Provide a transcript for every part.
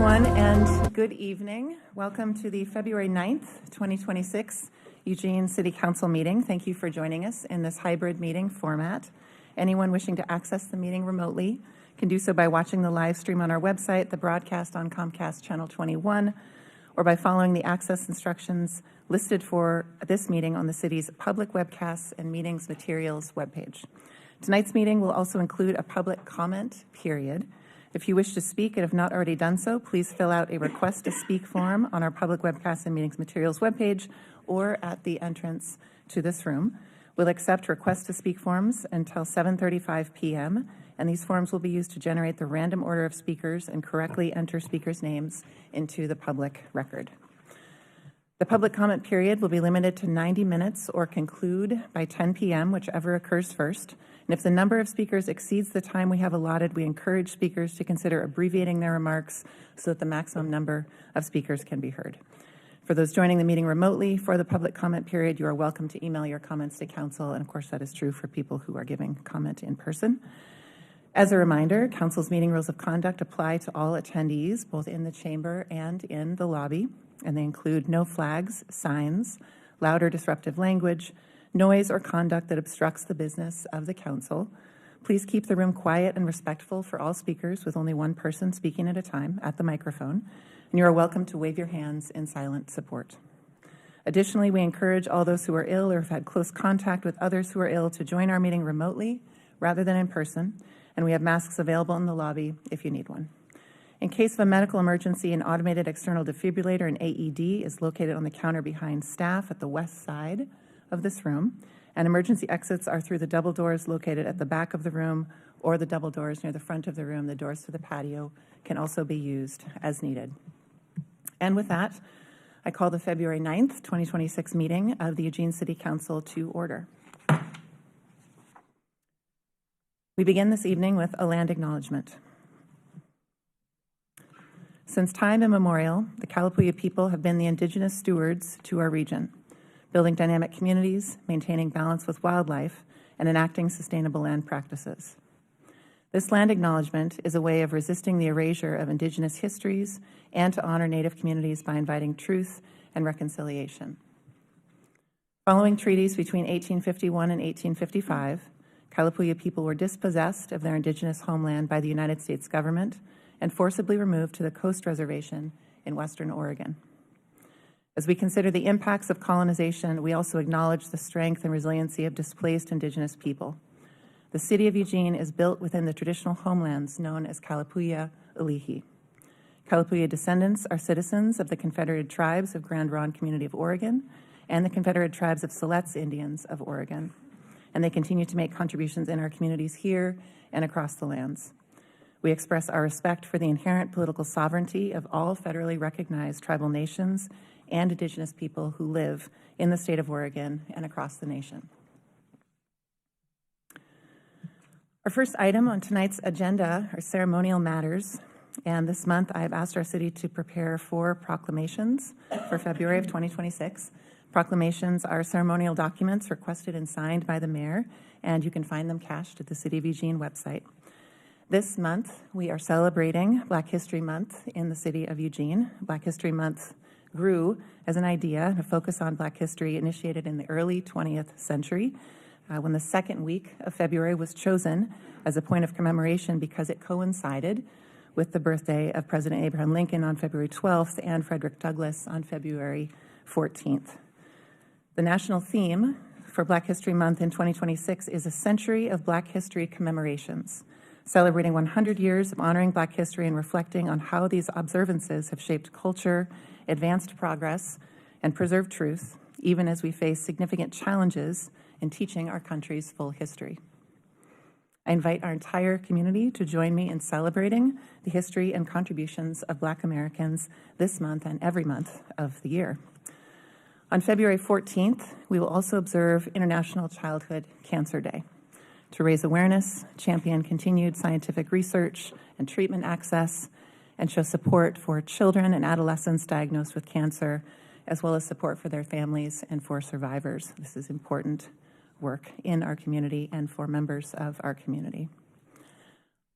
everyone, and good evening. Welcome to the February 9th, 2026 Eugene City Council meeting. Thank you for joining us in this hybrid meeting format. Anyone wishing to access the meeting remotely can do so by watching the live stream on our website, the broadcast on Comcast Channel 21, or by following the access instructions listed for this meeting on the city's public webcasts and meetings materials webpage. Tonight's meeting will also include a public comment period. If you wish to speak and have not already done so, please fill out a request to speak form on our public webcasts and meetings materials webpage or at the entrance to this room. We'll accept request to speak forms until 7:35 p.m., and these forms will be used to generate the random order of speakers and correctly enter speakers' names into the public record. The public comment period will be limited to 90 minutes or conclude by 10 p.m., whichever occurs first. And if the number of speakers exceeds the time we have allotted, we encourage speakers to consider abbreviating their remarks so that the maximum number of speakers can be heard. For those joining the meeting remotely for the public comment period, you are welcome to email your comments to council, and of course that is true for people who are giving comment in person. As a reminder, council's meeting rules of conduct apply to all attendees, both in the chamber and in the lobby, and they include no flags, signs, loud or disruptive language, noise or conduct that obstructs the business of the council. Please keep the room quiet and respectful for all speakers, with only one person speaking at a time at the microphone, and you are welcome to wave your hands in silent support. Additionally, we encourage all those who are ill or have had close contact with others who are ill to join our meeting remotely rather than in person, and we have masks available in the lobby if you need one. In case of a medical emergency, an automated external defibrillator, an AED, is located on the counter behind staff at the west side of this room, and emergency exits are through the double doors located at the back of the room or the double doors near the front of the room. The doors to the patio can also be used as needed. And with that, I call the February 9th, 2026 meeting of the Eugene City Council to order. We begin this evening with a land acknowledgement. Since time immemorial, the Kalapuya people have been the indigenous stewards to our region, building dynamic communities, maintaining balance with wildlife, and enacting sustainable land practices. This land acknowledgement is a way of resisting the erasure of indigenous histories and to honor Native communities by inviting truth and reconciliation. Following treaties between 1851 and 1855, Kalapuya people were dispossessed of their indigenous homeland by the United States government and forcibly removed to the Coast Reservation in Western Oregon. As we consider the impacts of colonization, we also acknowledge the strength and resiliency of displaced indigenous people. The city of Eugene is built within the traditional homelands known as Kalapuya Ulihi. Kalapuya descendants are citizens of the Confederated Tribes of Grand Ronde Community of Oregon and the Confederated Tribes of Siletz Indians of Oregon, and they continue to make contributions in our communities here and across the lands. We express our respect for the inherent political sovereignty of all federally recognized tribal nations and indigenous people who live in the state of Oregon and across the nation. Our first item on tonight's agenda are ceremonial matters, and this month I've asked our city to prepare 4 proclamations for February of 2026. Proclamations are ceremonial documents requested and signed by the mayor, and you can find them cached at the City of Eugene website. This month, we are celebrating Black History Month in the City of Eugene. Black History Month grew as an idea, a focus on Black history initiated in the early 20th century, when the second week of February was chosen as a point of commemoration because it coincided with the birthday of President Abraham Lincoln on February 12th and Frederick Douglass on February 14th. The national theme for Black History Month in 2026 is a century of Black history commemorations, celebrating 100 years of honoring Black history and reflecting on how these observances have shaped culture, advanced progress, and preserved truth, even as we face significant challenges in teaching our country's full history. I invite our entire community to join me in celebrating the history and contributions of Black Americans this month and every month of the year. On February 14th, we will also observe International Childhood Cancer Day to raise awareness, champion continued scientific research and treatment access, and show support for children and adolescents diagnosed with cancer, as well as support for their families and for survivors. This is important work in our community and for members of our community.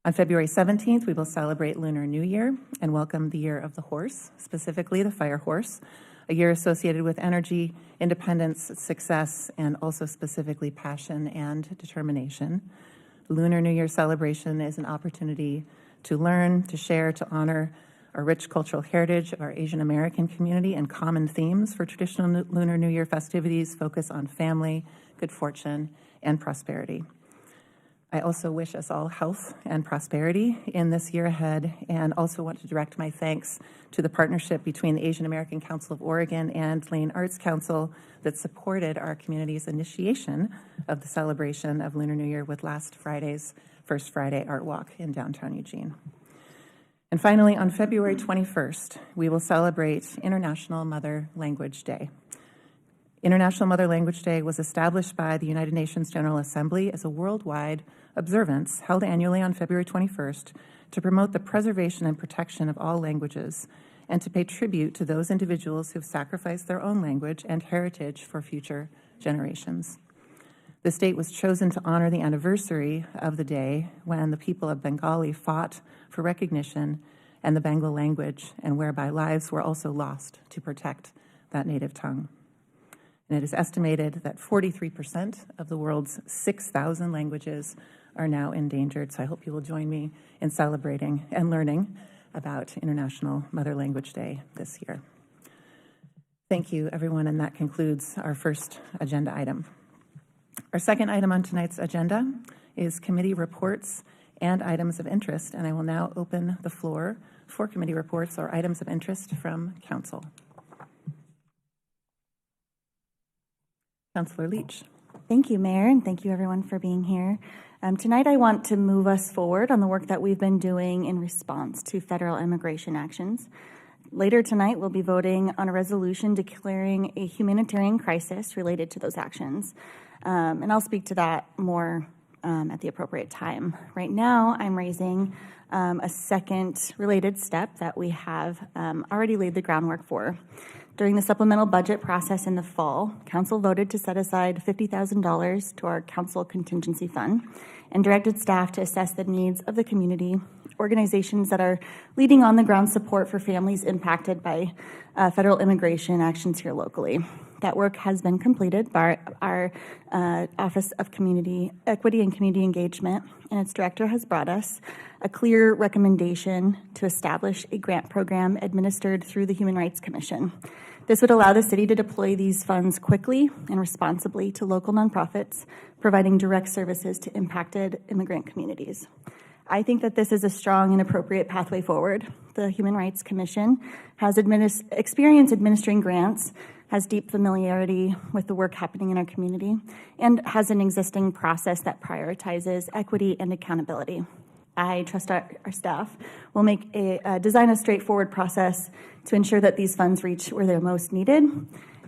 On February 17th, we will celebrate Lunar New Year and welcome the Year of the Horse, specifically the Fire Horse, a year associated with energy, independence, success, and also specifically passion and determination. Lunar New Year celebration is an opportunity to learn, to share, to honor our rich cultural heritage of our Asian American community, and common themes for traditional Lunar New Year festivities focus on family, good fortune, and prosperity. I also wish us all health and prosperity in this year ahead, and also want to direct my thanks to the partnership between the Asian American Council of Oregon and Lane Arts Council that supported our community's initiation of the celebration of Lunar New Year with last Friday's First Friday Art Walk in downtown Eugene. And finally, on February 21st, we will celebrate International Mother Language Day. International Mother Language Day was established by the United Nations General Assembly as a worldwide observance held annually on February 21st to promote the preservation and protection of all languages and to pay tribute to those individuals who've sacrificed their own language and heritage for future generations. This date was chosen to honor the anniversary of the day when the people of Bengali fought for recognition and the Bengal language, and whereby lives were also lost to protect that native tongue. And it is estimated that 43% of the world's 6,000 languages are now endangered. So I hope you will join me in celebrating and learning about International Mother Language Day this year. Thank you, everyone, and that concludes our first agenda item. Our second item on tonight's agenda is committee reports and items of interest, and I will now open the floor for committee reports or items of interest from council. Councilor Leach. Thank you, Mayor, and thank you everyone for being here. Tonight I want to move us forward on the work that we've been doing in response to federal immigration actions. Later tonight we'll be voting on a resolution declaring a humanitarian crisis related to those actions, and I'll speak to that more at the appropriate time. Right now I'm raising a second related step that we have already laid the groundwork for. During the supplemental budget process in the fall, Council voted to set aside $50,000 to our Council Contingency Fund and directed staff to assess the needs of the community, organizations that are leading on-the-ground support for families impacted by federal immigration actions here locally. That work has been completed by our Office of Community Equity and Community Engagement, and its director has brought us a clear recommendation to establish a grant program administered through the Human Rights Commission. This would allow the city to deploy these funds quickly and responsibly to local nonprofits, providing direct services to impacted immigrant communities. I think that this is a strong and appropriate pathway forward. The Human Rights Commission has experience administering grants, has deep familiarity with the work happening in our community, and has an existing process that prioritizes equity and accountability. I trust our staff will design a straightforward process to ensure that these funds reach where they're most needed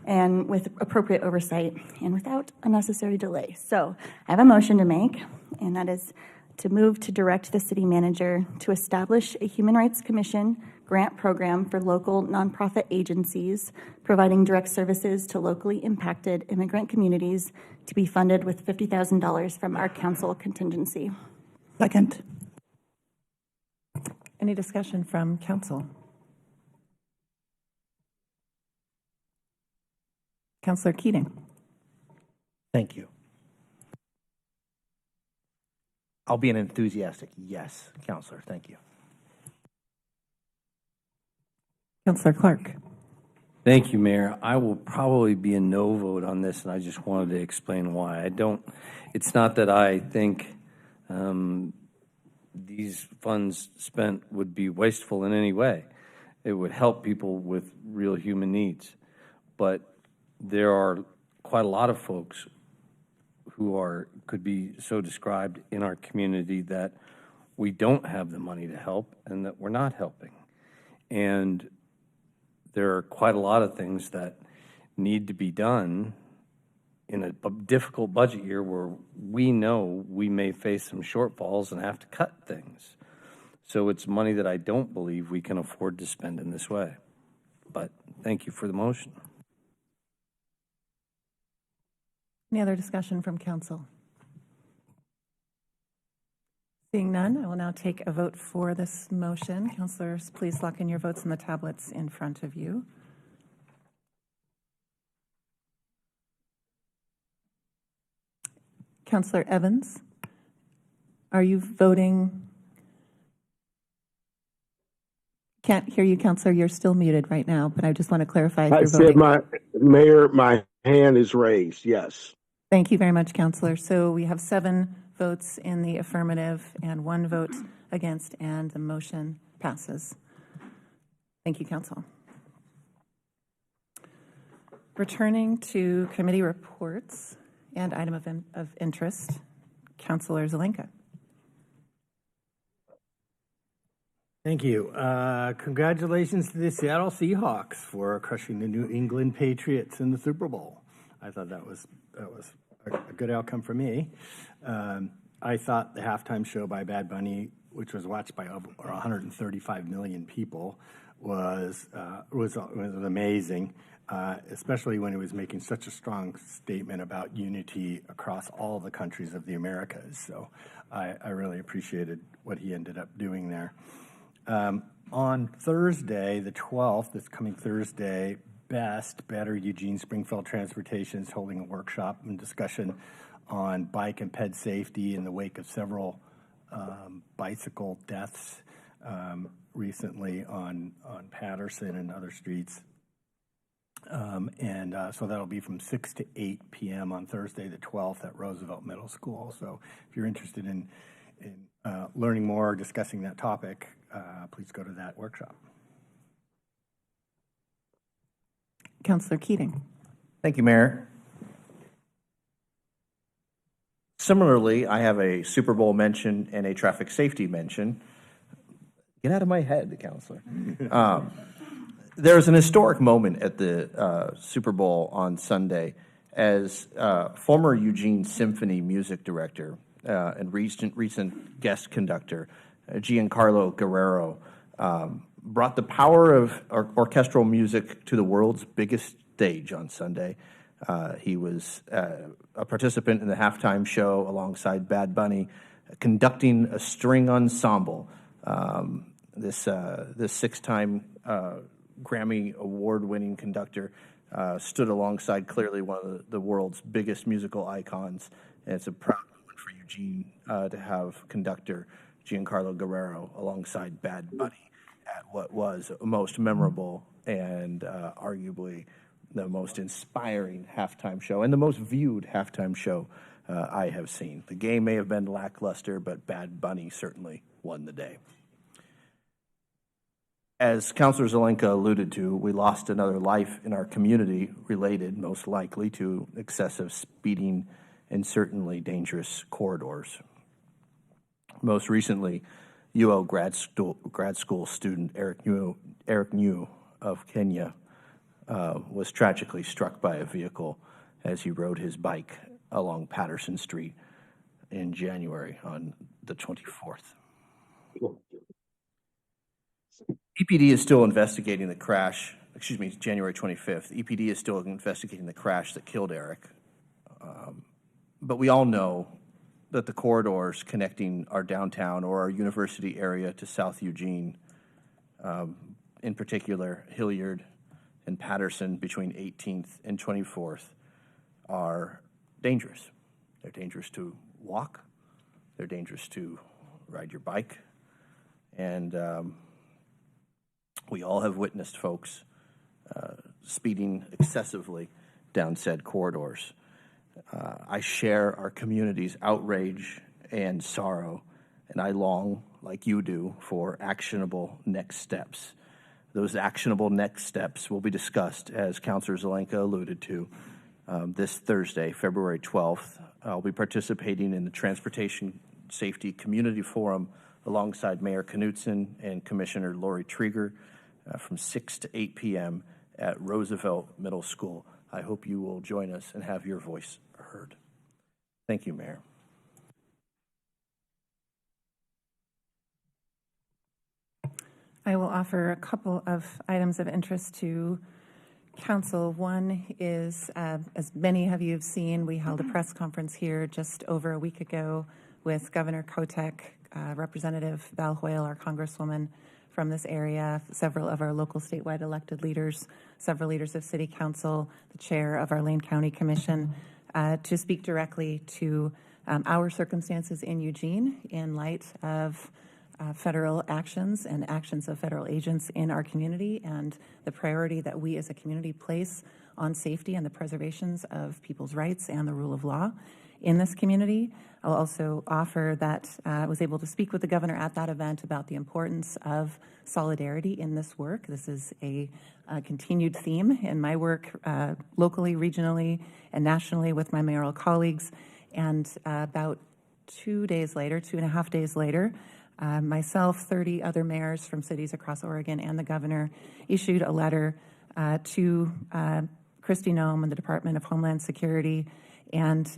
and with appropriate oversight and without unnecessary delay. So I have a motion to make, and that is to move to direct the city manager to establish a Human Rights Commission grant program for local nonprofit agencies providing direct services to locally impacted immigrant communities to be funded with $50,000 from our council contingency. Second. Any discussion from council? Councilor Keating. Thank you. I'll be an enthusiastic yes, Councilor. Thank you. Councilor Clark. Thank you, Mayor. I will probably be a no vote on this, and I just wanted to explain why. It's not that I think these funds spent would be wasteful in any way. It would help people with real human needs. But there are quite a lot of folks who could be so described in our community that we don't have the money to help and that we're not helping. And there are quite a lot of things that need to be done in a difficult budget year where we know we may face some shortfalls and have to cut things. So it's money that I don't believe we can afford to spend in this way. But thank you for the motion. Any other discussion from council? Seeing none, I will now take a vote for this motion. Councilors, please lock in your votes in the tablets in front of you. Councilor Evans, are you voting? Can't hear you, Councilor. You're still muted right now, but I just want to clarify if I you're said, voting. Mayor, my hand is raised, yes. Thank you very much, Councilor. So we have 7 votes in the affirmative and 1 vote against, and the motion passes. Thank you, Council. Returning to committee reports and item of interest, Councilor Zelenka. Thank you. Congratulations to the Seattle Seahawks for crushing the New England Patriots in the Super Bowl. I thought that was a good outcome for me. I thought the halftime show by Bad Bunny, which was watched by over 135 million people, was amazing, especially when he was making such a strong statement about unity across all the countries of the Americas. So I really appreciated what he ended up doing there. On Thursday, the 12th, this coming Thursday, Better Eugene Springfield Transportation is holding a workshop and discussion on bike and ped safety in the wake of several bicycle deaths recently on Patterson and other streets. So that'll be from 6 to 8 p.m. on Thursday, the 12th at Roosevelt Middle School. So if you're interested in learning more or discussing that topic, please go to that workshop. Councilor Keating. Thank you, Mayor. Similarly, I have a Super Bowl mention and a traffic safety mention. Get out of my head, Counselor. There's an historic moment at the Super Bowl on Sunday as former Eugene Symphony music director and recent guest conductor, Giancarlo Guerrero, brought the power of orchestral music to the world's biggest stage on Sunday. He was a participant in the halftime show alongside Bad Bunny, conducting a string ensemble. This 6-time Grammy award-winning conductor stood alongside clearly one of the world's biggest musical icons, and it's a proud moment for Eugene to have conductor Giancarlo Guerrero alongside Bad Bunny at what was a most memorable and arguably the most inspiring halftime show and the most viewed halftime show I have seen. The game may have been lackluster, but Bad Bunny certainly won the day. As Councilor Zelenka alluded to, we lost another life in our community related, most likely, to excessive speeding and certainly dangerous corridors. Most recently, UO grad school student Eric New of Kenya was tragically struck by a vehicle as he rode his bike along Patterson Street in January on the 24th. EPD is still investigating the crash, January 25th. EPD is still investigating the crash that killed Eric. But we all know that the corridors connecting our downtown or our university area to South Eugene, in particular Hilliard and Patterson between 18th and 24th, are dangerous. They're dangerous to walk. They're dangerous to ride your bike. And we all have witnessed folks speeding excessively down said corridors. I share our community's outrage and sorrow, and I long, like you do, for actionable next steps. Those actionable next steps will be discussed, as Councilor Zelenka alluded to, this Thursday, February 12th. I'll be participating in the Transportation Safety Community Forum alongside Mayor Knutson and Commissioner Lori Trieger from 6 to 8 p.m. at Roosevelt Middle School. I hope you will join us and have your voice heard. Thank you, Mayor. I will offer a couple of items of interest to Council. One is, as many of you have seen, we held a press conference here just over a week ago with Governor Kotek Representative Val Hoyle, our Congresswoman from this area, several of our local statewide elected leaders, several leaders of City Council, the chair of our Lane County Commission, to speak directly to our circumstances in Eugene in light of federal actions and actions of federal agents in our community, and the priority that we as a community place on safety and the preservations of people's rights and the rule of law in this community. I'll also offer that I was able to speak with the governor at that event about the importance of solidarity in this work. This is a continued theme in my work locally, regionally, and nationally with my mayoral colleagues. And about 2 days later, 2.5 days later, myself, 30 other mayors from cities across Oregon, and the governor issued a letter to Kristi Noem and the Department of Homeland Security and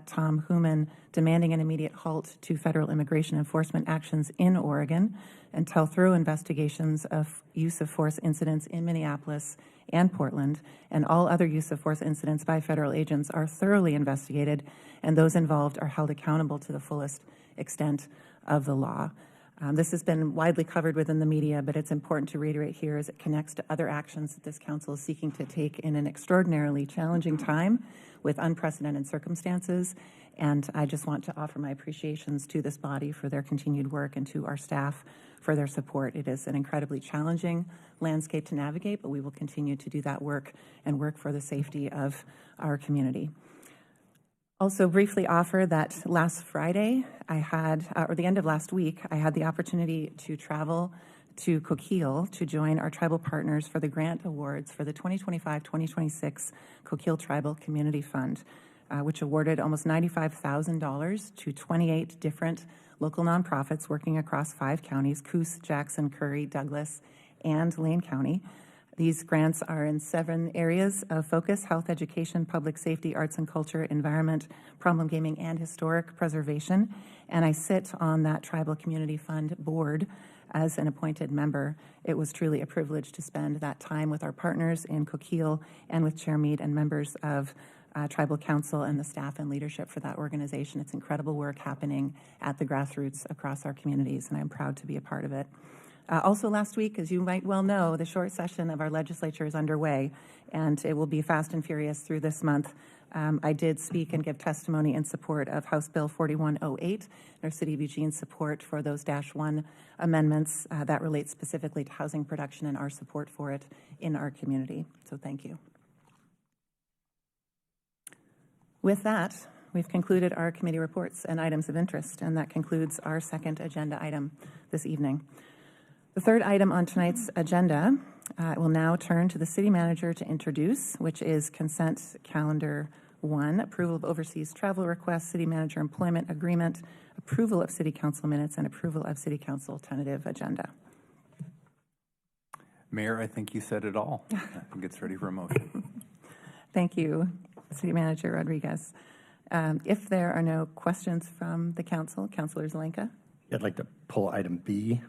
Tom Hooman, demanding an immediate halt to federal immigration enforcement actions in Oregon until thorough investigations of use of force incidents in Minneapolis and Portland, and all other use of force incidents by federal agents are thoroughly investigated, and those involved are held accountable to the fullest extent of the law. This has been widely covered within the media, but it's important to reiterate here as it connects to other actions that this council is seeking to take in an extraordinarily challenging time with unprecedented circumstances. And I just want to offer my appreciations to this body for their continued work and to our staff for their support. It is an incredibly challenging landscape to navigate, but we will continue to do that work and work for the safety of our community. Also briefly offer that last Friday, I had, or the end of last week, I had the opportunity to travel to Coquille to join our tribal partners for the grant awards for the 2025-2026 Coquille Tribal Community Fund, which awarded almost $95,000 to 28 different local nonprofits working across 5 counties, Coos, Jackson, Curry, Douglas, and Lane County. These grants are in 7 areas of focus: health, education, public safety, arts and culture, environment, problem gaming, and historic preservation. And I sit on that Tribal Community Fund board as an appointed member. It was truly a privilege to spend that time with our partners in Coquille and with Chair Mead and members of Tribal Council and the staff and leadership for that organization. It's incredible work happening at the grassroots across our communities, and I'm proud to be a part of it. Also last week, as you might well know, the short session of our legislature is underway, and it will be fast and furious through this month. I did speak and give testimony in support of House Bill 4108, our City of Eugene support for those -1 amendments that relate specifically to housing production and our support for it in our community. So thank you. With that, we've concluded our committee reports and items of interest, and that concludes our second agenda item this evening. The third item on tonight's agenda will now turn to the city manager to introduce, which is consent calendar 1, approval of overseas travel requests, city manager employment agreement, approval of city council minutes, and approval of city council tentative agenda. Mayor, I think you said it all. I think it's ready for a motion. Thank you, City Manager Rodriguez. If there are no questions from the council, Councilor Zelenka. I'd like to pull item B.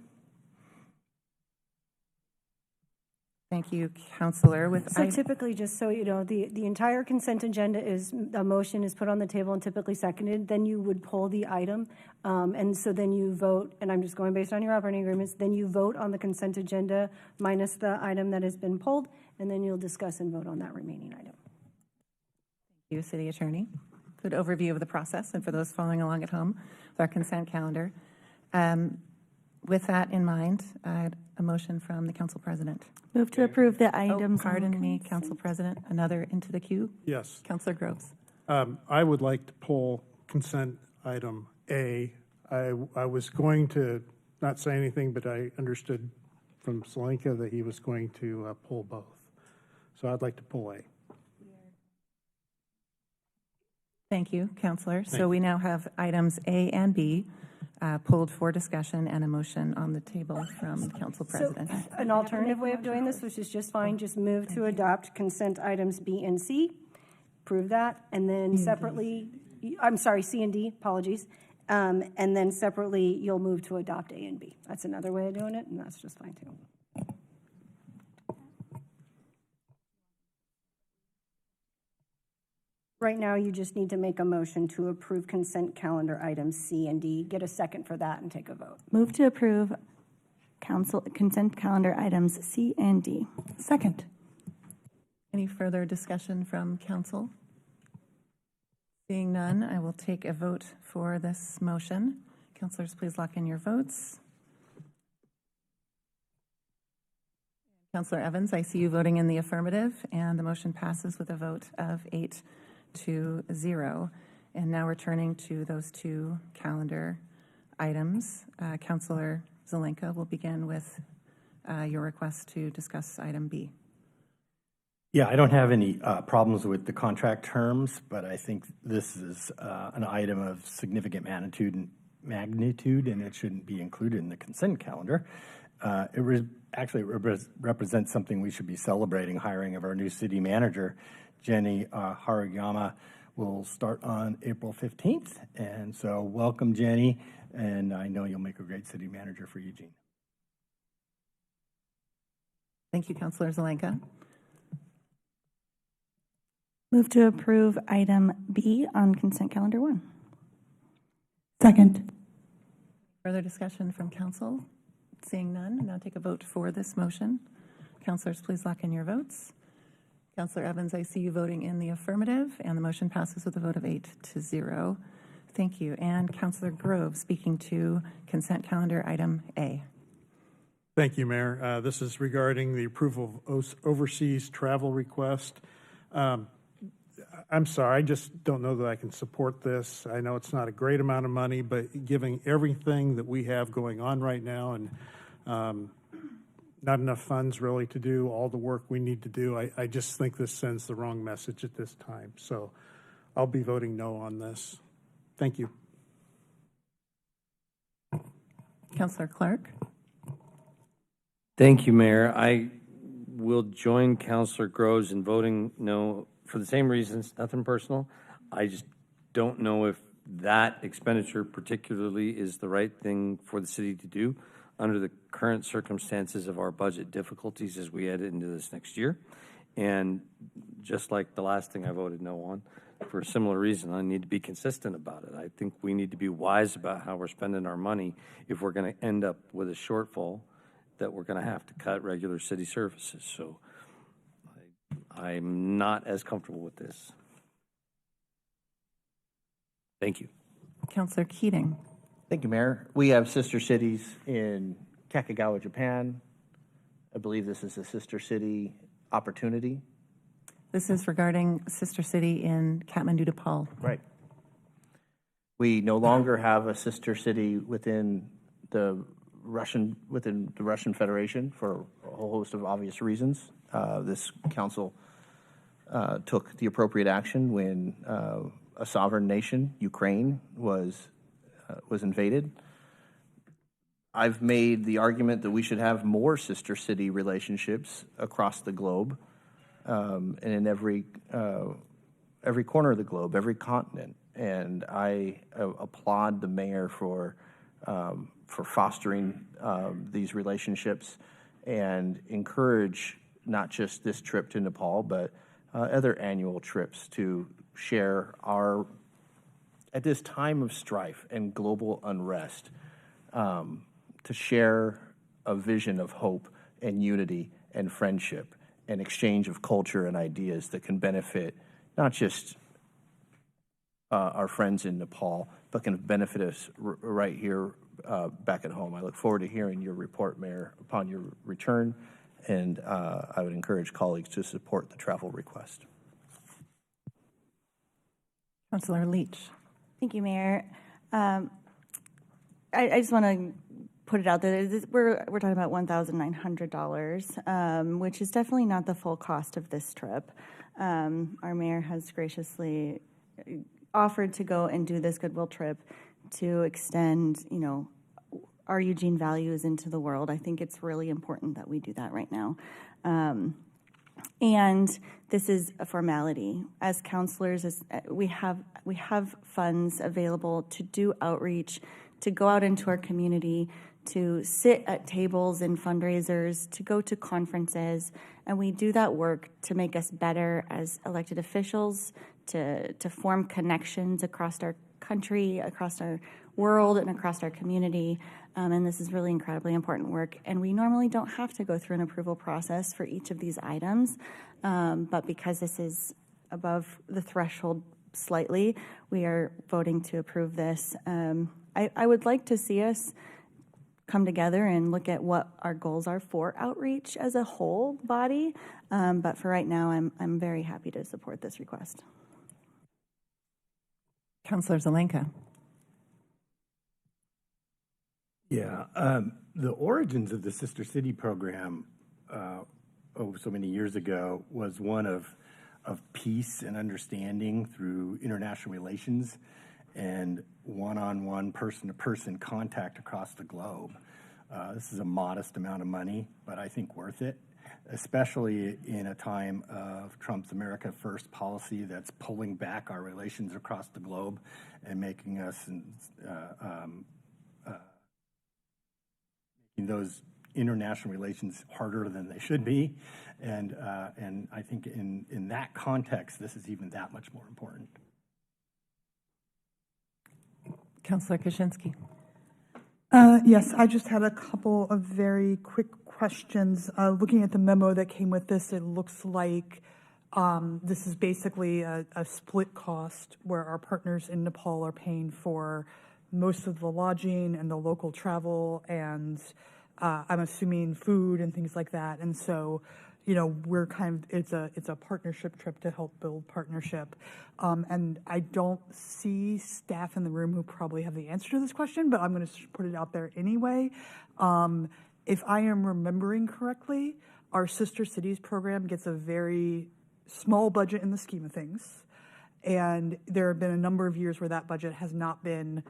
Thank you, Councilor. So typically, just so you know, the entire consent agenda is, a motion is put on the table and typically seconded, then you would pull the item. And so then you vote, and I'm just going based on your operating agreements, then you vote on the consent agenda minus the item that has been pulled, and then you'll discuss and vote on that remaining item. Thank you, City Attorney. Good overview of the process, and for those following along at home with our consent calendar. With that in mind, I had a motion from the Council President. Move to approve the items. Pardon me, Council President. Another into the queue. Yes. Councilor Groves. I would like to pull consent item A. I was going to not say anything, but I understood from Zelenka that he was going to pull both. So I'd like to pull A. Thank you, Councilor. So we now have items A and B pulled for discussion and a motion on the table from Council President. So an alternative way of doing this, which is just fine, just move to adopt consent items B and C, approve that, and then separately, I'm sorry, C and D, apologies, and then separately, you'll move to adopt A and B. That's another way of doing it, and that's just fine too. Right now, you just need to make a motion to approve consent calendar items C and D. Get a second for that and take a vote. Move to approve council consent calendar items C and D. Second. Any further discussion from council? Seeing none, I will take a vote for this motion. Councilors, please lock in your votes. Councilor Evans, I see you voting in the affirmative, and the motion passes with a vote of 8-0. And now we're turning to those two calendar items. Councilor Zelenka will begin with your request to discuss item B. Yeah, I don't have any problems with the contract terms, but I think this is an item of significant magnitude, and it shouldn't be included in the consent calendar. Actually represents something we should be celebrating. Hiring of our new city manager, Jenny Haruyama, will start on April 15th. And so welcome, Jenny, and I know you'll make a great city manager for Eugene. Thank you, Councilor Zelenka. Move to approve item B on consent calendar 1. Second. Further discussion from council? Seeing none, now take a vote for this motion. Councilors, please lock in your votes. Councilor Evans, I see you voting in the affirmative, and the motion passes with a vote of 8-0. Thank you. And Councilor Grove speaking to consent calendar item A. Thank you, Mayor. This is regarding the approval of overseas travel request. I'm sorry, I just don't know that I can support this. I know it's not a great amount of money, but given everything that we have going on right now and not enough funds really to do all the work we need to do, I just think this sends the wrong message at this time. So I'll be voting no on this. Thank you. Councilor Clark. Thank you, Mayor. I will join Councilor Groves in voting no for the same reasons, nothing personal. I just don't know if that expenditure particularly is the right thing for the city to do under the current circumstances of our budget difficulties as we head into this next year. And just like the last thing I voted no on, for a similar reason, I need to be consistent about it. I think we need to be wise about how we're spending our money if we're going to end up with a shortfall that we're going to have to cut regular city services. So I'm not as comfortable with this. Thank you. Councilor Keating. Thank you, Mayor. We have sister cities in Kakagawa, Japan. I believe this is a sister city opportunity. This is regarding sister city in Kathmandu, Nepal. Right. We no longer have a sister city within the Russian Federation for a whole host of obvious reasons. This council took the appropriate action when a sovereign nation, Ukraine, was invaded. I've made the argument that we should have more sister city relationships across the globe, and in every corner of the globe, every continent. And I applaud the mayor for fostering these relationships and encourage not just this trip to Nepal, but other annual trips to share our, at this time of strife and global unrest, to share a vision of hope and unity and friendship and exchange of culture and ideas that can benefit not just our friends in Nepal, but can benefit us right here back at home. I look forward to hearing your report, Mayor, upon your return, and I would encourage colleagues to support the travel request. Councilor Leach. Thank you, Mayor. I just want to put it out there. We're talking about $1,900, which is definitely not the full cost of this trip. Our mayor has graciously offered to go and do this goodwill trip to extend, our Eugene values into the world. I think it's really important that we do that right now. And this is a formality. As counselors, we have funds available to do outreach, to go out into our community, to sit at tables in fundraisers, to go to conferences, and we do that work to make us better as elected officials, to form connections across our country, across our world, and across our community. And this is really incredibly important work. And we normally don't have to go through an approval process for each of these items, but because this is above the threshold slightly, we are voting to approve this. I would like to see us come together and look at what our goals are for outreach as a whole body. But for right now, I'm very happy to support this request. Councilor Zelenka. Yeah, the origins of the Sister City program, so many years ago, was one of peace and understanding through international relations and one-on-one, person-to-person contact across the globe. This is a modest amount of money, but I think worth it, especially in a time of Trump's America First policy that's pulling back our relations across the globe and making us making those international relations harder than they should be. And I think in that context, this is even that much more important. Councilor Kaczynski. Yes, I just had a couple of very quick questions. Looking at the memo that came with this, it looks like this is basically a split cost where our partners in Nepal are paying for most of the lodging and the local travel and I'm assuming food and things like that. And so, you know, we're kind of, it's a partnership trip to help build partnership. And I don't see staff in the room who probably have the answer to this question, but I'm going to put it out there anyway. If I am remembering correctly, our Sister Cities program gets a very small budget in the scheme of things. And there have been a number of years where that budget has not been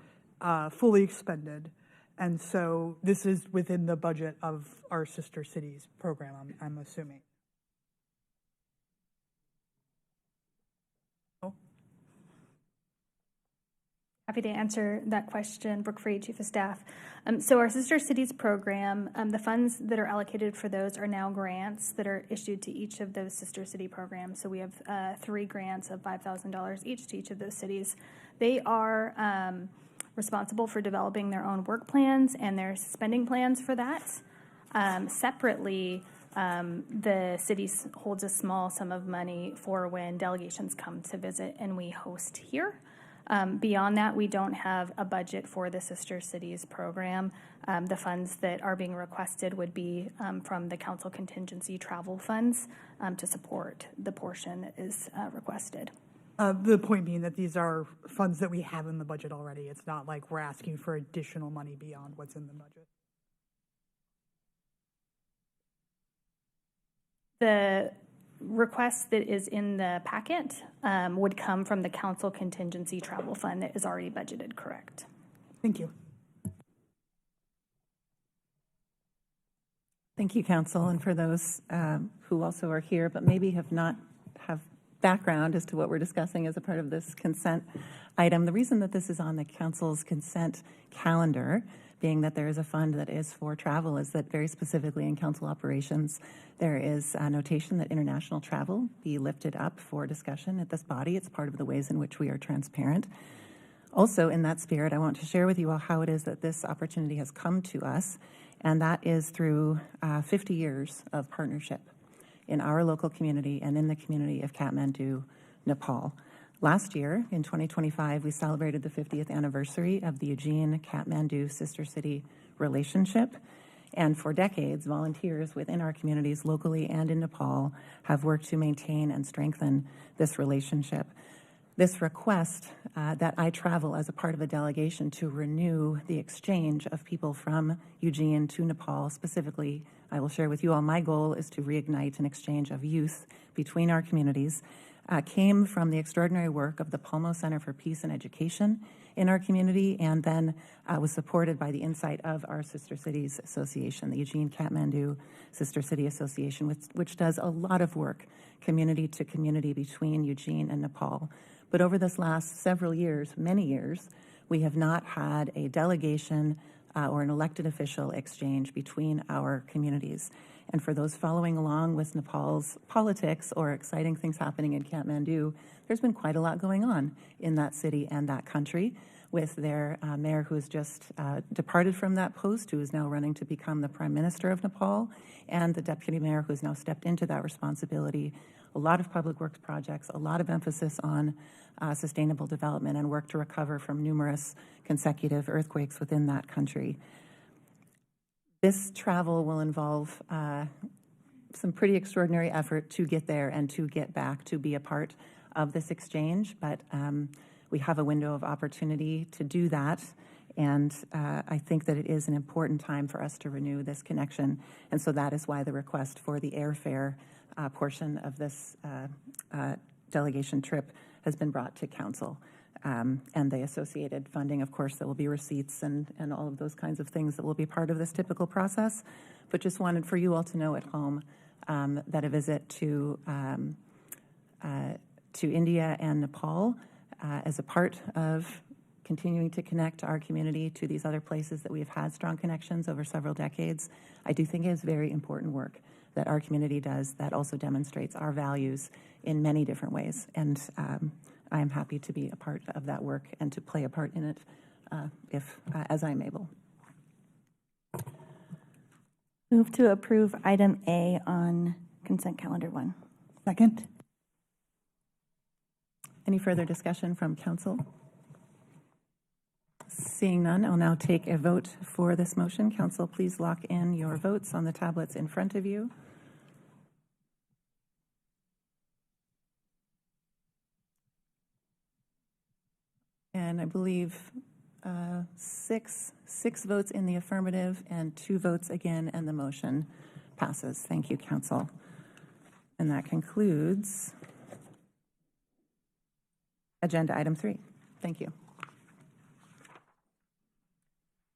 fully expended. And so this is within the budget of our Sister Cities program, I'm assuming. Happy to answer that question. Brooke Free, Chief of Staff. So our Sister Cities program, the funds that are allocated for those are now grants that are issued to each of those Sister City programs. So we have 3 grants of $5,000 each to each of those cities. They are responsible for developing their own work plans and their spending plans for that. Separately, the city holds a small sum of money for when delegations come to visit and we host here. Beyond that, we don't have a budget for the Sister Cities program. The funds that are being requested would be from the council contingency travel funds to support the portion that is requested. The point being that these are funds that we have in the budget already. It's not like we're asking for additional money beyond what's in the budget. The request that is in the packet would come from the council contingency travel fund that is already budgeted, correct? Thank you. Thank you, Council. And for those who also are here but maybe have background as to what we're discussing as a part of this consent item, the reason that this is on the Council's consent calendar, being that there is a fund that is for travel, is that very specifically in Council operations, there is a notation that international travel be lifted up for discussion at this body. It's part of the ways in which we are transparent. Also, in that spirit, I want to share with you all how it is that this opportunity has come to us, and that is through 50 years of partnership in our local community and in the community of Kathmandu, Nepal. Last year, in 2025, we celebrated the 50th anniversary of the Eugene-Kathmandu Sister City relationship. And for decades, volunteers within our communities locally and in Nepal have worked to maintain and strengthen this relationship. This request that I travel as a part of a delegation to renew the exchange of people from Eugene to Nepal, specifically, I will share with you all, my goal is to reignite an exchange of youth between our communities, came from the extraordinary work of the Palmo Center for Peace and Education in our community, and then was supported by the insight of our Sister Cities Association, the Eugene-Kathmandu Sister City Association, which does a lot of work community to community between Eugene and Nepal. But over this last several years, many years, we have not had a delegation or an elected official exchange between our communities. And for those following along with Nepal's politics or exciting things happening in Kathmandu, there's been quite a lot going on in that city and that country, with their mayor who has just departed from that post, who is now running to become the Prime Minister of Nepal, and the deputy mayor who has now stepped into that responsibility. A lot of public works projects, a lot of emphasis on sustainable development and work to recover from numerous consecutive earthquakes within that country. This travel will involve some pretty extraordinary effort to get there and to get back to be a part of this exchange, but we have a window of opportunity to do that, and I think that it is an important time for us to renew this connection, and so that is why the request for the airfare portion of this delegation trip has been brought to council, and the associated funding, of course, that will be receipts and all of those kinds of things that will be part of this typical process, but just wanted for you all to know at home that a visit to India and Nepal as a part of continuing to connect our community to these other places that we've had strong connections over several decades, I do think is very important work that our community does that also demonstrates our values in many different ways. And I am happy to be a part of that work and to play a part in it as I'm able. Move to approve item A on consent calendar 1. Second. Any further discussion from council? Seeing none, I'll now take a vote for this motion. Council, please lock in your votes on the tablets in front of you. And I believe six votes in the affirmative and 2 votes again, and the motion passes. Thank you, council. And that concludes agenda item 3. Thank you.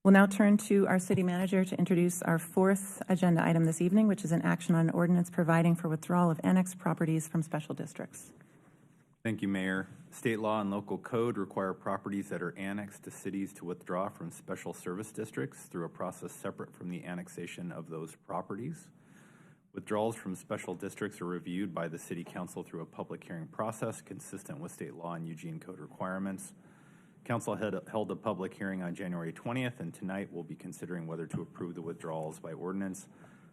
We'll now turn to our city manager to introduce our 4th agenda item this evening, which is an action on an ordinance providing for withdrawal of annexed properties from special districts. Thank you, Mayor. State law and local code require properties that are annexed to cities to withdraw from special service districts through a process separate from the annexation of those properties. Withdrawals from special districts are reviewed by the City Council through a public hearing process consistent with state law and Eugene Code requirements. Council held a public hearing on January 20th, and tonight we'll be considering whether to approve the withdrawals by ordinance,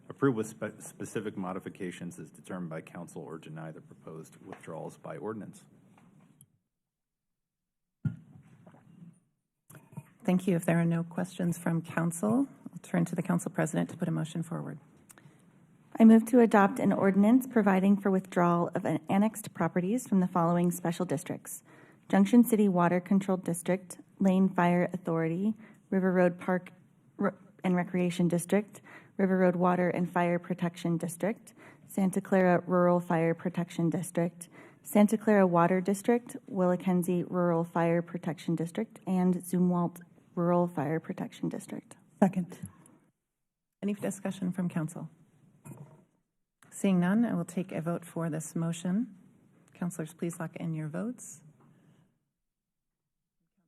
approve with specific modifications as determined by Council, or deny the proposed withdrawals by ordinance. Thank you. If there are no questions from council, I'll turn to the council president to put a motion forward. I move to adopt an ordinance providing for withdrawal of annexed properties from the following special districts: Junction City Water Control District, Lane Fire Authority, River Road Park and Recreation District, River Road Water and Fire Protection District, Santa Clara Rural Fire Protection District, Santa Clara Water District, Willackenzie Rural Fire Protection District, and Zumwalt Rural Fire Protection District. Second. Any discussion from council? Seeing none, I will take a vote for this motion. Councilors, please lock in your votes.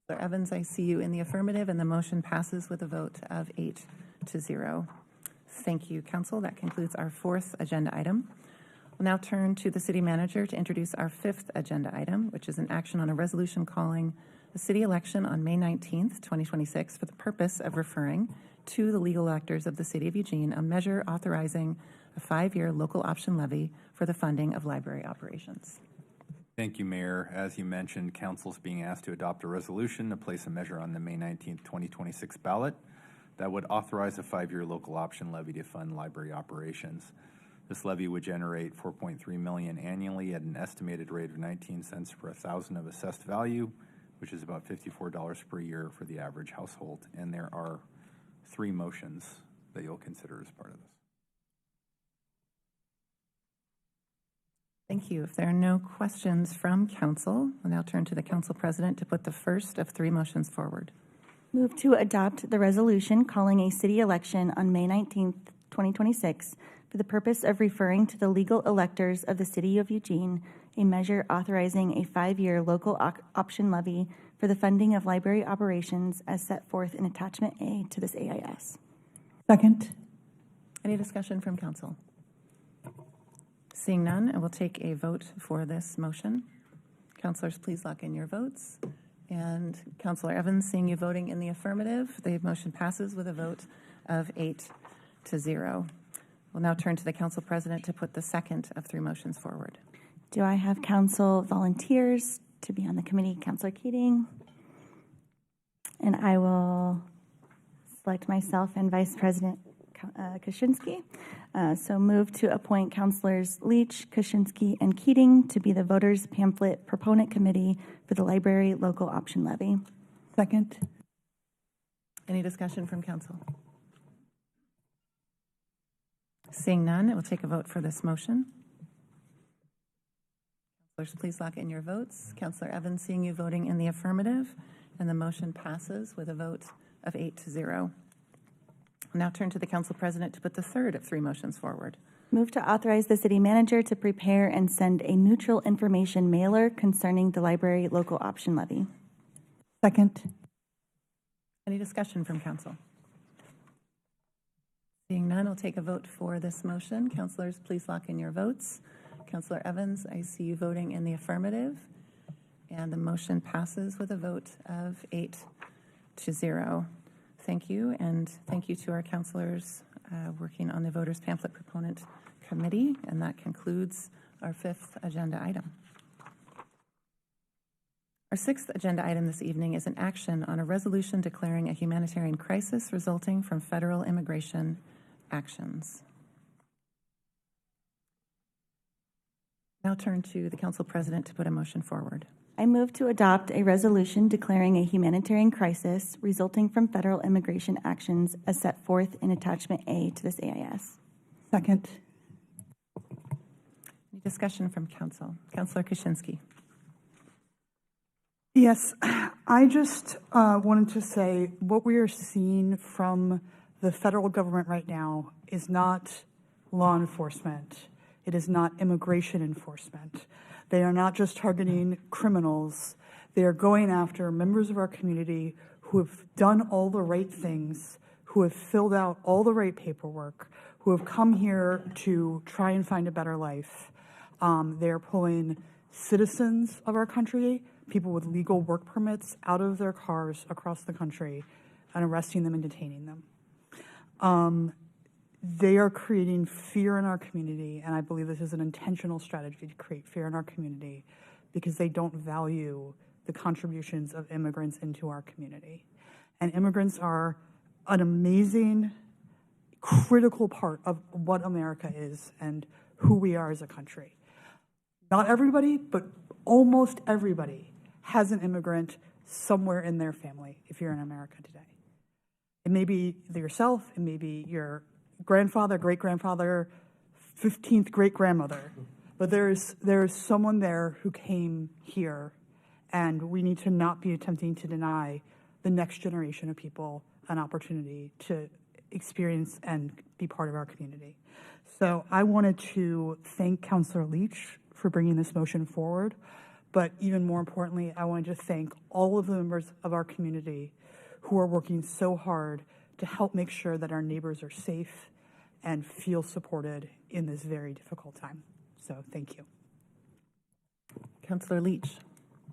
Councilor Evans, I see you in the affirmative, and the motion passes with a vote of 8-0. Thank you, council. That concludes our 4th agenda item. We'll now turn to the city manager to introduce our 5th agenda item, which is an action on a resolution calling a city election on May 19th, 2026, for the purpose of referring to the legal electors of the city of Eugene a measure authorizing a 5-year local option levy for the funding of library operations. Thank you, Mayor. As you mentioned, Council's being asked to adopt a resolution to place a measure on the May 19th, 2026 ballot that would authorize a 5-year local option levy to fund library operations. This levy would generate $4.3 million annually at an estimated rate of 19 cents per 1,000 of assessed value, which is about $54 per year for the average household. And there are 3 motions that you'll consider as part of this. Thank you. If there are no questions from council, we'll now turn to the council president to put the first of 3 motions forward. Move to adopt the resolution calling a city election on May 19th, 2026, for the purpose of referring to the legal electors of the city of Eugene a measure authorizing a 5-year local option levy for the funding of library operations as set forth in Attachment A to this AIS. Second. Any discussion from council? Seeing none, I will take a vote for this motion. Councilors, please lock in your votes. And Councilor Evans, seeing you voting in the affirmative, the motion passes with a vote of 8-0. We'll now turn to the council president to put the second of 3 motions forward. Do I have council volunteers to be on the committee? Councilor Keating. And I will select myself and Vice President Kaczynski. So move to appoint Councilors Leach, Kaczynski, and Keating to be the Voters Pamphlet Proponent Committee for the Library Local Option Levy. Second. Any discussion from council? Seeing none, it will take a vote for this motion. Councilors, please lock in your votes. Councilor Evans, seeing you voting in the affirmative, and the motion passes with a vote of 8-0. I'll now turn to the council president to put the third of 3 motions forward. Move to authorize the city manager to prepare and send a neutral information mailer concerning the library local option levy. Second. Any discussion from council? Seeing none, I'll take a vote for this motion. Councilors, please lock in your votes. Councilor Evans, I see you voting in the affirmative, and the motion passes with a vote of 8-0. Thank you, and thank you to our councilors working on the Voters Pamphlet Proponent Committee, and that concludes our 5th agenda item. Our 6th agenda item this evening is an action on a resolution declaring a humanitarian crisis resulting from federal immigration actions. Now turn to the council president to put a motion forward. I move to adopt a resolution declaring a humanitarian crisis resulting from federal immigration actions as set forth in Attachment A to this AIS. Second. Any discussion from council? Councilor Kaczynski. Yes, I just wanted to say what we are seeing from the federal government right now is not law enforcement. It is not immigration enforcement. They are not just targeting criminals. They are going after members of our community who have done all the right things, who have filled out all the right paperwork, who have come here to try and find a better life. They're pulling citizens of our country, people with legal work permits, out of their cars across the country and arresting them and detaining them. They are creating fear in our community, and I believe this is an intentional strategy to create fear in our community because they don't value the contributions of immigrants into our community. And immigrants are an amazing, critical part of what America is and who we are as a country. Not everybody, but almost everybody has an immigrant somewhere in their family if you're in America today. It may be yourself, it may be your grandfather, great-grandfather, 15th great-grandmother, but there's someone there who came here, and we need to not be attempting to deny the next generation of people an opportunity to experience and be part of our community. So I wanted to thank Councilor Leach for bringing this motion forward, but even more importantly, I wanted to thank all of the members of our community who are working so hard to help make sure that our neighbors are safe and feel supported in this very difficult time. So thank you. Councilor Leach.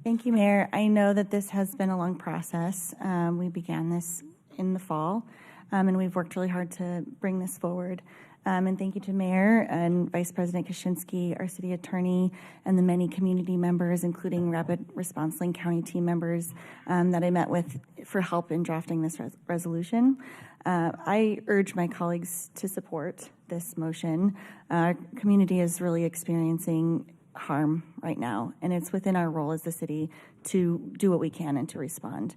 Thank you, Mayor. I know that this has been a long process. We began this in the fall, and we've worked really hard to bring this forward. And thank you to Mayor and Vice President Kaczynski, our city attorney, and the many community members, including Rapid Response Link County team members that I met with for help in drafting this resolution. I urge my colleagues to support this motion. Our community is really experiencing harm right now, and it's within our role as the city to do what we can and to respond.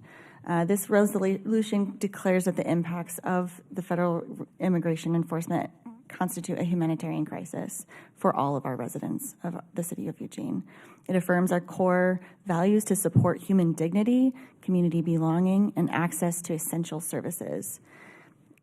This resolution declares that the impacts of the federal immigration enforcement constitute a humanitarian crisis for all of our residents of the city of Eugene. It affirms our core values to support human dignity, community belonging, and access to essential services.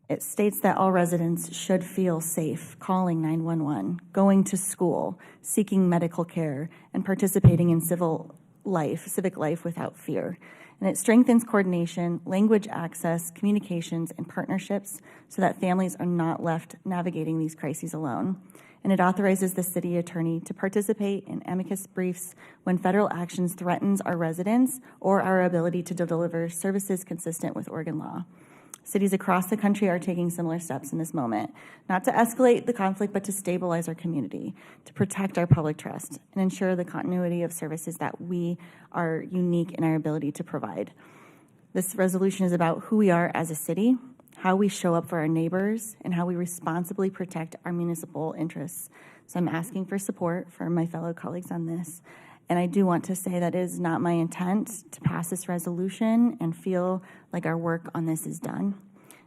It states that all residents should feel safe calling 911, going to school, seeking medical care, and participating in civic life without fear. and it strengthens coordination, language access, communications, and partnerships so that families are not left navigating these crises alone. And it authorizes the city attorney to participate in amicus briefs when federal actions threatens our residents or our ability to deliver services consistent with Oregon law. Cities across the country are taking similar steps in this moment, not to escalate the conflict, but to stabilize our community, to protect our public trust, and ensure the continuity of services that we are unique in our ability to provide. This resolution is about who we are as a city, how we show up for our neighbors, and how we responsibly protect our municipal interests. So I'm asking for support for my fellow colleagues on this. And I do want to say that it is not my intent to pass this resolution and feel like our work on this is done.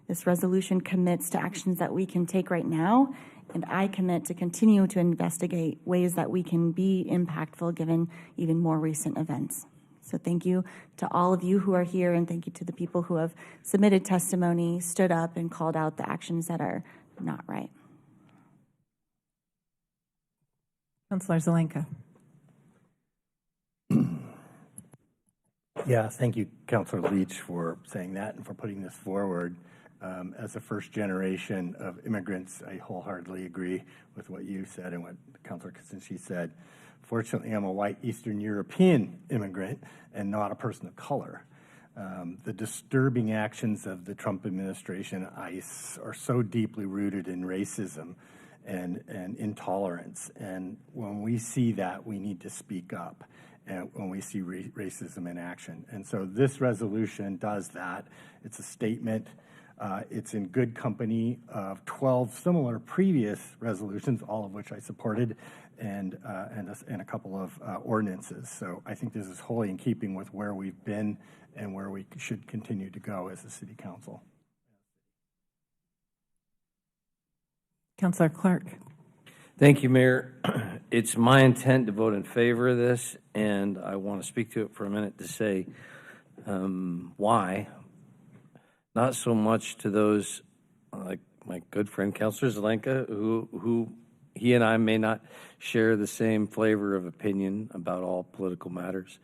This resolution commits to actions that we can take right now, and I commit to continue to investigate ways that we can be impactful given even more recent events. So thank you to all of you who are here, and thank you to the people who have submitted testimony, stood up, and called out the actions that are not right. Councilor Zelenka. Yeah, thank you, Councilor Leach, for saying that and for putting this forward. As a first generation of immigrants, I wholeheartedly agree with what you said and what Councilor Kucinski said. Fortunately, I'm a white Eastern European immigrant and not a person of color. The disturbing actions of the Trump administration, ICE, are so deeply rooted in racism and intolerance. And when we see that, we need to speak up. And when we see racism in action. And so this resolution does that. It's a statement. It's in good company of 12 similar previous resolutions, all of which I supported, and a couple of ordinances. So I think this is wholly in keeping with where we've been and where we should continue to go as a city council. Councilor Clark. Thank you, Mayor. It's my intent to vote in favor of this, and I want to speak to it for a minute to say why. Not so much to those, like my good friend Councilor Zelenka, who he and I may not share the same flavor of opinion about all political matters,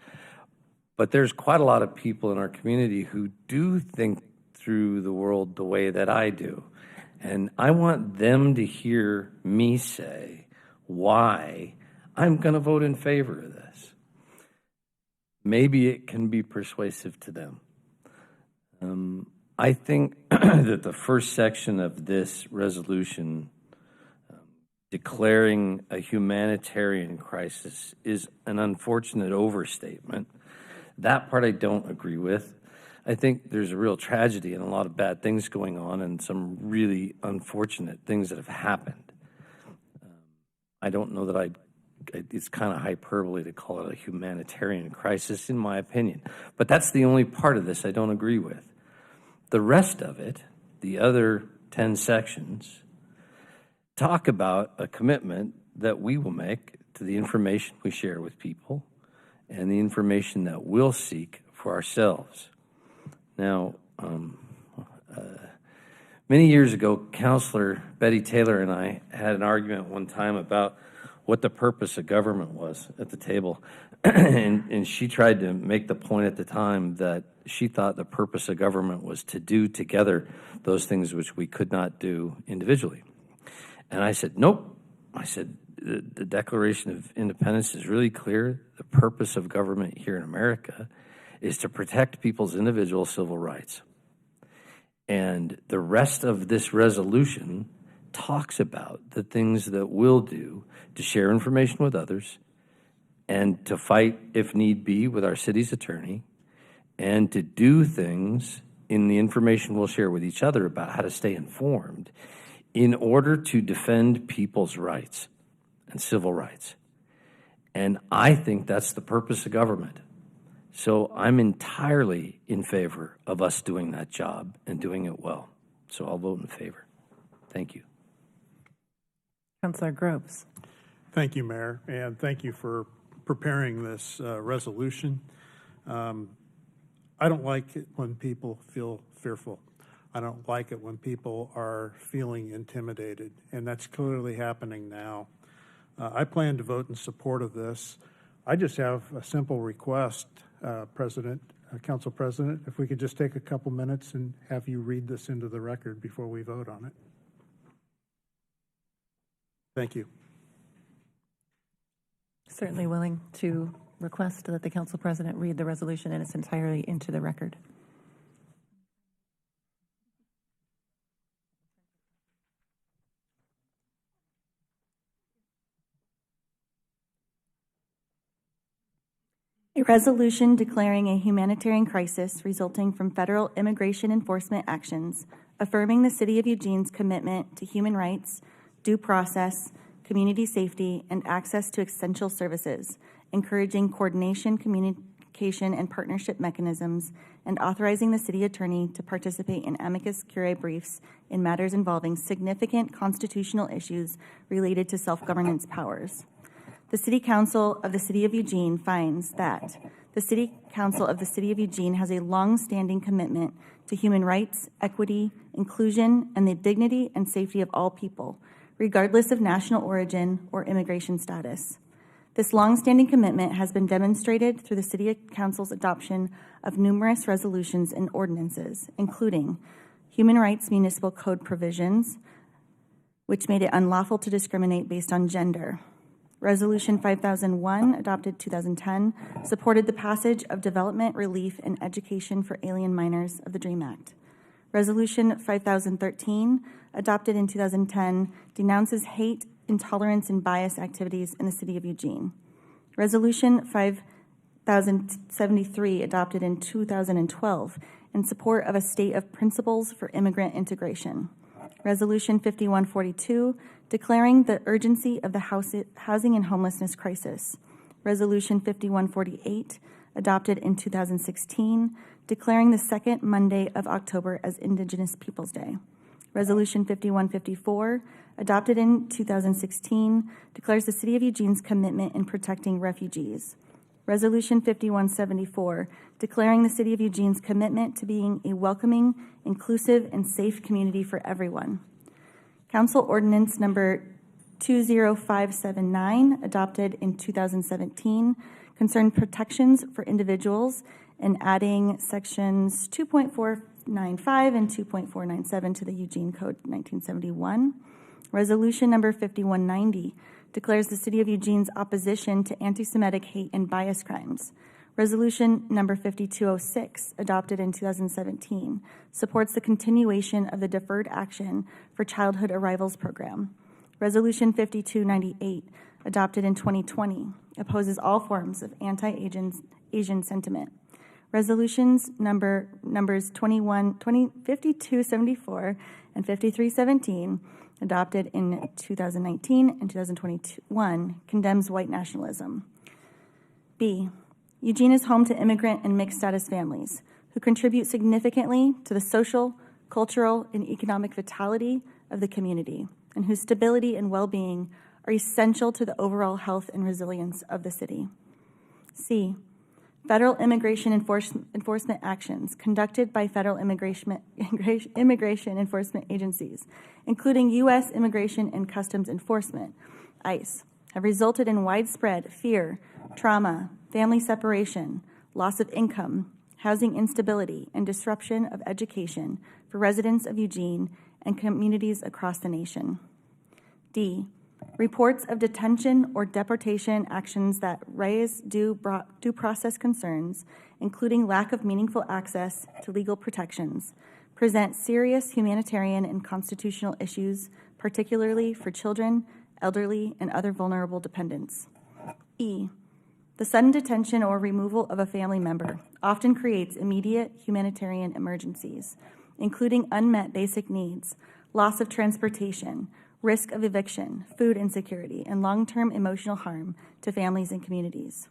but there's quite a lot of people in our community who do think through the world the way that I do. And I want them to hear me say why I'm going to vote in favor of this. Maybe it can be persuasive to them. I think that the first section of this resolution declaring a humanitarian crisis is an unfortunate overstatement. That part I don't agree with. I think there's a real tragedy and a lot of bad things going on and some really unfortunate things that have happened. I don't know that it's kind of hyperbole to call it a humanitarian crisis, in my opinion. But that's the only part of this I don't agree with. The rest of it, the other 10 sections, talk about a commitment that we will make to the information we share with people and the information that we'll seek for ourselves. Now, many years ago, Councilor Betty Taylor and I had an argument one time about what the purpose of government was at the table. and she tried to make the point at the time that she thought the purpose of government was to do together those things which we could not do individually. And I said, nope. I said, the Declaration of Independence is really clear. The purpose of government here in America is to protect people's individual civil rights. And the rest of this resolution talks about the things that we'll do to share information with others and to fight, if need be, with our city's attorney and to do things in the information we'll share with each other about how to stay informed in order to defend people's rights and civil rights. And I think that's the purpose of government. So I'm entirely in favor of us doing that job and doing it well. So I'll vote in favor. Thank you. Councilor Groves. Thank you, Mayor, and thank you for preparing this resolution. I don't like it when people feel fearful. I don't like it when people are feeling intimidated, and that's clearly happening now. I plan to vote in support of this. I just have a simple request, President. Council President, if we could just take a couple minutes and have you read this into the record before we vote on it. Thank you. Certainly willing to request that the council president read the resolution in its entirety into the record. A resolution declaring a humanitarian crisis resulting from federal immigration enforcement actions, affirming the City of Eugene's commitment to human rights, due process, community safety, and access to essential services, encouraging coordination, communication, and partnership mechanisms, and authorizing the city attorney to participate in amicus curiae briefs in matters involving significant constitutional issues related to self-governance powers. The City Council of the City of Eugene finds that the City Council of the City of Eugene has a long-standing commitment to human rights, equity, inclusion, and the dignity and safety of all people, regardless of national origin or immigration status. This long-standing commitment has been demonstrated through the City Council's adoption of numerous resolutions and ordinances, including Human Rights Municipal Code provisions, which made it unlawful to discriminate based on gender. Resolution 5001, adopted 2010, supported the passage of Development, Relief, and Education for Alien Minors of the DREAM Act. Resolution 5013, adopted in 2010, denounces hate, intolerance, and bias activities in the City of Eugene. Resolution 5073, adopted in 2012, in support of a state of principles for immigrant integration. Resolution 5142, declaring the urgency of the housing and homelessness crisis. Resolution 5148, adopted in 2016, declaring the second Monday of October as Indigenous Peoples' Day. Resolution 5154, adopted in 2016, declares the City of Eugene's commitment in protecting refugees. Resolution 5174, declaring the City of Eugene's commitment to being a welcoming, inclusive, and safe community for everyone. Council Ordinance Number 20579, adopted in 2017, concerned protections for individuals and adding sections 2.495 and 2.497 to the Eugene Code 1971. Resolution Number 5190 declares the City of Eugene's opposition to anti-Semitic hate and bias crimes. Resolution Number 5206, adopted in 2017, supports the continuation of the Deferred Action for Childhood Arrivals Program. Resolution 5298, adopted in 2020, opposes all forms of anti-Asian sentiment. Resolutions numbers 5274 and 5317, adopted in 2019 and 2021, condemns white nationalism. B, Eugene is home to immigrant and mixed status families who contribute significantly to the social, cultural, and economic vitality of the community, and whose stability and well-being are essential to the overall health and resilience of the city. C, federal immigration enforcement actions conducted by federal immigration enforcement agencies, including U.S. Immigration and Customs Enforcement, ICE, have resulted in widespread fear, trauma, family separation, loss of income, housing instability, and disruption of education for residents of Eugene and communities across the nation. D, reports of detention or deportation actions that raise due process concerns, including lack of meaningful access to legal protections, present serious humanitarian and constitutional issues, particularly for children, elderly, and other vulnerable dependents. E, the sudden detention or removal of a family member often creates immediate humanitarian emergencies, including unmet basic needs, loss of transportation, risk of eviction, food insecurity, and long-term emotional harm to families and communities.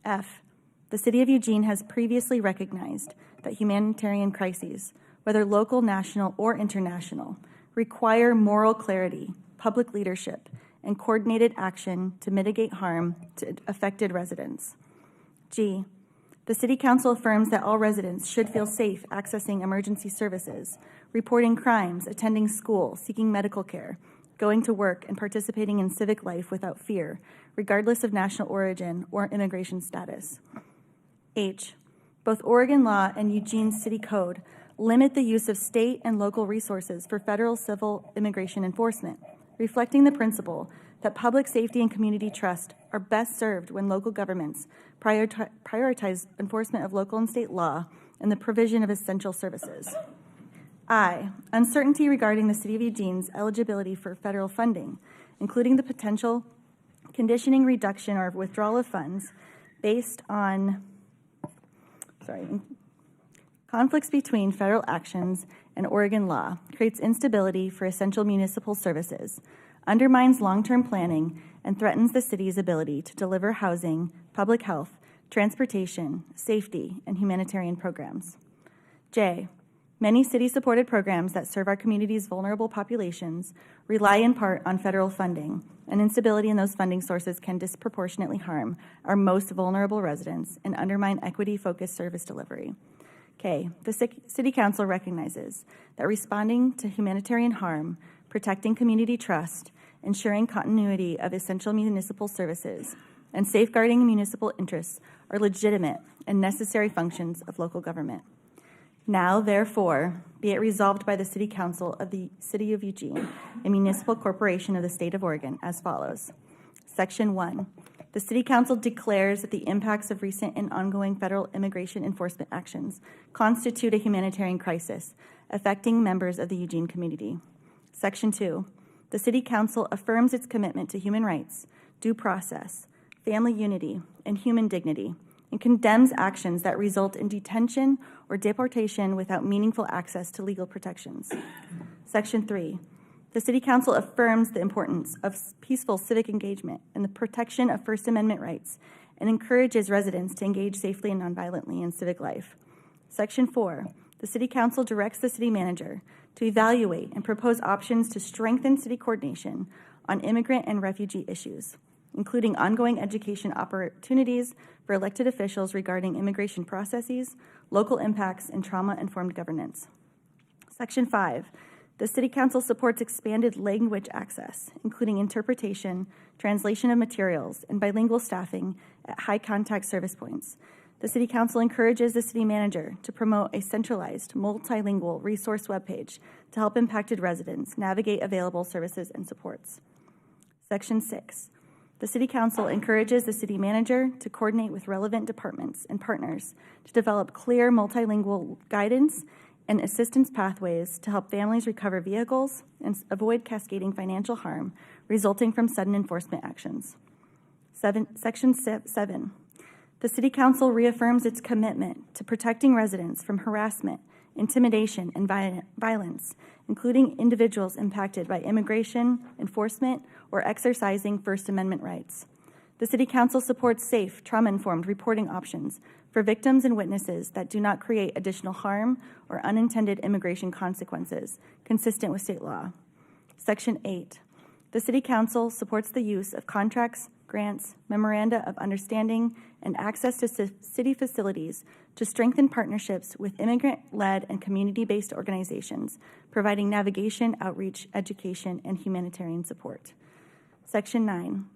F, the City of Eugene has previously recognized that humanitarian crises, whether local, national, or international, require moral clarity, public leadership, and coordinated action to mitigate harm to affected residents. G, the City Council affirms that all residents should feel safe accessing emergency services, reporting crimes, attending school, seeking medical care, going to work, and participating in civic life without fear, regardless of national origin or immigration status. H, Both Oregon law and Eugene City Code limit the use of state and local resources for federal civil immigration enforcement, reflecting the principle that public safety and community trust are best served when local governments prioritize enforcement of local and state law and the provision of essential services. I, uncertainty regarding the City of Eugene's eligibility for federal funding, including the potential conditioning, reduction, or withdrawal of funds based on, conflicts between federal actions and Oregon law, creates instability for essential municipal services, undermines long-term planning, and threatens the city's ability to deliver housing, public health, transportation, safety, and humanitarian programs. J, many city-supported programs that serve our community's vulnerable populations rely in part on federal funding, and instability in those funding sources can disproportionately harm our most vulnerable residents and undermine equity-focused service delivery. K, the City Council recognizes that responding to humanitarian harm, protecting community trust, ensuring continuity of essential municipal services, and safeguarding municipal interests are legitimate and necessary functions of local government. Now, therefore, be it resolved by the City Council of the City of Eugene, a municipal corporation of the State of Oregon, as follows. Section 1. The City Council declares that the impacts of recent and ongoing federal immigration enforcement actions constitute a humanitarian crisis affecting members of the Eugene community. Section 2. The City Council affirms its commitment to human rights, due process, family unity, and human dignity, and condemns actions that result in detention or deportation without meaningful access to legal protections. Section 3. The City Council affirms the importance of peaceful civic engagement and the protection of First Amendment rights and encourages residents to engage safely and nonviolently in civic life. Section 4. The City Council directs the City Manager to evaluate and propose options to strengthen city coordination on immigrant and refugee issues, including ongoing education opportunities for elected officials regarding immigration processes, local impacts, and trauma-informed governance. Section 5. The City Council supports expanded language access, including interpretation, translation of materials, and bilingual staffing at high-contact service points. The City Council encourages the City Manager to promote a centralized, multilingual resource webpage to help impacted residents navigate available services and supports. Section 6. The City Council encourages the City Manager to coordinate with relevant departments and partners to develop clear multilingual guidance and assistance pathways to help families recover vehicles and avoid cascading financial harm resulting from sudden enforcement actions. Section 7. The City Council reaffirms its commitment to protecting residents from harassment, intimidation, and violence, including individuals impacted by immigration, enforcement, or exercising First Amendment rights. The City Council supports safe, trauma-informed reporting options for victims and witnesses that do not create additional harm or unintended immigration consequences, consistent with state law. Section 8. The City Council supports the use of contracts, grants, memoranda of understanding, and access to city facilities to strengthen partnerships with immigrant-led and community-based organizations, providing navigation, outreach, education, and humanitarian support. Section 9.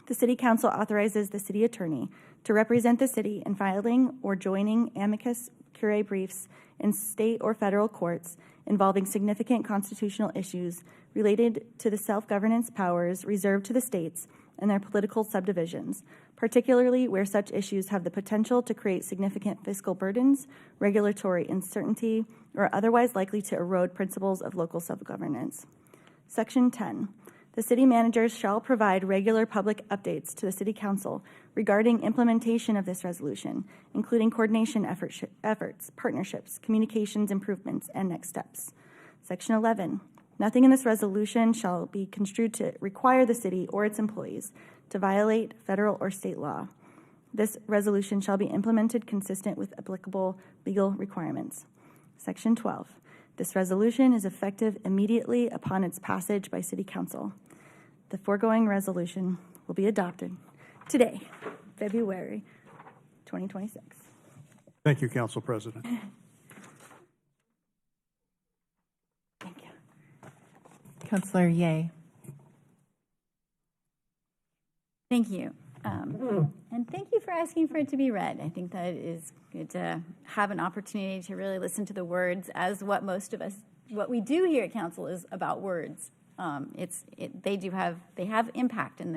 The City Council authorizes the City Attorney to represent the City in filing or joining amicus curiae briefs in state or federal courts involving significant constitutional issues related to the self-governance powers reserved to the states and their political subdivisions, particularly where such issues have the potential to create significant fiscal burdens, regulatory uncertainty, or otherwise likely to erode principles of local self-governance. Section 10. The City Managers shall provide regular public updates to the City Council regarding implementation of this resolution, including coordination efforts, partnerships, communications improvements, and next steps. Section 11. Nothing in this resolution shall be construed to require the city or its employees to violate federal or state law. This resolution shall be implemented consistent with applicable legal requirements. Section 12. This resolution is effective immediately upon its passage by City Council. The foregoing resolution will be adopted today, February 2026. Thank you, Council President. Thank you. Councillor Ye. Thank you. And thank you for asking for it to be read. I think that it is good to have an opportunity to really listen to the words, as what most of us, what we do here at council is about words. They have impact, and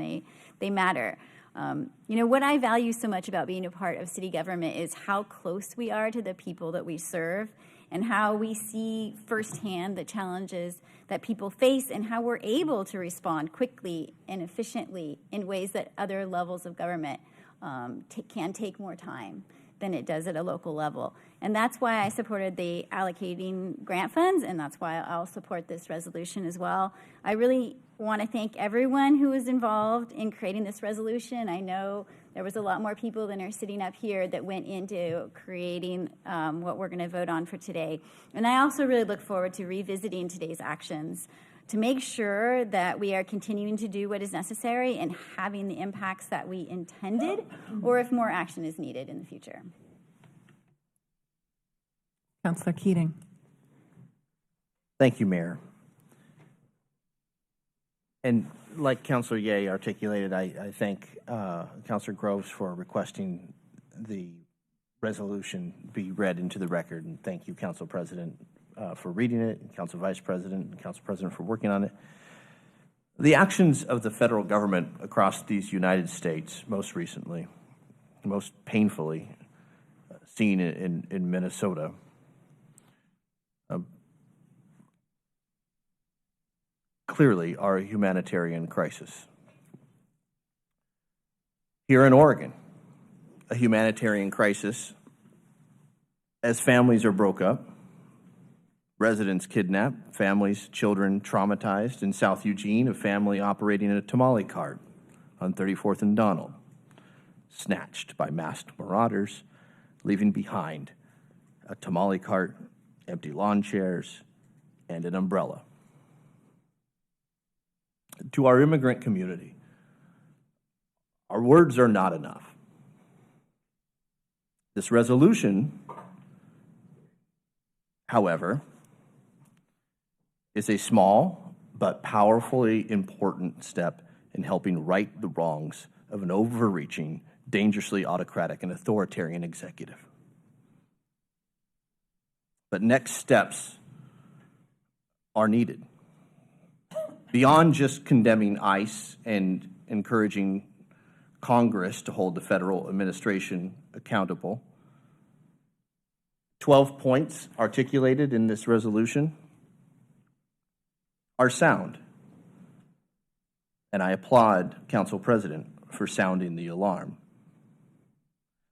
they matter. What I value so much about being a part of city government is how close we are to the people that we serve, and how we see firsthand the challenges that people face, and how we're able to respond quickly and efficiently in ways that other levels of government can take more time than it does at a local level. And that's why I supported the allocating grant funds, and that's why I'll support this resolution as well. I really want to thank everyone who was involved in creating this resolution. I know there was a lot more people than are sitting up here that went into creating what we're going to vote on for today. And I also really look forward to revisiting today's actions to make sure that we are continuing to do what is necessary and having the impacts that we intended, or if more action is needed in the future. Councillor Keating. Thank you, Mayor. And like Councillor Ye articulated, I thank Councillor Groves for requesting the resolution be read into the record. And thank you, Council President, for reading it, and Council Vice President and Council President for working on it. The actions of the federal government across these United States, most recently, most painfully seen in Minnesota, clearly are a humanitarian crisis. Here in Oregon, a humanitarian crisis as families are broke up, residents kidnapped, families, children traumatized. In South Eugene, a family operating a tamale cart on 34th and Donald, snatched by masked marauders, leaving behind a tamale cart, empty lawn chairs, and an umbrella. To our immigrant community, our words are not enough. This resolution, however, is a small but powerfully important step in helping right the wrongs of an overreaching, dangerously autocratic and authoritarian executive. But next steps are needed. Beyond just condemning ICE and encouraging Congress to hold the federal administration accountable, 12 points articulated in this resolution are sound. And I applaud Council President for sounding the alarm.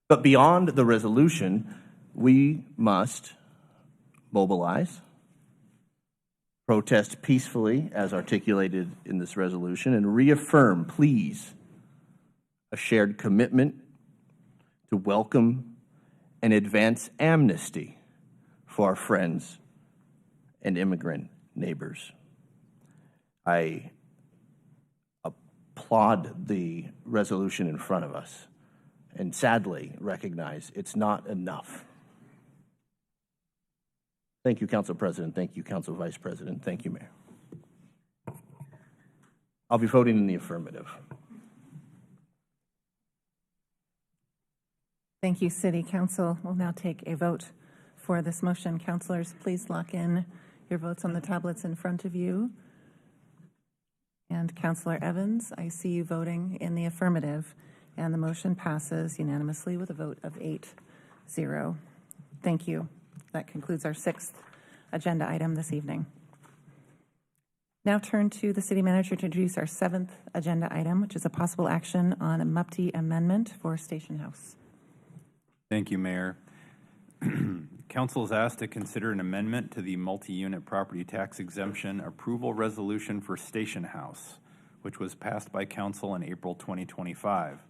But beyond the resolution, we must mobilize, protest peacefully as articulated in this resolution, and reaffirm, please, a shared commitment to welcome and advance amnesty for our friends and immigrant neighbors. I applaud the resolution in front of us and sadly recognize it's not enough. Thank you, Council President. Thank you, Council Vice President. Thank you, Mayor. I'll be voting in the affirmative. Thank you, City Council. We'll now take a vote for this motion. Councilors, please lock in your votes on the tablets in front of you. And Councillor Evans, I see you voting in the affirmative, and the motion passes unanimously with a vote of 8-0. Thank you. That concludes our 6th agenda item this evening. Now turn to the City Manager to introduce our 7th agenda item, which is a possible action on a MUPTE amendment for Station House. Thank you, Mayor. Council is asked to consider an amendment to the multi-unit property tax exemption approval resolution for Station House, which was passed by Council in April 2025.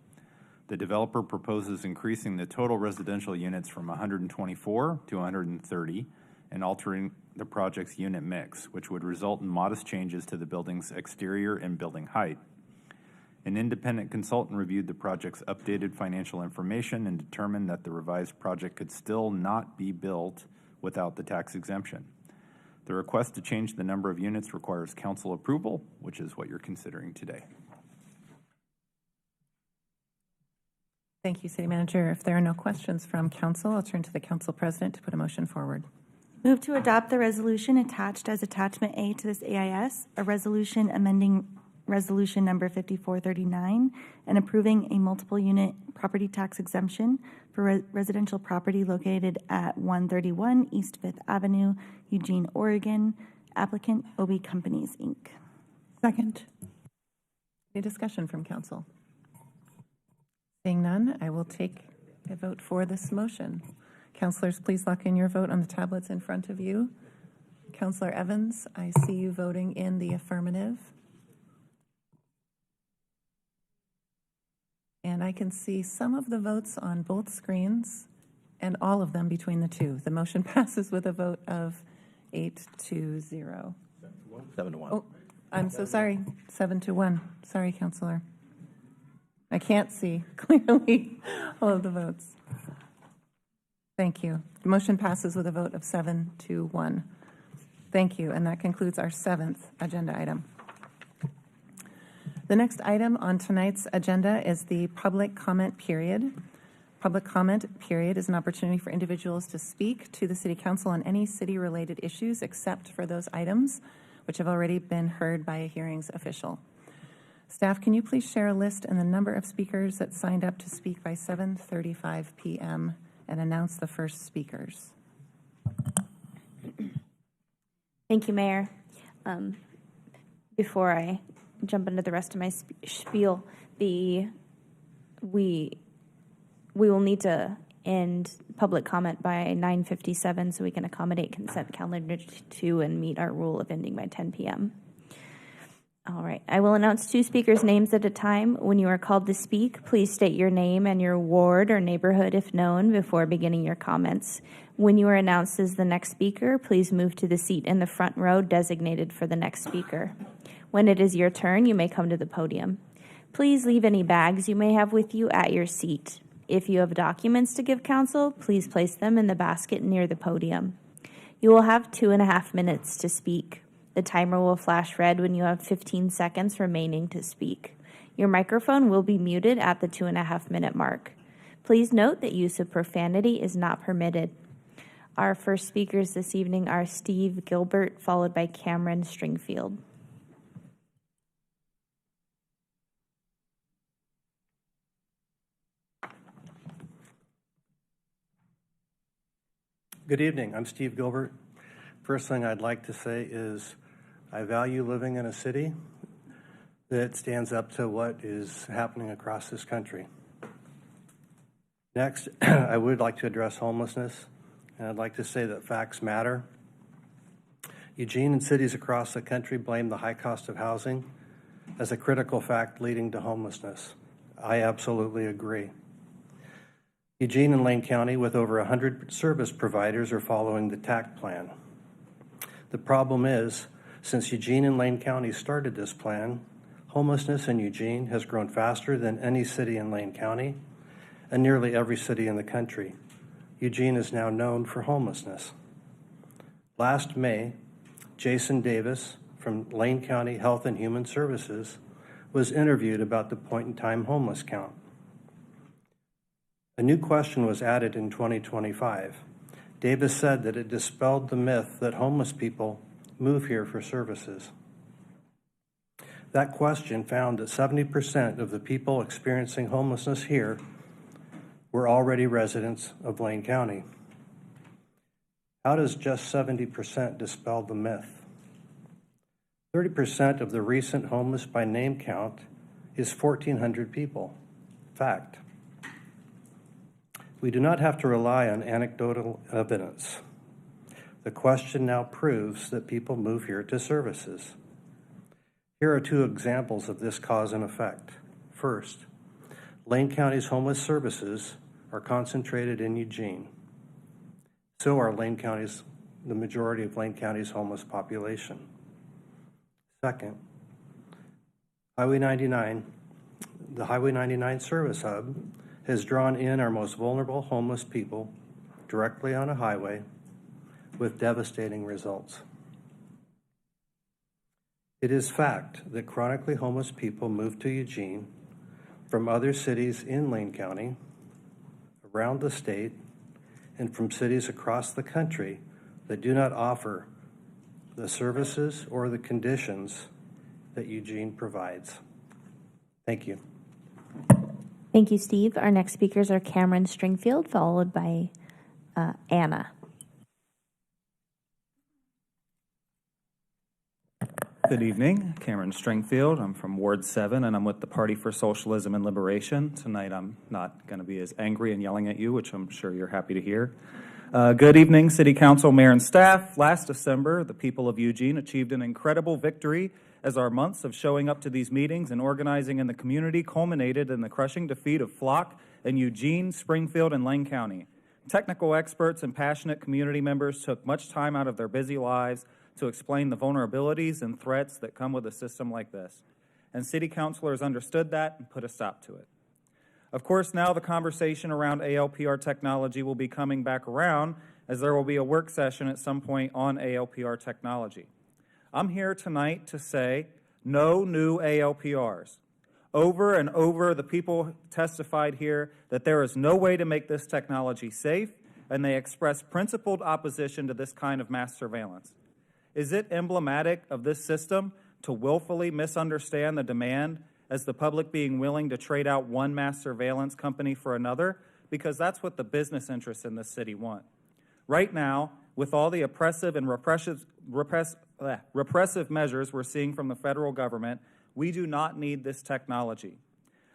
The developer proposes increasing the total residential units from 124 to 130 and altering the project's unit mix, which would result in modest changes to the building's exterior and building height. An independent consultant reviewed the project's updated financial information and determined that the revised project could still not be built without the tax exemption. The request to change the number of units requires council approval, which is what you're considering today. Thank you, City Manager. If there are no questions from council, I'll turn to the council president to put a motion forward. Move to adopt the resolution attached as attachment A to this AIS, a resolution amending resolution number 5439 and approving a multiple unit property tax exemption for residential property located at 131 East 5th Avenue, Eugene, Oregon. Applicant OB Companies, Inc. Second. Any discussion from council? Seeing none, I will take a vote for this motion. Councilors, please lock in your vote on the tablets in front of you. Councilor Evans, I see you voting in the affirmative. And I can see some of the votes on both screens and all of them between the two. The motion passes with a vote of 8-0. 7-1. Oh, I'm so sorry. 7-1. Sorry, Councilor. I can't see clearly all of the votes. Thank you. The motion passes with a vote of 7-1. Thank you. And that concludes our 7th agenda item. The next item on tonight's agenda is the public comment period. Public comment period is an opportunity for individuals to speak to the City Council on any city-related issues except for those items which have already been heard by a hearings official. Staff, can you please share a list and the number of speakers that signed up to speak by 7:35 p.m. and announce the first speakers? Thank you, Mayor. Before I jump into the rest of my spiel, we will need to end public comment by 9:57 so we can accommodate consent calendar 2 and meet our rule of ending by 10 p.m. All right. I will announce 2 speakers' names at a time. When you are called to speak, please state your name and your ward or neighborhood if known before beginning your comments. When you are announced as the next speaker, please move to the seat in the front row designated for the next speaker. When it is your turn, you may come to the podium. Please leave any bags you may have with you at your seat. If you have documents to give council, please place them in the basket near the podium. You will have 2.5 minutes to speak. The timer will flash red when you have 15 seconds remaining to speak. Your microphone will be muted at the 2.5-minute mark. Please note that use of profanity is not permitted. Our first speakers this evening are Steve Gilbert, followed by Cameron Stringfield. Good evening. I'm Steve Gilbert. First thing I'd like to say is I value living in a city that stands up to what is happening across this country. Next, I would like to address homelessness, and I'd like to say that facts matter. Eugene and cities across the country blame the high cost of housing as a critical fact leading to homelessness. I absolutely agree. Eugene and Lane County, with over 100 service providers, are following the TAC plan. The problem is, since Eugene and Lane County started this plan, homelessness in Eugene has grown faster than any city in Lane County and nearly every city in the country. Eugene is now known for homelessness. Last May, Jason Davis from Lane County Health and Human Services was interviewed about the point-in-time homeless count. A new question was added in 2025. Davis said that it dispelled the myth that homeless people move here for services. That question found that 70% of the people experiencing homelessness here were already residents of Lane County. How does just 70% dispel the myth? 30% of the recent homeless by name count is 1,400 people. Fact. We do not have to rely on anecdotal evidence. The question now proves that people move here to services. Here are 2 examples of this cause and effect. First, Lane County's homeless services are concentrated in Eugene. So are the majority of Lane County's homeless population. Second, Highway 99, the Highway 99 service hub has drawn in our most vulnerable homeless people directly on a highway with devastating results. It is fact that chronically homeless people move to Eugene from other cities in Lane County around the state and from cities across the country that do not offer the services or the conditions that Eugene provides. Thank you. Thank you, Steve. Our next speakers are Cameron Stringfield, followed by Anna. Good evening, Cameron Stringfield. I'm from Ward 7, and I'm with the Party for Socialism and Liberation. Tonight, I'm not going to be as angry and yelling at you, which I'm sure you're happy to hear. Good evening, City Council, Mayor, and staff. Last December, the people of Eugene achieved an incredible victory as our months of showing up to these meetings and organizing in the community culminated in the crushing defeat of Flock in Eugene, Springfield, and Lane County. Technical experts and passionate community members took much time out of their busy lives to explain the vulnerabilities and threats that come with a system like this. And city councilors understood that and put a stop to it. Of course, now the conversation around ALPR technology will be coming back around, as there will be a work session at some point on ALPR technology. I'm here tonight to say no new ALPRs. Over and over, the people testified here that there is no way to make this technology safe, and they expressed principled opposition to this kind of mass surveillance. Is it emblematic of this system to willfully misunderstand the demand as the public being willing to trade out one mass surveillance company for another? Because that's what the business interests in this city want. Right now, with all the oppressive and repressive measures we're seeing from the federal government, we do not need this technology.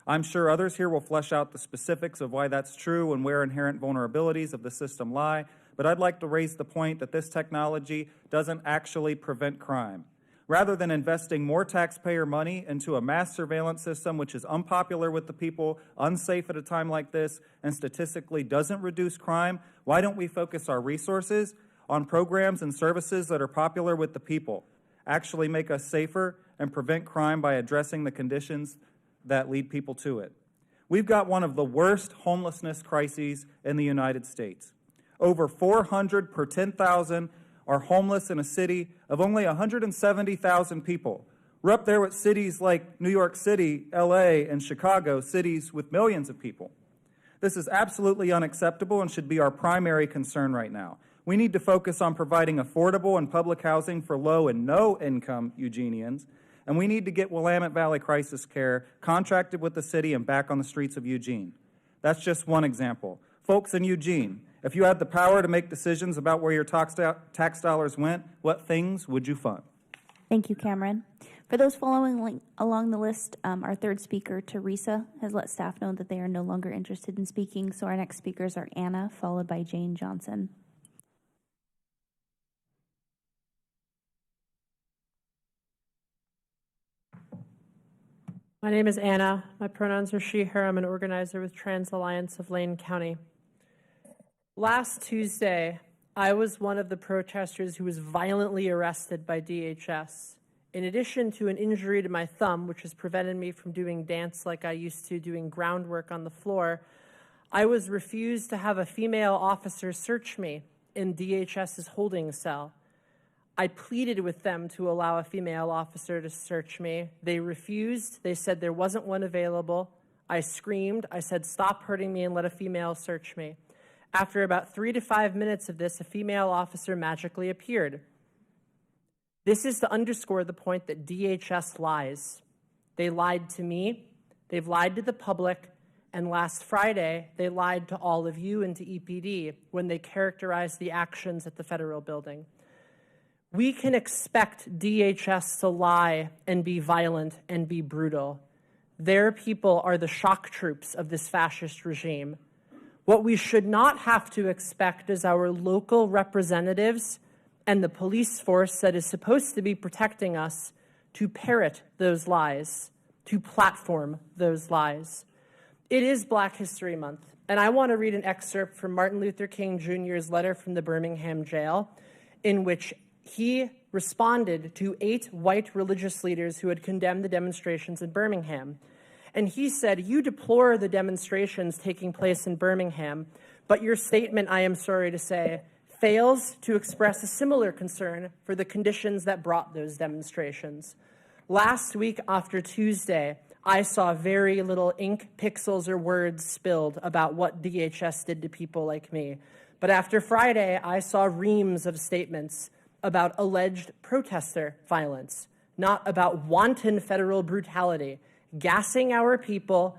I'm sure others here will flesh out the specifics of why that's true and where inherent vulnerabilities of the system lie, but I'd like to raise the point that this technology doesn't actually prevent crime. Rather than investing more taxpayer money into a mass surveillance system which is unpopular with the people, unsafe at a time like this, and statistically doesn't reduce crime, why don't we focus our resources on programs and services that are popular with the people, actually make us safer, and prevent crime by addressing the conditions that lead people to it? We've got one of the worst homelessness crises in the United States. Over 400 per 10,000 are homeless in a city of only 170,000 people. We're up there with cities like New York City, LA, and Chicago, cities with millions of people. This is absolutely unacceptable and should be our primary concern right now. We need to focus on providing affordable and public housing for low and no income Eugenians, and we need to get Willamette Valley Crisis Care contracted with the city and back on the streets of Eugene. That's just one example. Folks in Eugene, if you had the power to make decisions about where your tax dollars went, what things would you fund? Thank you, Cameron. For those following along the list, our third speaker, Teresa, has let staff know that they are no longer interested in speaking, so our next speakers are Anna, followed by Jane Johnson. My name is Anna. My pronouns are she, her. I'm an organizer with Trans Alliance of Lane County. Last Tuesday, I was one of the protesters who was violently arrested by DHS. In addition to an injury to my thumb, which has prevented me from doing dance like I used to, doing groundwork on the floor, I was refused to have a female officer search me in DHS's holding cell. I pleaded with them to allow a female officer to search me. They refused. They said there wasn't one available. I screamed. I said, "Stop hurting me and let a female search me." After about 3 to 5 minutes of this, a female officer magically appeared. This is to underscore the point that DHS lies. They lied to me, they've lied to the public, and last Friday, they lied to all of you and to EPD when they characterized the actions at the federal building. We can expect DHS to lie and be violent and be brutal. Their people are the shock troops of this fascist regime. What we should not have to expect is our local representatives and the police force that is supposed to be protecting us to parrot those lies, to platform those lies. It is Black History Month, and I want to read an excerpt from Martin Luther King Jr.'s letter from the Birmingham jail, in which he responded to 8 white religious leaders who had condemned the demonstrations in Birmingham. And he said, "You deplore the demonstrations taking place in Birmingham, but your statement, I am sorry to say, fails to express a similar concern for the conditions that brought those demonstrations. Last week after Tuesday, I saw very little ink, pixels, or words spilled about what DHS did to people like me. But after Friday, I saw reams of statements about alleged protester violence, not about wanton federal brutality, gassing our people,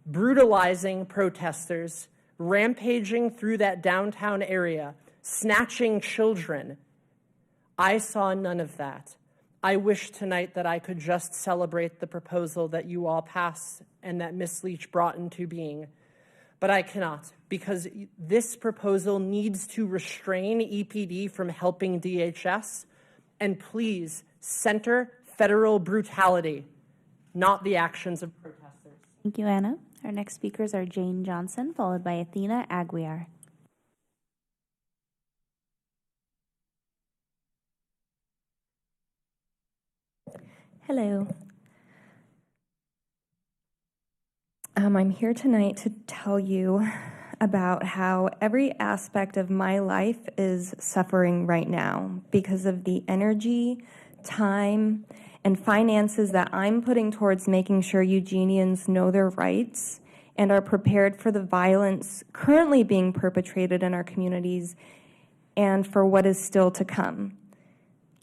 brutalizing protesters, rampaging through that downtown area, snatching children. I saw none of that. I wish tonight that I could just celebrate the proposal that you all passed and that Ms. Leach brought into being. But I cannot, because this proposal needs to restrain EPD from helping DHS, and please center federal brutality, not the actions of protesters. Thank you, Anna. Our next speakers are Jane Johnson, followed by Athena Aguiar. Hello. I'm here tonight to tell you about how every aspect of my life is suffering right now because of the energy, time, and finances that I'm putting towards making sure Eugenians know their rights and are prepared for the violence currently being perpetrated in our communities and for what is still to come.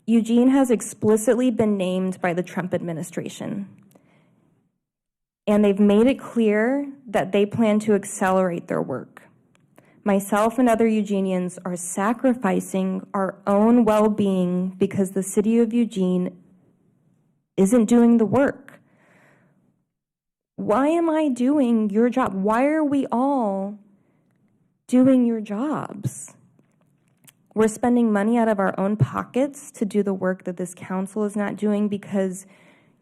Eugene has explicitly been named by the Trump administration, and they've made it clear that they plan to accelerate their work. Myself and other Eugenians are sacrificing our own well-being because the city of Eugene isn't doing the work. Why am I doing your job? Why are we all doing your jobs? We're spending money out of our own pockets to do the work that this council is not doing because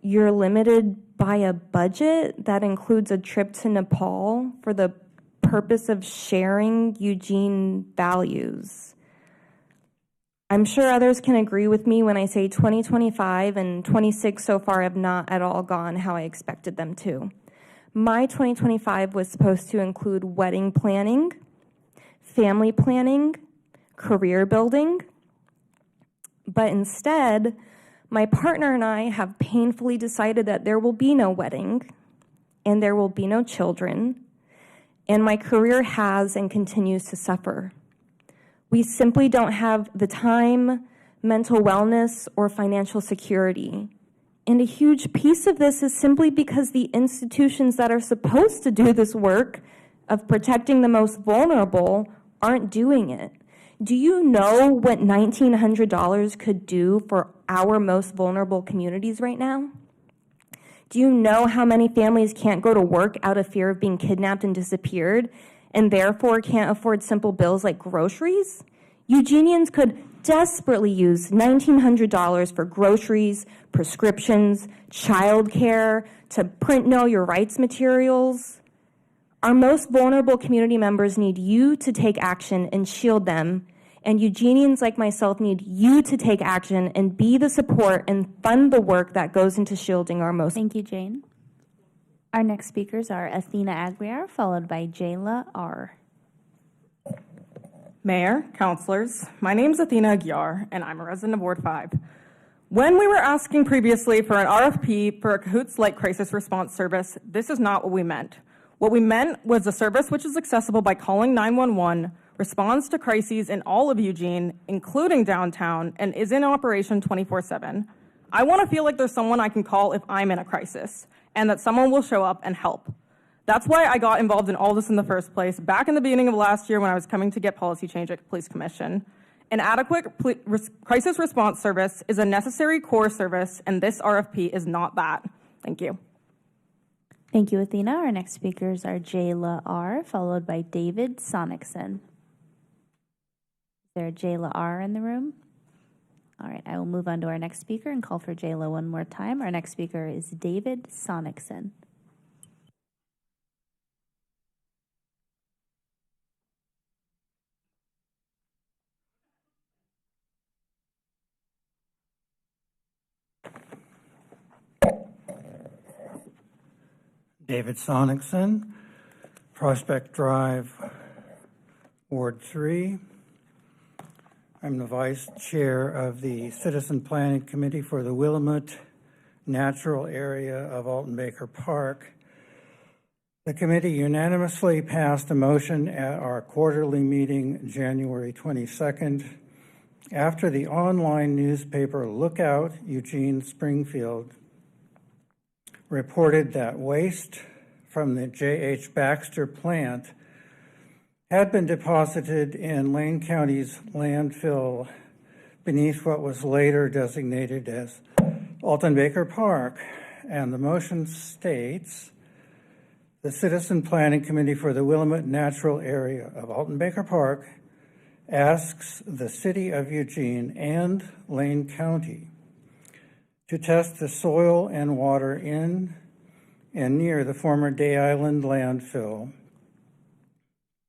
you're limited by a budget that includes a trip to Nepal for the purpose of sharing Eugene values. I'm sure others can agree with me when I say 2025 and 26 so far have not at all gone how I expected them to. My 2025 was supposed to include wedding planning, family planning, career building, but instead, my partner and I have painfully decided that there will be no wedding and there will be no children, and my career has and continues to suffer. We simply don't have the time, mental wellness, or financial security. And a huge piece of this is simply because the institutions that are supposed to do this work of protecting the most vulnerable aren't doing it. Do you know what $1,900 could do for our most vulnerable communities right now? Do you know how many families can't go to work out of fear of being kidnapped and disappeared, and therefore can't afford simple bills like groceries? Eugenians could desperately use $1,900 for groceries, prescriptions, childcare, to print Know Your Rights materials. Our most vulnerable community members need you to take action and shield them, and Eugenians like myself need you to take action and be the support and fund the work that goes into shielding our most. Thank you, Jane. Our next speakers are Athena Aguiar, followed by Jayla R. Mayor, councilors, my name is Athena Aguiar, and I'm a resident of Ward 5. When we were asking previously for an RFP for a Cahoots-like crisis response service, this is not what we meant. What we meant was a service which is accessible by calling 911, responds to crises in all of Eugene, including downtown, and is in operation 24/7. I want to feel like there's someone I can call if I'm in a crisis, and that someone will show up and help. That's why I got involved in all this in the first place, back in the beginning of last year when I was coming to get policy change at Police Commission. An adequate crisis response service is a necessary core service, and this RFP is not that. Thank you. Thank you, Athena. Our next speakers are Jayla R., followed by David Sonicson. Is there a Jayla R. in the room? All right, I will move on to our next speaker and call for Jayla one more time. Our next speaker is David Sonicson. David Sonicson, Prospect Drive, Ward 3. I'm the Vice Chair of the Citizen Planning Committee for the Willamette natural area of Alton Baker Park, the committee unanimously passed a motion at our quarterly meeting January 22nd after the online newspaper Lookout Eugene Springfield reported that waste from the J.H. Baxter plant had been deposited in Lane County's landfill beneath what was later designated as Alton Baker Park. And the motion states, the Citizen Planning Committee for the Willamette Natural Area of Alton Baker Park asks the City of Eugene and Lane County to test the soil and water in and near the former Day Island landfill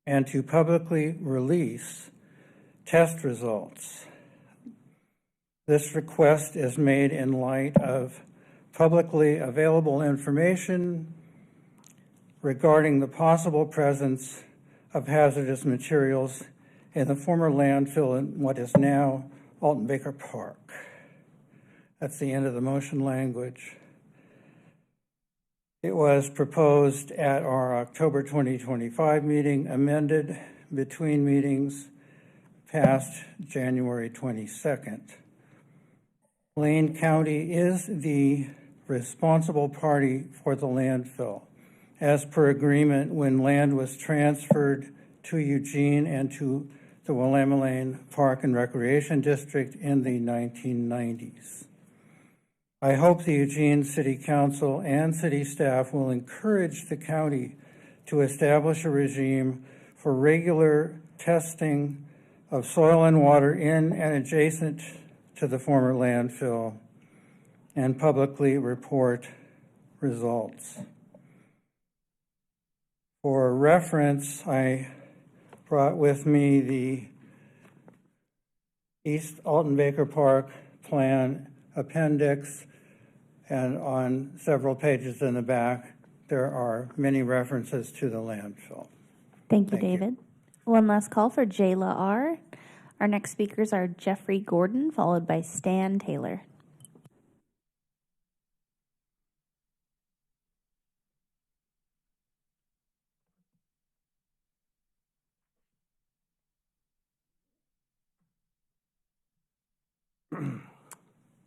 and to publicly release test results. This request is made in light of publicly available information regarding the possible presence of hazardous materials in the former landfill in what is now Alton Baker Park. That's the end of the motion language. It was proposed at our October 2025 meeting, amended between meetings, passed January 22nd. Lane County is the responsible party for the landfill, as per agreement when land was transferred to Eugene and to the Willamette Park and Recreation District in the 1990s. I hope the Eugene City Council and city staff will encourage the county to establish a regime for regular testing of soil and water in and adjacent to the former landfill and publicly report results. For reference, I brought with me the East Alton Baker Park Plan Appendix, and on several pages in the back, there are many references to the landfill. Thank you, David. One last call for Jayla R. Our next speakers are Jeffrey Gordon, followed by Stan Taylor.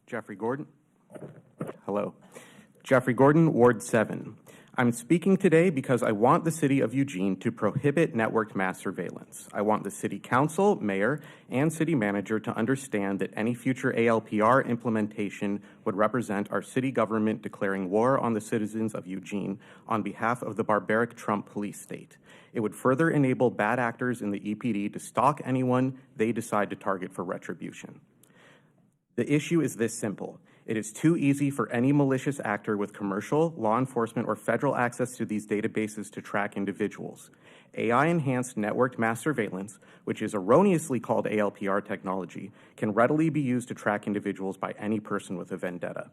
Jeffrey Gordon. Hello. Jeffrey Gordon, Ward 7. I'm speaking today because I want the City of Eugene to prohibit networked mass surveillance. I want the City Council, Mayor, and City Manager to understand that any future ALPR implementation would represent our city government declaring war on the citizens of Eugene on behalf of the barbaric Trump police state. It would further enable bad actors in the EPD to stalk anyone they decide to target for retribution. The issue is this simple. It is too easy for any malicious actor with commercial, law enforcement, or federal access to these databases to track individuals. AI-enhanced networked mass surveillance, which is erroneously called ALPR technology, can readily be used to track individuals by any person with a vendetta.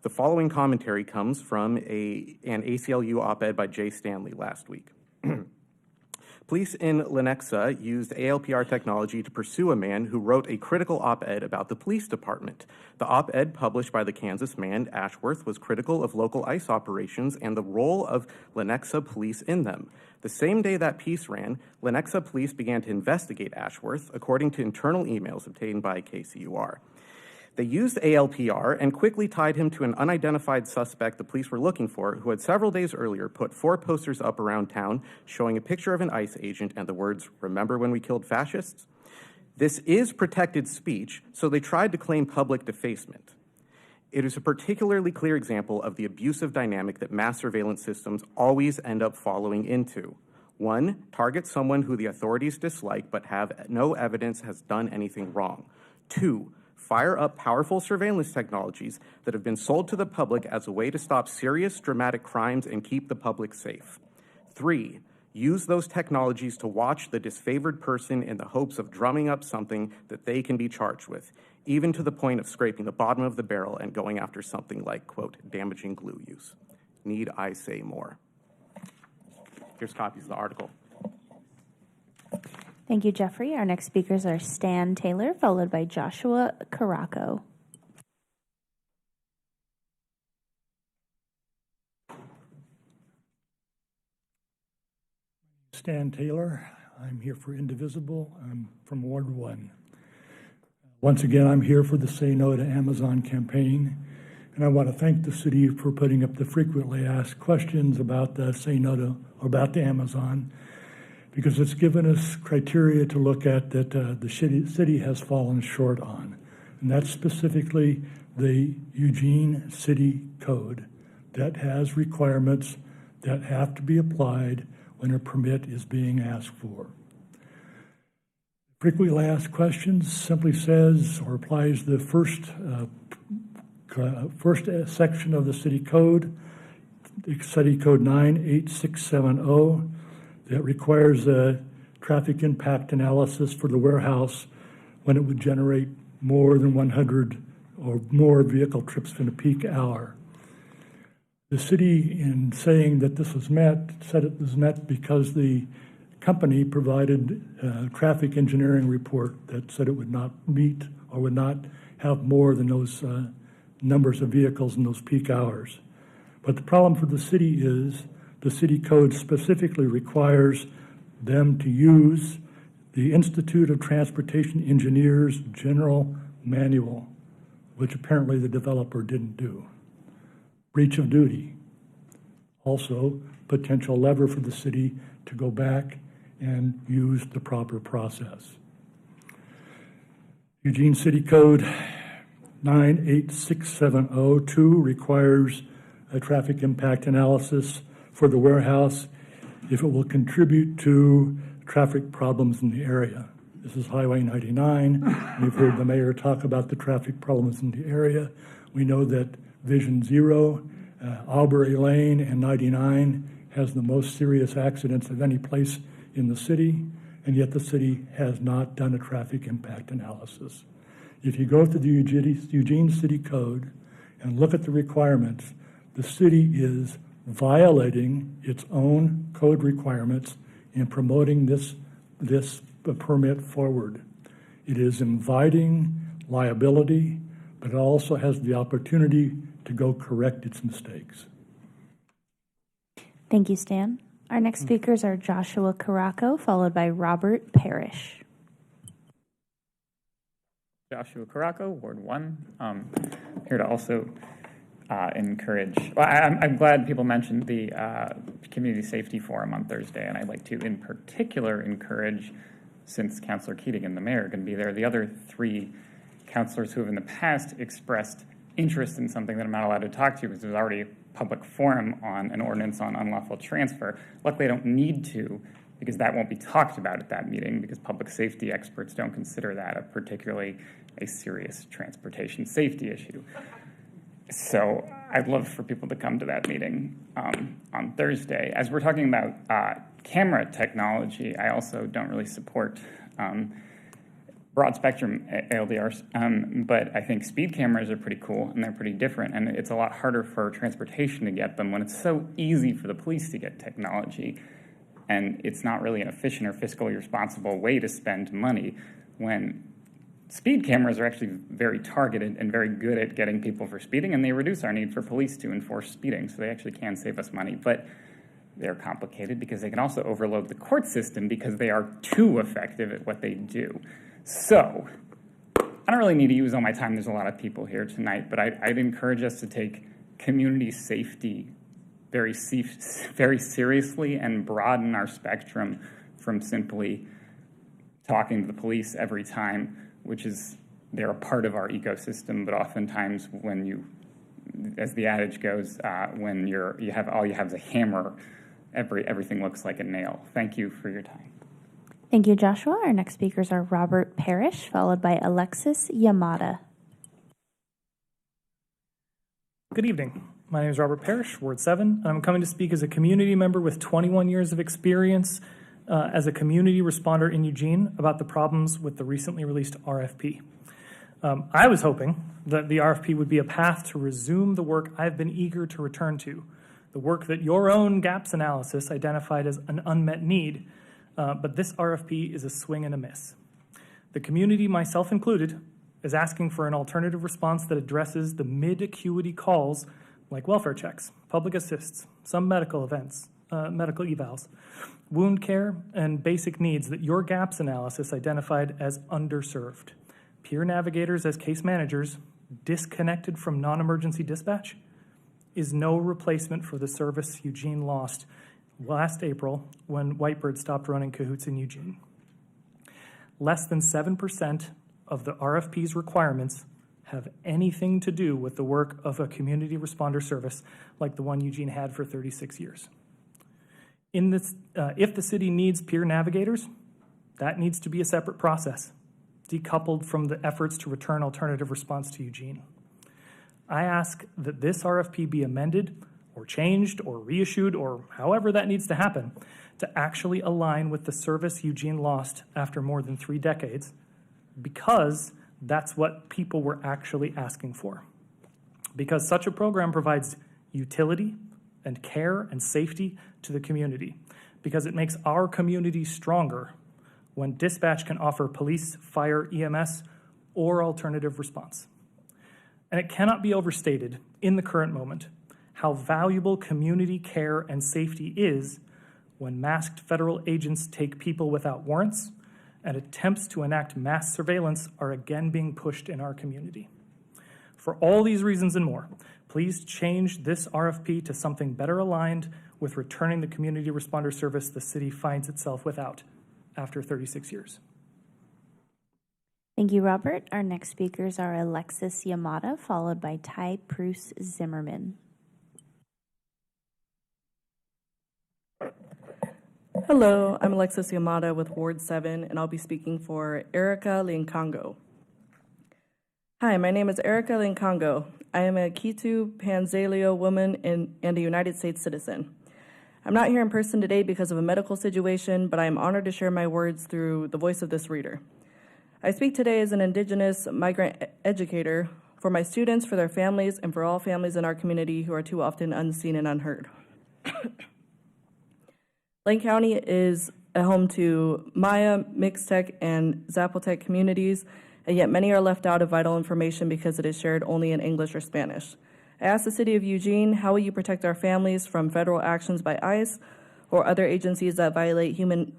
The following commentary comes from an ACLU op-ed by Jay Stanley last week. Police in Lenexa used ALPR technology to pursue a man who wrote a critical op-ed about the police department. The op-ed published by the Kansas man, Ashworth, was critical of local ICE operations and the role of Lenexa police in them. The same day that piece ran, Lenexa police began to investigate Ashworth, according to internal emails obtained by KCUR. They used ALPR and quickly tied him to an unidentified suspect the police were looking for, who had several days earlier put 4 posters up around town showing a picture of an ICE agent and the words, "Remember when we killed fascists?" This is protected speech, so they tried to claim public defacement. It is a particularly clear example of the abusive dynamic that mass surveillance systems always end up following into. 1, target someone who the authorities dislike but have no evidence has done anything wrong. 2, fire up powerful surveillance technologies that have been sold to the public as a way to stop serious, dramatic crimes and keep the public safe. 3, use those technologies to watch the disfavored person in the hopes of drumming up something that they can be charged with, even to the point of scraping the bottom of the barrel and going after something like, quote, damaging glue use. Need I say more? Here's copies of the article. Thank you, Jeffrey. Our next speakers are Stan Taylor, followed by Joshua Caraco. Stan Taylor. I'm here for Indivisible. I'm from Ward 1. Once again, I'm here for the Say No to Amazon campaign, and I want to thank the city for putting up the frequently asked questions about the Say No to, or about the Amazon, because it's given us criteria to look at that the city has fallen short on, and that's specifically the Eugene City Code that has requirements that have to be applied when a permit is being asked for. Frequently asked questions simply says or applies the first section of the city code, City Code 98670, that requires a traffic impact analysis for the warehouse when it would generate more than 100 or more vehicle trips in a peak hour. The city, in saying that this was met, said it was met because the company provided a traffic engineering report that said it would not meet or would not have more than those numbers of vehicles in those peak hours. But the problem for the city is the city code specifically requires them to use the Institute of Transportation Engineers General Manual, which apparently the developer didn't do. Breach of duty. Also, potential lever for the city to go back and use the proper process. Eugene City Code 98670-2 requires a traffic impact analysis for the warehouse if it will contribute to traffic problems in the area. This is Highway 99. We've heard the mayor talk about the traffic problems in the area. We know that Vision Zero, Albury Lane, and 99 has the most serious accidents of any place in the city, and yet the city has not done a traffic impact analysis. If you go to the Eugene City Code and look at the requirements, the city is violating its own code requirements in promoting this permit forward. It is inviting liability, but it also has the opportunity to go correct its mistakes. Thank you, Stan. Our next speakers are Joshua Caraco, followed by Robert Parrish. Joshua Caraco, Ward 1. Here to also encourage, well, I'm glad people mentioned the Community Safety Forum on Thursday, and I'd like to in particular encourage, since Councilor Keating and the mayor are going to be there, the other 3 councilors who have in the past expressed interest in something that I'm not allowed to talk to because there's already a public forum on an ordinance on unlawful transfer. Luckily, I don't need to because that won't be talked about at that meeting because public safety experts don't consider that a particularly a serious transportation safety issue. So I'd love for people to come to that meeting on Thursday. As we're talking about camera technology, I also don't really support broad spectrum ALDRs, but I think speed cameras are pretty cool and they're pretty different, and it's a lot harder for transportation to get them when it's so easy for the police to get technology, and it's not really an efficient or fiscally responsible way to spend money when speed cameras are actually very targeted and very good at getting people for speeding, and they reduce our need for police to enforce speeding, so they actually can save us money. But they're complicated because they can also overload the court system because they are too effective at what they do. So I don't really need to use all my time. There's a lot of people here tonight, but I'd encourage us to take community safety very seriously and broaden our spectrum from simply talking to the police every time, which is they're a part of our ecosystem, but oftentimes when you, as the adage goes, when you have all you have is a hammer, everything looks like a nail. Thank you for your time. Thank you, Joshua. Our next speakers are Robert Parrish, followed by Alexis Yamada. Good evening. My name is Robert Parrish, Ward 7, and I'm coming to speak as a community member with 21 years of experience as a community responder in Eugene about the problems with the recently released RFP. I was hoping that the RFP would be a path to resume the work I've been eager to return to, the work that your own gaps analysis identified as an unmet need, but this RFP is a swing and a miss. The community, myself included, is asking for an alternative response that addresses the mid-acuity calls like welfare checks, public assists, some medical events, medical evals, wound care, and basic needs that your gaps analysis identified as underserved. Peer navigators as case managers, disconnected from non-emergency dispatch, is no replacement for the service Eugene lost last April when Whitebird stopped running cahoots in Eugene. Less than 7% of the RFP's requirements have anything to do with the work of a community responder service like the one Eugene had for 36 years. If the city needs peer navigators, that needs to be a separate process, decoupled from the efforts to return alternative response to Eugene. I ask that this RFP be amended or changed or reissued or however that needs to happen to actually align with the service Eugene lost after more than 3 decades, because that's what people were actually asking for. Because such a program provides utility and care and safety to the community, because it makes our community stronger when dispatch can offer police, fire, EMS, or alternative response. And it cannot be overstated in the current moment how valuable community care and safety is when masked federal agents take people without warrants and attempts to enact mass surveillance are again being pushed in our community. For all these reasons and more, please change this RFP to something better aligned with returning the community responder service the city finds itself without after 36 years. Thank you, Robert. Our next speakers are Alexis Yamada, followed by Ty Preuss Zimmerman. Hello, I'm Alexis Yamada with Ward 7, and I'll be speaking for Erica Linkongo. Hi, my name is Erica Linkongo. I am a Kitu Panzaleo woman and a United States citizen. I'm not here in person today because of a medical situation, but I am honored to share my words through the voice of this reader. I speak today as an Indigenous migrant educator for my students, for their families, and for all families in our community who are too often unseen and unheard. Lane County is a home to Maya, Mixtec, and Zapotec communities, and yet many are left out of vital information because it is shared only in English or Spanish. I asked the City of Eugene, how will you protect our families from federal actions by ICE or other agencies that violate human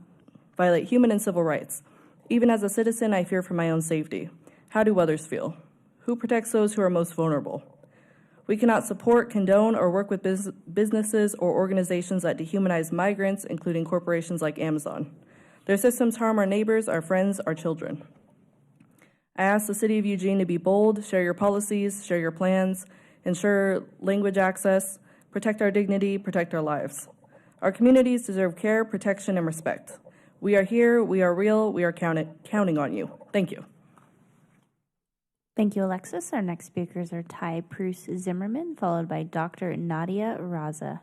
and civil rights? Even as a citizen, I fear for my own safety. How do others feel? Who protects those who are most vulnerable? We cannot support, condone, or work with businesses or organizations that dehumanize migrants, including corporations like Amazon. Their systems harm our neighbors, our friends, our children. I ask the City of Eugene to be bold, share your policies, share your plans, ensure language access, protect our dignity, protect our lives. Our communities deserve care, protection, and respect. We are here, we are real, we are counting on you. Thank you. Thank you, Alexis. Our next speakers are Ty Preuss Zimmerman, followed by Dr. Nadia Raza.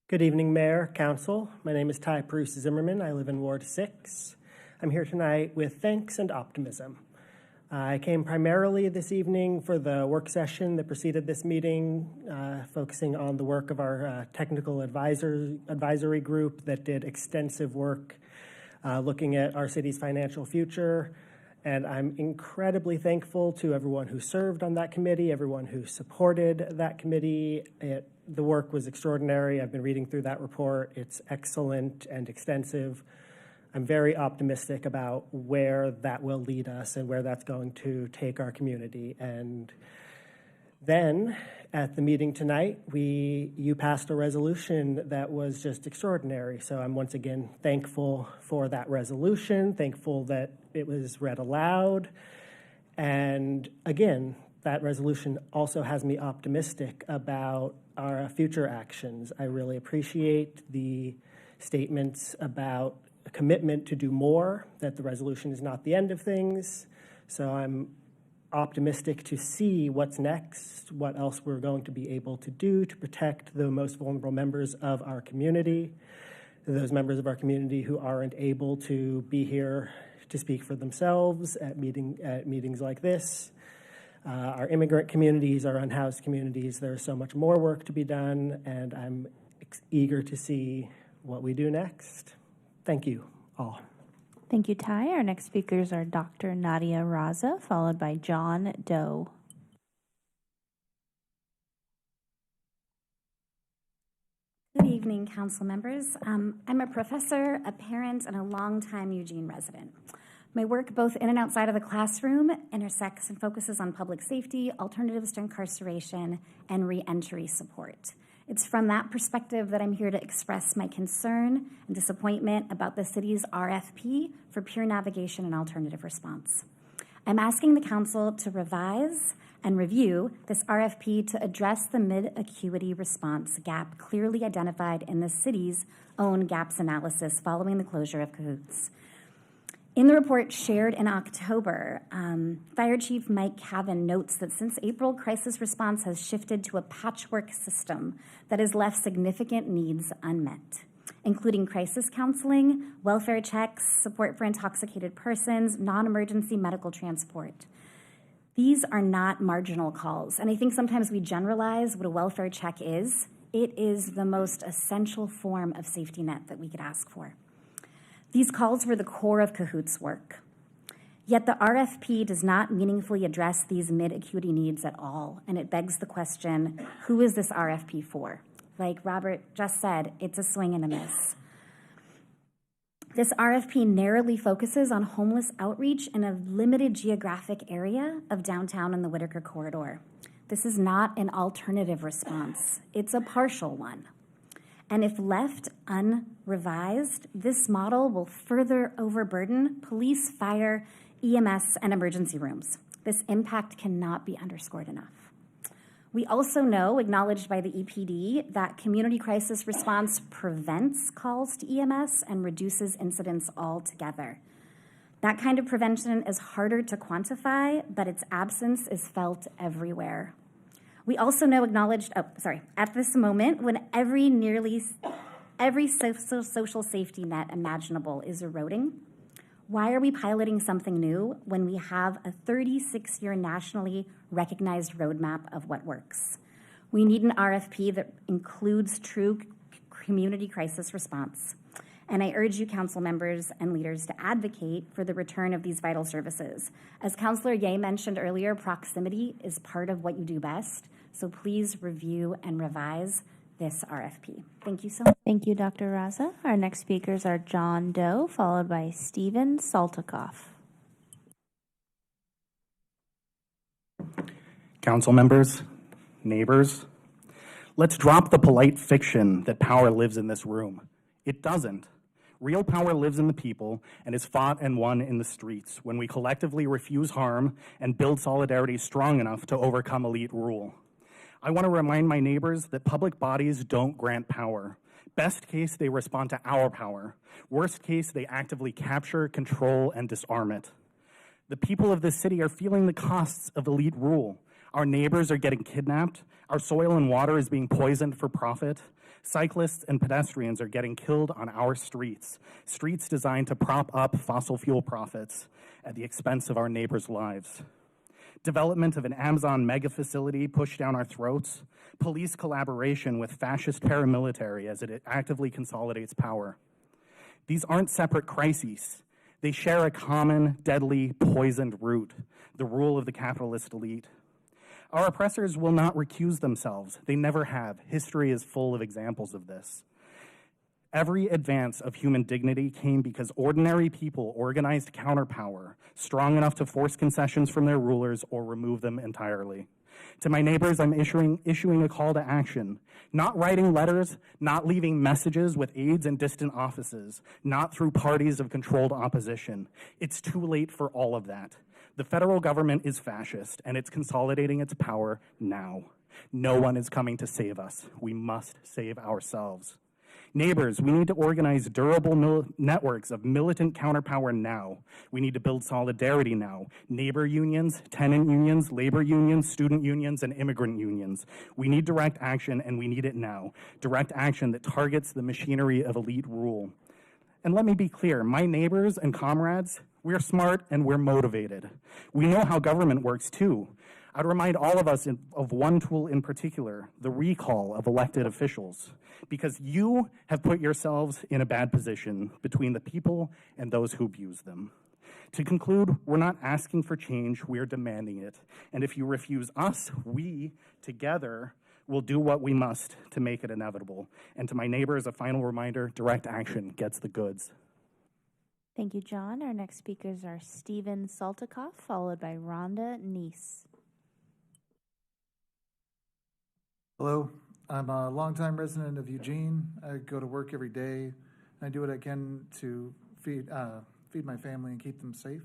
Good evening, Mayor, Council. My name is Ty Preuss Zimmerman. I live in Ward 6. I'm here tonight with thanks and optimism. I came primarily this evening for the work session that preceded this meeting, focusing on the work of our technical advisory group that did extensive work looking at our city's financial future. And I'm incredibly thankful to everyone who served on that committee, everyone who supported that committee. The work was extraordinary. I've been reading through that report. It's excellent and extensive. I'm very optimistic about where that will lead us and where that's going to take our community. And then at the meeting tonight, you passed a resolution that was just extraordinary. So I'm once again thankful for that resolution, thankful that it was read aloud. And again, that resolution also has me optimistic about our future actions. I really appreciate the statements about a commitment to do more, that the resolution is not the end of things. So I'm optimistic to see what's next, what else we're going to be able to do to protect the most vulnerable members of our community, those members of our community who aren't able to be here to speak for themselves at meetings like this. Our immigrant communities, our unhoused communities, there's so much more work to be done, and I'm eager to see what we do next. Thank you all. Thank you, Ty. Our next speakers are Dr. Nadia Raza, followed by John Doe. Good evening, council members. I'm a professor, a parent, and a longtime Eugene resident. My work, both in and outside of the classroom, intersects and focuses on public safety, alternatives to incarceration, and reentry support. It's from that perspective that I'm here to express my concern and disappointment about the city's RFP for peer navigation and alternative response. I'm asking the council to revise and review this RFP to address the mid-acuity response gap clearly identified in the city's own gaps analysis following the closure of Cahoots. In the report shared in October, Fire Chief Mike Cavan notes that since April, crisis response has shifted to a patchwork system that has left significant needs unmet, including crisis counseling, welfare checks, support for intoxicated persons, non-emergency medical transport. These are not marginal calls, and I think sometimes we generalize what a welfare check is. It is the most essential form of safety net that we could ask for. These calls were the core of Cahoots' work. Yet the RFP does not meaningfully address these mid-acuity needs at all, and it begs the question, who is this RFP for? Like Robert just said, it's a swing and a miss. This RFP narrowly focuses on homeless outreach in a limited geographic area of downtown and the Whitaker Corridor. This is not an alternative response. It's a partial one. And if left unrevised, this model will further overburden police, fire, EMS, and emergency rooms. This impact cannot be underscored enough. We also know, acknowledged by the EPD, that community crisis response prevents calls to EMS and reduces incidents altogether. That kind of prevention is harder to quantify, but its absence is felt everywhere. We also know, at this moment, when every social safety net imaginable is eroding, why are we piloting something new when we have a 36-year nationally recognized roadmap of what works? We need an RFP that includes true community crisis response. And I urge you, council members and leaders, to advocate for the return of these vital services. As Councilor Ye mentioned earlier, proximity is part of what you do best. So please review and revise this RFP. Thank you so much. Thank you, Dr. Raza. Our next speakers are John Doe, followed by Steven Saltikoff. Council members, neighbors, let's drop the polite fiction that power lives in this room. It doesn't. Real power lives in the people and is fought and won in the streets when we collectively refuse harm and build solidarity strong enough to overcome elite rule. I want to remind my neighbors that public bodies don't grant power. Best case, they respond to our power. Worst case, they actively capture, control, and disarm it. The people of this city are feeling the costs of elite rule. Our neighbors are getting kidnapped. Our soil and water is being poisoned for profit. Cyclists and pedestrians are getting killed on our streets, streets designed to prop up fossil fuel profits at the expense of our neighbors' lives. Development of an Amazon mega facility pushed down our throats, police collaboration with fascist paramilitary as it actively consolidates power. These aren't separate crises. They share a common, deadly, poisoned root, the rule of the capitalist elite. Our oppressors will not recuse themselves. They never have. History is full of examples of this. Every advance of human dignity came because ordinary people organized counterpower, strong enough to force concessions from their rulers or remove them entirely. To my neighbors, I'm issuing a call to action, not writing letters, not leaving messages with aides in distant offices, not through parties of controlled opposition. It's too late for all of that. The federal government is fascist, and it's consolidating its power now. No one is coming to save us. We must save ourselves. Neighbors, we need to organize durable networks of militant counterpower now. We need to build solidarity now. Neighbor unions, tenant unions, labor unions, student unions, and immigrant unions. We need direct action, and we need it now. Direct action that targets the machinery of elite rule. And let me be clear, my neighbors and comrades, we're smart and we're motivated. We know how government works too. I'd remind all of us of one tool in particular, the recall of elected officials, because you have put yourselves in a bad position between the people and those who abuse them. To conclude, we're not asking for change, we're demanding it. And if you refuse us, we, together, We'll do what we must to make it inevitable. And to my neighbors, a final reminder, direct action gets the goods. Thank you, John. Our next speakers are Stephen Saltikoff, followed by Rhonda Neese. Hello, I'm a longtime resident of Eugene. I go to work every day, and I do what I can to feed my family and keep them safe.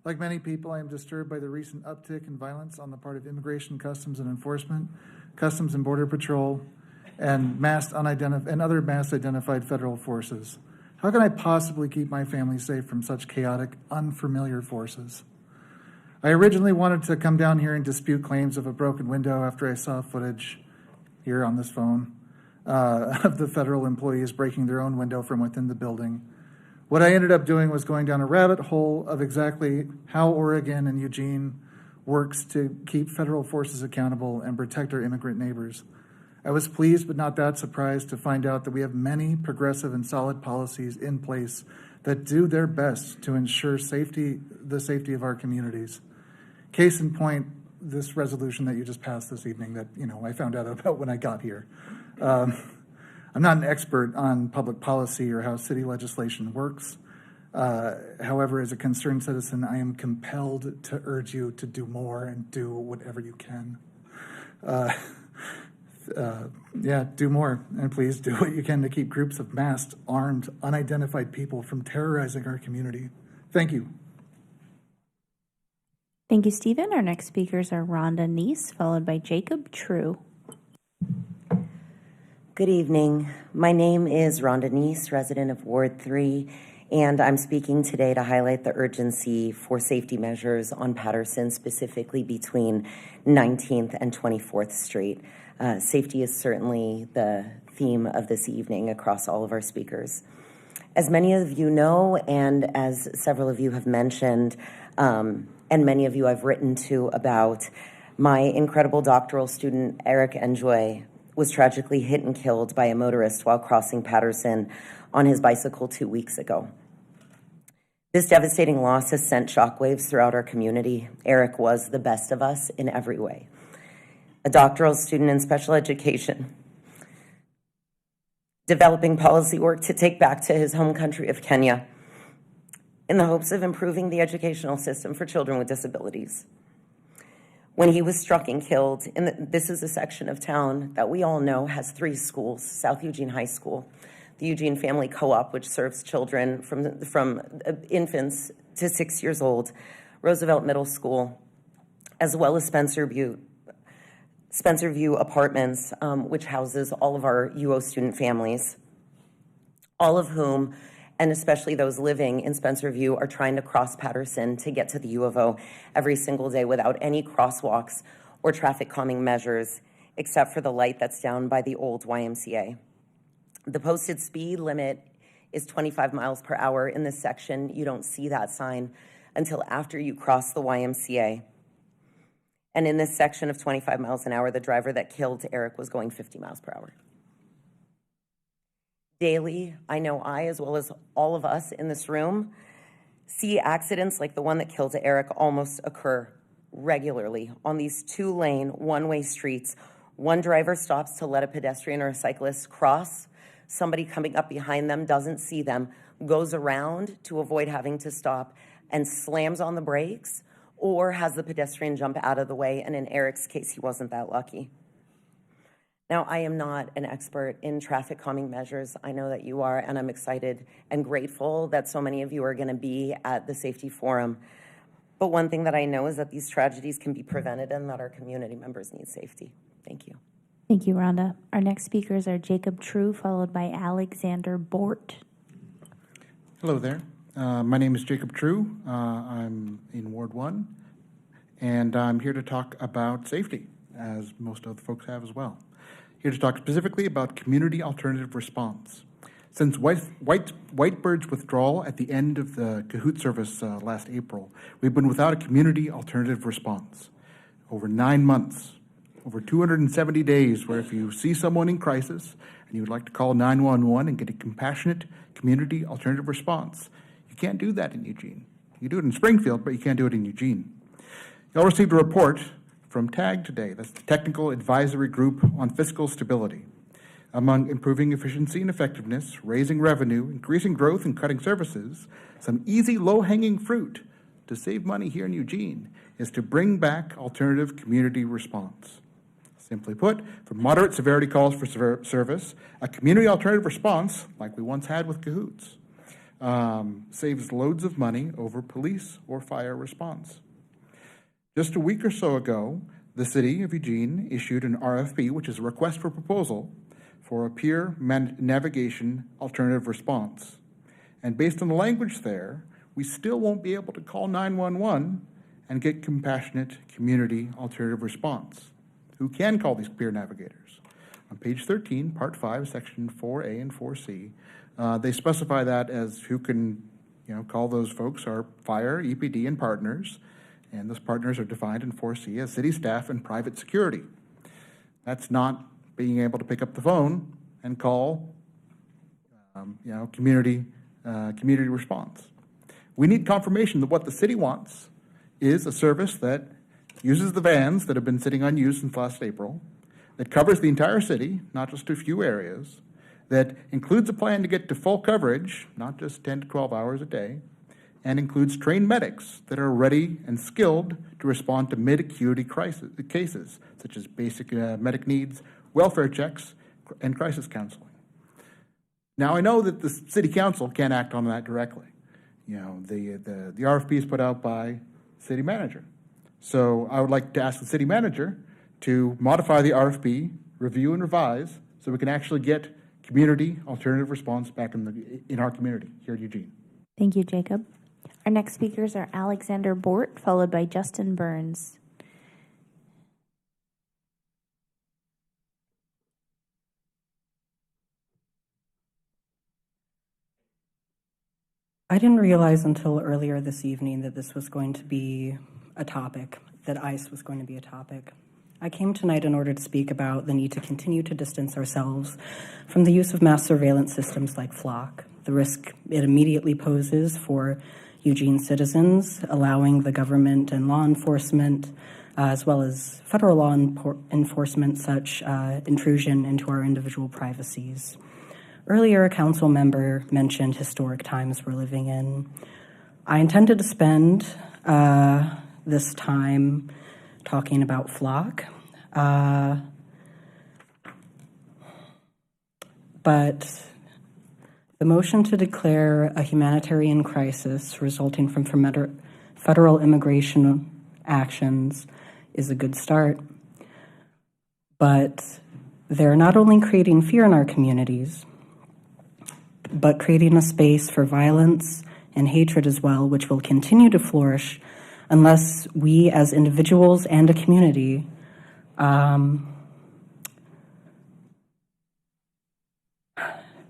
Like many people, I am disturbed by the recent uptick in violence on the part of Immigration, Customs and Enforcement, Customs and Border Patrol, and other mass identified federal forces. How can I possibly keep my family safe from such chaotic, unfamiliar forces? I originally wanted to come down here and dispute claims of a broken window after I saw footage here on this phone of the federal employees breaking their own window from within the building. What I ended up doing was going down a rabbit hole of exactly how Oregon and Eugene works to keep federal forces accountable and protect our immigrant neighbors. I was pleased but not that surprised to find out that we have many progressive and solid policies in place that do their best to ensure the safety of our communities. Case in point, this resolution that you just passed this evening that, I found out about when I got here. I'm not an expert on public policy or how city legislation works. However, as a concerned citizen, I am compelled to urge you to do more and do whatever you can. Do more, and please do what you can to keep groups of masked, armed, unidentified people from terrorizing our community. Thank you. Thank you, Stephen. Our next speakers are Rhonda Neese, followed by Jacob True. Good evening. My name is Rhonda Neese, resident of Ward 3, and I'm speaking today to highlight the urgency for safety measures on Patterson, specifically between 19th and 24th Street. Safety is certainly the theme of this evening across all of our speakers. As many of you know, and as several of you have mentioned, and many of you I've written to about, my incredible doctoral student, Eric Enjoy, was tragically hit and killed by a motorist while crossing Patterson on his bicycle 2 weeks ago. This devastating loss has sent shockwaves throughout our community. Eric was the best of us in every way. A doctoral student in special education, developing policy work to take back to his home country of Kenya in the hopes of improving the educational system for children with disabilities. When he was struck and killed, this is a section of town that we all know has 3 schools: South Eugene High School, the Eugene Family Co-op, which serves children from infants to 6 years old, Roosevelt Middle School, as well as Spencer View Apartments, which houses all of our UO student families, all of whom, and especially those living in Spencer View, are trying to cross Patterson to get to the U of O every single day without any crosswalks or traffic calming measures, except for the light that's down by the old YMCA. The posted speed limit is 25 miles per hour in this section. You don't see that sign until after you cross the YMCA. And in this section of 25 miles an hour, the driver that killed Eric was going 50 miles per hour. Daily, I know I, as well as all of us in this room, see accidents like the one that killed Eric almost occur regularly on these 2-lane, one-way streets. One driver stops to let a pedestrian or a cyclist cross. Somebody coming up behind them doesn't see them, goes around to avoid having to stop, and slams on the brakes, or has the pedestrian jump out of the way, and in Eric's case, he wasn't that lucky. Now, I am not an expert in traffic calming measures. I know that you are, and I'm excited and grateful that so many of you are going to be at the Safety Forum. But one thing that I know is that these tragedies can be prevented and that our community members need safety. Thank you. Thank you, Rhonda. Our next speakers are Jacob True, followed by Alexander Bort. Hello there. My name is Jacob True. I'm in Ward 1, and I'm here to talk about safety, as most of the folks have as well. Here to talk specifically about community alternative response. Since Whitebird's withdrawal at the end of the Cahoot service last April, we've been without a community alternative response. Over 9 months, over 270 days, where if you see someone in crisis and you would like to call 911 and get a compassionate community alternative response, you can't do that in Eugene. You do it in Springfield, but you can't do it in Eugene. Y'all received a report from TAG today. That's the Technical Advisory Group on Fiscal Stability. Among improving efficiency and effectiveness, raising revenue, increasing growth, and cutting services, some easy, low-hanging fruit to save money here in Eugene is to bring back alternative community response. Simply put, for moderate severity calls for service, a community alternative response, like we once had with Cahoots, saves loads of money over police or fire response. Just a week or so ago, the City of Eugene issued an RFP, which is a request for proposal, for a peer navigation alternative response. And based on the language there, we still won't be able to call 911 and get compassionate community alternative response. Who can call these peer navigators? On page 13, part 5, section 4A and 4C, they specify that as who can call those folks are fire, EPD, and partners. And those partners are defined in 4C as city staff and private security. That's not being able to pick up the phone and call, community response. We need confirmation that what the city wants is a service that uses the vans that have been sitting unused since last April, that covers the entire city, not just a few areas, that includes a plan to get to full coverage, not just 10 to 12 hours a day, and includes trained medics that are ready and skilled to respond to mid-acuity cases, such as basic medic needs, welfare checks, and crisis counseling. Now, I know that the city council can't act on that directly. The RFP is put out by city manager. So I would like to ask the city manager to modify the RFP, review and revise, so we can actually get community alternative response back in our community here at Eugene. Thank you, Jacob. Our next speakers are Alexander Bort, followed by Justin Burns. I didn't realize until earlier this evening that this was going to be a topic, that ICE was going to be a topic. I came tonight in order to speak about the need to continue to distance ourselves from the use of mass surveillance systems like Flock, the risk it immediately poses for Eugene citizens, allowing the government and law enforcement, as well as federal law enforcement, such intrusion into our individual privacies. Earlier, a council member mentioned historic times we're living in. I intended to spend this time talking about Flock, but the motion to declare a humanitarian crisis resulting from federal immigration actions is a good start, but they're not only creating fear in our communities, but creating a space for violence and hatred as well, which will continue to flourish unless we as individuals and a community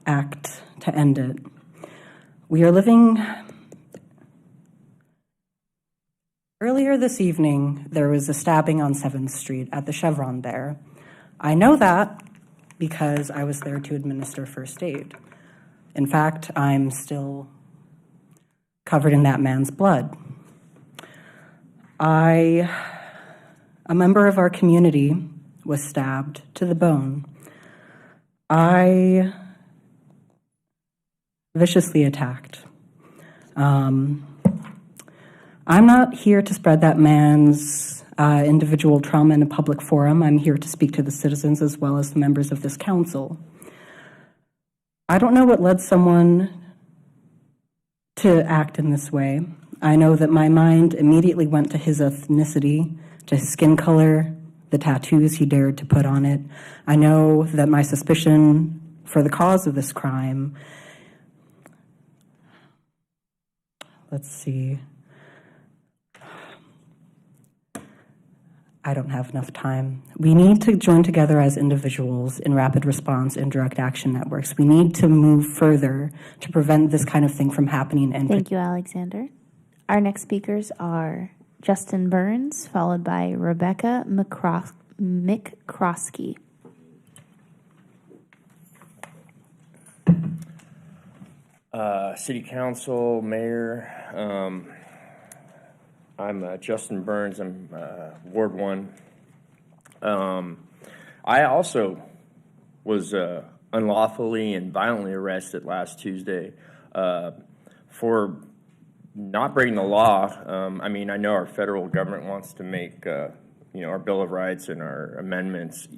act to end it. We are living... Earlier this evening, there was a stabbing on 7th Street at the Chevron there. I know that because I was there to administer first aid. In fact, I'm still covered in that man's blood. A member of our community was stabbed to the bone. Viciously attacked. I'm not here to spread that man's individual trauma in a public forum. I'm here to speak to the citizens as well as the members of this council. I don't know what led someone to act in this way. I know that my mind immediately went to his ethnicity, to his skin color, the tattoos he dared to put on it. I know that my suspicion for the cause of this crime, let's see, I don't have enough time. We need to join together as individuals in rapid response and direct action networks. We need to move further to prevent this kind of thing from happening. And thank you, Alexander. Our next speakers are Justin Burns, followed by Rebecca McCroskey. City Council, Mayor, I'm Justin Burns. I'm Ward 1, I also was unlawfully and violently arrested last Tuesday for not breaking the law. I mean, I know our federal government wants to make our Bill of Rights and our amendments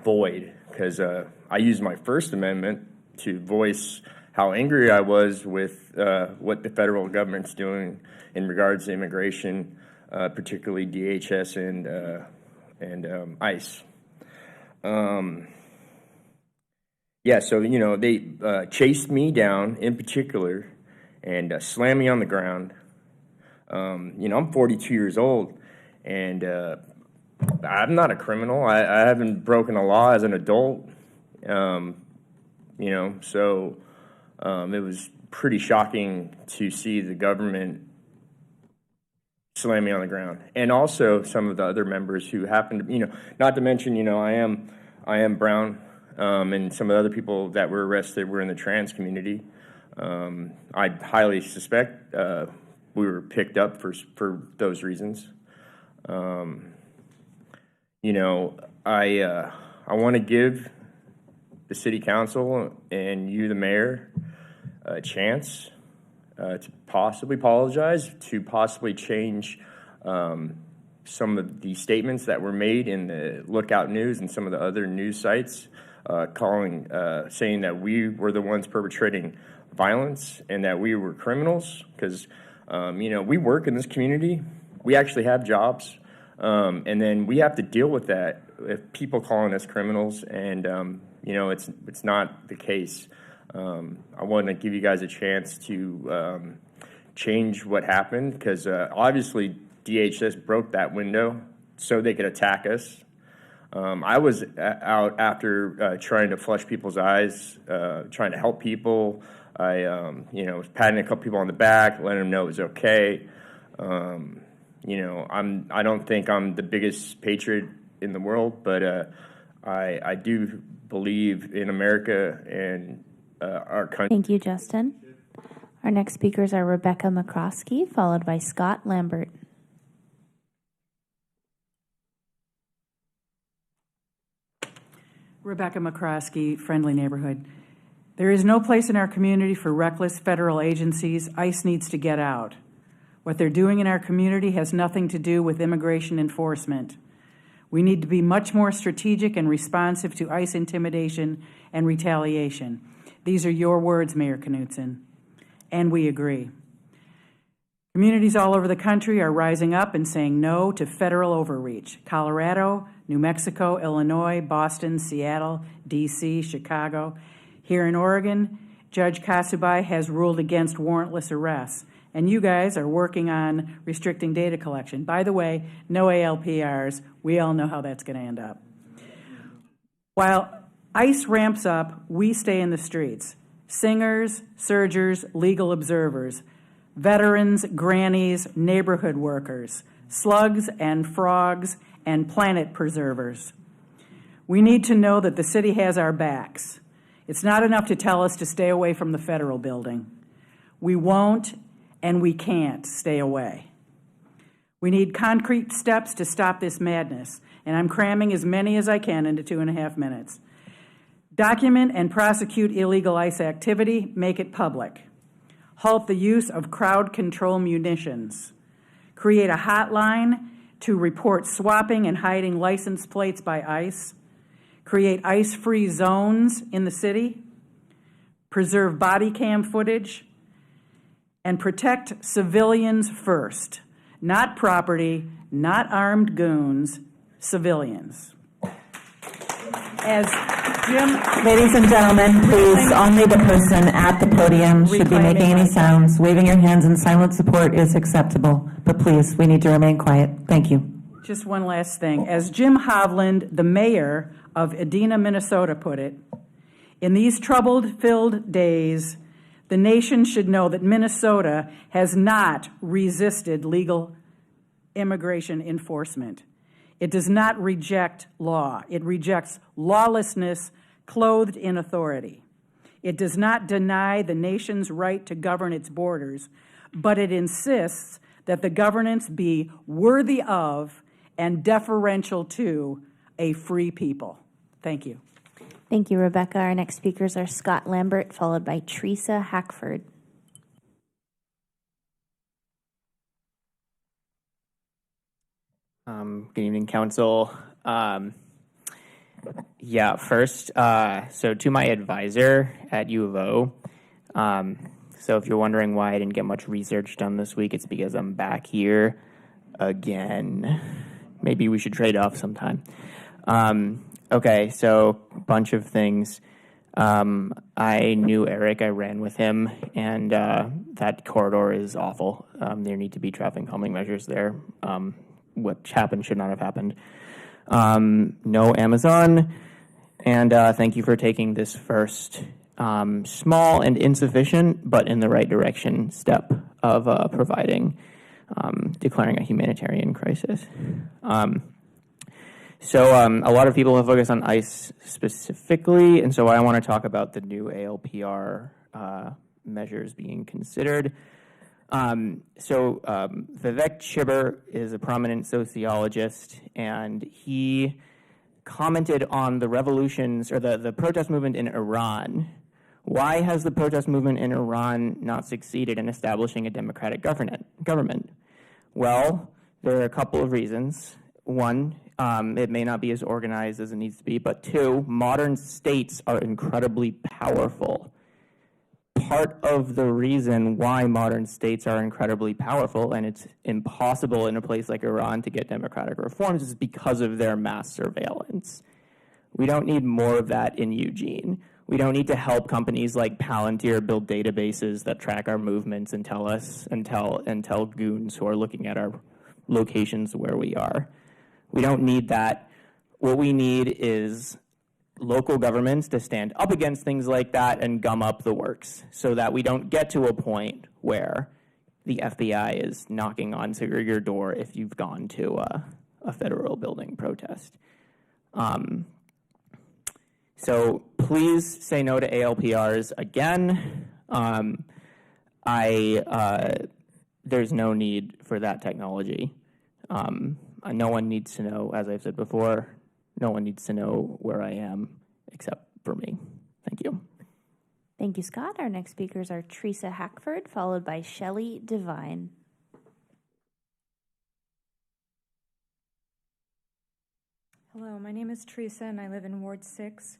void, because I used my First Amendment to voice how angry I was with what the federal government's doing in regards to immigration, particularly DHS and ICE. Yeah, so, they chased me down in particular and slammed me on the ground. I'm 42 years old, and I'm not a criminal. I haven't broken a law as an adult, so it was pretty shocking to see the government slam me on the ground. And also some of the other members who happened to, not to mention, I am brown, and some of the other people that were arrested were in the trans community. I highly suspect we were picked up for those reasons. I want to give the city council and you, the mayor, a chance to possibly apologize, to possibly change some of the statements that were made in the Lookout News and some of the other news sites, saying that we were the ones perpetrating violence and that we were criminals, because we work in this community, we actually have jobs, and then we have to deal with that if people calling us criminals, and it's not the case. I want to give you guys a chance to change what happened, because obviously DHS broke that window so they could attack us. I was out after trying to flush people's eyes, trying to help people. I was patting a couple people on the back, letting them know it was okay. I don't think I'm the biggest patriot in the world, but I do believe in America and our country. Thank you, Justin. Our next speakers are Rebecca McCroskey, followed by Scott Lambert. Rebecca McCroskey, Friendly Neighborhood. There is no place in our community for reckless federal agencies. ICE needs to get out. What they're doing in our community has nothing to do with immigration enforcement. We need to be much more strategic and responsive to ICE intimidation and retaliation. These are your words, Mayor Knutson, and we agree. Communities all over the country are rising up and saying no to federal overreach. Colorado, New Mexico, Illinois, Boston, Seattle, D.C., Chicago. Here in Oregon, Judge Kasubai has ruled against warrantless arrests, and you guys are working on restricting data collection. By the way, no ALPRs. We all know how that's going to end up. While ICE ramps up, we stay in the streets. Singers, surgers, legal observers, veterans, grannies, neighborhood workers, slugs and frogs, and planet preservers. We need to know that the city has our backs. It's not enough to tell us to stay away from the federal building. We won't and we can't stay away. We need concrete steps to stop this madness, and I'm cramming as many as I can into 2.5 minutes. Document and prosecute illegal ICE activity, make it public. Halt the use of crowd control munitions. Create a hotline to report swapping and hiding license plates by ICE. Create ICE-free zones in the city. Preserve body cam footage. And protect civilians first. Not property, not armed goons, civilians. As Jim... Ladies and gentlemen, please, only the person at the podium should be making any sounds. Waving your hands in silent support is acceptable, but please, we need to remain quiet. Thank you. Just one last thing. As Jim Hovland, the mayor of Edina, Minnesota, put it, in these trouble-filled days, the nation should know that Minnesota has not resisted legal immigration enforcement. It does not reject law. It rejects lawlessness clothed in authority. It does not deny the nation's right to govern its borders, but it insists that the governance be worthy of and deferential to a free people. Thank you. Thank you, Rebecca. Our next speakers are Scott Lambert, followed by Teresa Hackford. Good evening, Council. First, so to my advisor at U of O, so if you're wondering why I didn't get much research done this week, it's because I'm back here again. Maybe we should trade off sometime. Okay, so a bunch of things. I knew Eric, I ran with him, and that corridor is awful. There need to be traffic calming measures there. What happened should not have happened. No Amazon, and thank you for taking this first small and insufficient, but in the right direction step of declaring a humanitarian crisis. A lot of people have focused on ICE specifically, and so I want to talk about the new ALPR measures being considered. Vivek Chibber is a prominent sociologist, and he commented on the revolutions or the protest movement in Iran. Why has the protest movement in Iran not succeeded in establishing a democratic government? Well, there are a couple of reasons. One, it may not be as organized as it needs to be, but two, modern states are incredibly powerful. Part of the reason why modern states are incredibly powerful and it's impossible in a place like Iran to get democratic reforms is because of their mass surveillance. We don't need more of that in Eugene. We don't need to help companies like Palantir build databases that track our movements and tell goons who are looking at our locations where we are. We don't need that. What we need is local governments to stand up against things like that and gum up the works so that we don't get to a point where the FBI is knocking on your door if you've gone to a federal building protest. So please say no to ALPRs again. There's no need for that technology. No one needs to know, as I've said before, no one needs to know where I am except for me. Thank you. Thank you, Scott. Our next speakers are Teresa Hackford, followed by Shelley Devine. Hello, my name is Teresa and I live in Ward 6.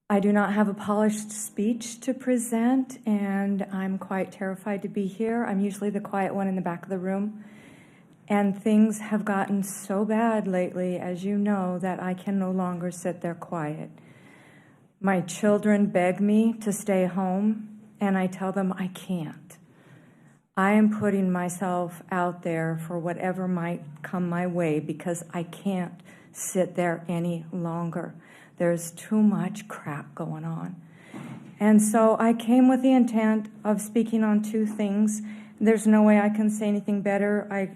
I do not have a polished speech to present and I'm quite terrified to be here. I'm usually the quiet one in the back of the room. And things have gotten so bad lately, as you know, that I can no longer sit there quiet. My children beg me to stay home, and I tell them I can't. I am putting myself out there for whatever might come my way because I can't sit there any longer. There's too much crap going on. And so I came with the intent of speaking on two things. There's no way I can say anything better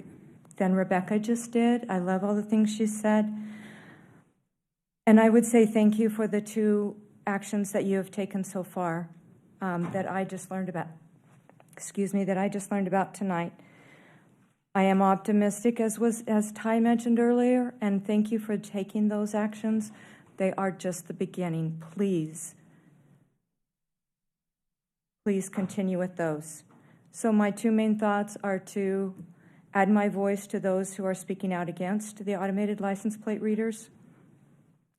than Rebecca just did. I love all the things she said. And I would say thank you for the two actions that you have taken so far that I just learned about. That I just learned about tonight. I am optimistic, as Ty mentioned earlier, and thank you for taking those actions. They are just the beginning. Please continue with those. So my two main thoughts are to add my voice to those who are speaking out against the automated license plate readers.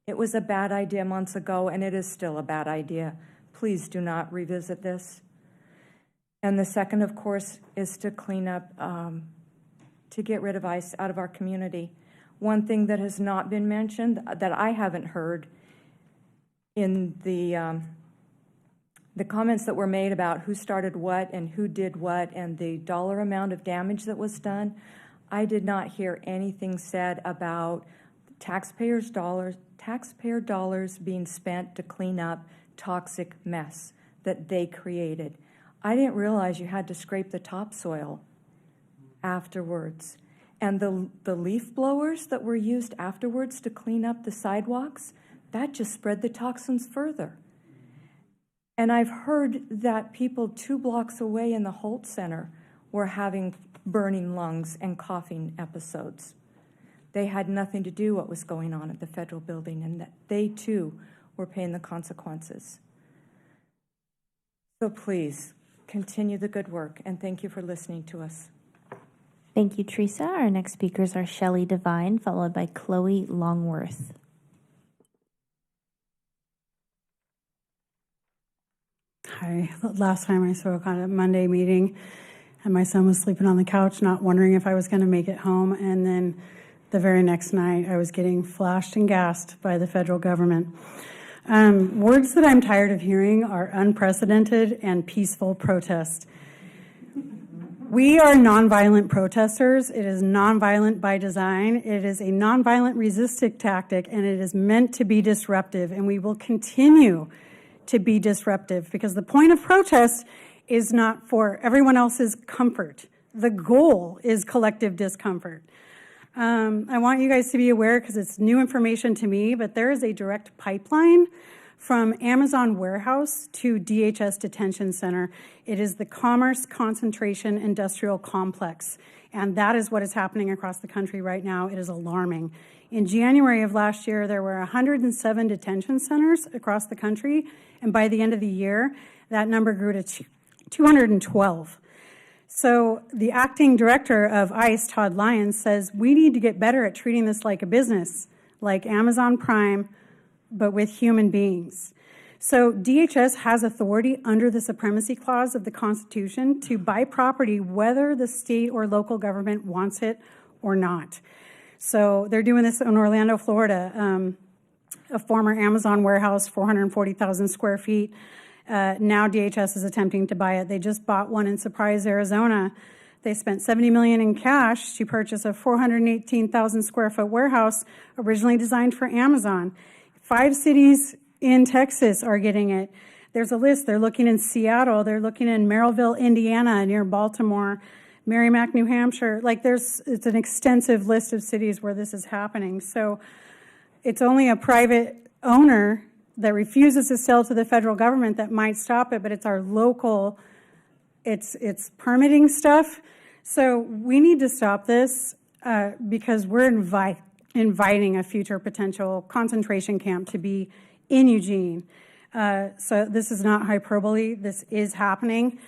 It was a bad idea months ago, and it is still a bad idea. Please do not revisit this. And the second, of course, is to clean up, to get rid of ICE out of our community. One thing that has not been mentioned, that I haven't heard in the comments that were made about who started what and who did what and the dollar amount of damage that was done, I did not hear anything said about taxpayer dollars being spent to clean up toxic mess that they created. I didn't realize you had to scrape the topsoil afterwards. And the leaf blowers that were used afterwards to clean up the sidewalks, that just spread the toxins further. And I've heard that people 2 blocks away in the Holt Center were having burning lungs and coughing episodes. they had nothing to do what was going on at the federal building, and that they too were paying the consequences. So please, continue the good work, and thank you for listening to us. Thank you, Teresa. Our next speakers are Shelley Devine, followed by Chloe Longworth. Hi. Last time I spoke on a Monday meeting, and my son was sleeping on the couch, not wondering if I was going to make it home. And then the very next night, I was getting flashed and gassed by the federal government. Words that I'm tired of hearing are unprecedented and peaceful protest. We are nonviolent protesters. It is nonviolent by design. It is a nonviolent resisting tactic, and it is meant to be disruptive, and we will continue to be disruptive because the point of protest is not for everyone else's comfort. The goal is collective discomfort. I want you guys to be aware, because it's new information to me, but there is a direct pipeline from Amazon warehouse to DHS detention center. It is the Commerce Concentration Industrial Complex, and that is what is happening across the country right now. It is alarming. In January of last year, there were 107 detention centers across the country, and by the end of the year, that number grew to 212. So the acting director of ICE, Todd Lyons, says we need to get better at treating this like a business, like Amazon Prime, but with human beings. So DHS has authority under the Supremacy Clause of the Constitution to buy property whether the state or local government wants it or not. So they're doing this in Orlando, Florida, a former Amazon warehouse, 440,000 square feet. Now DHS is attempting to buy it. They just bought one in Surprise, Arizona. They spent $70 million in cash to purchase a 418,000 square foot warehouse originally designed for Amazon. 5 cities in Texas are getting it. There's a list. They're looking in Seattle. They're looking in Merrillville, Indiana, near Baltimore, Merrimack, New Hampshire. It's an extensive list of cities where this is happening. So it's only a private owner that refuses to sell to the federal government that might stop it, but it's our local, it's permitting stuff. So we need to stop this because we're inviting a future potential concentration camp to be in Eugene. So this is not hyperbole. This is happening.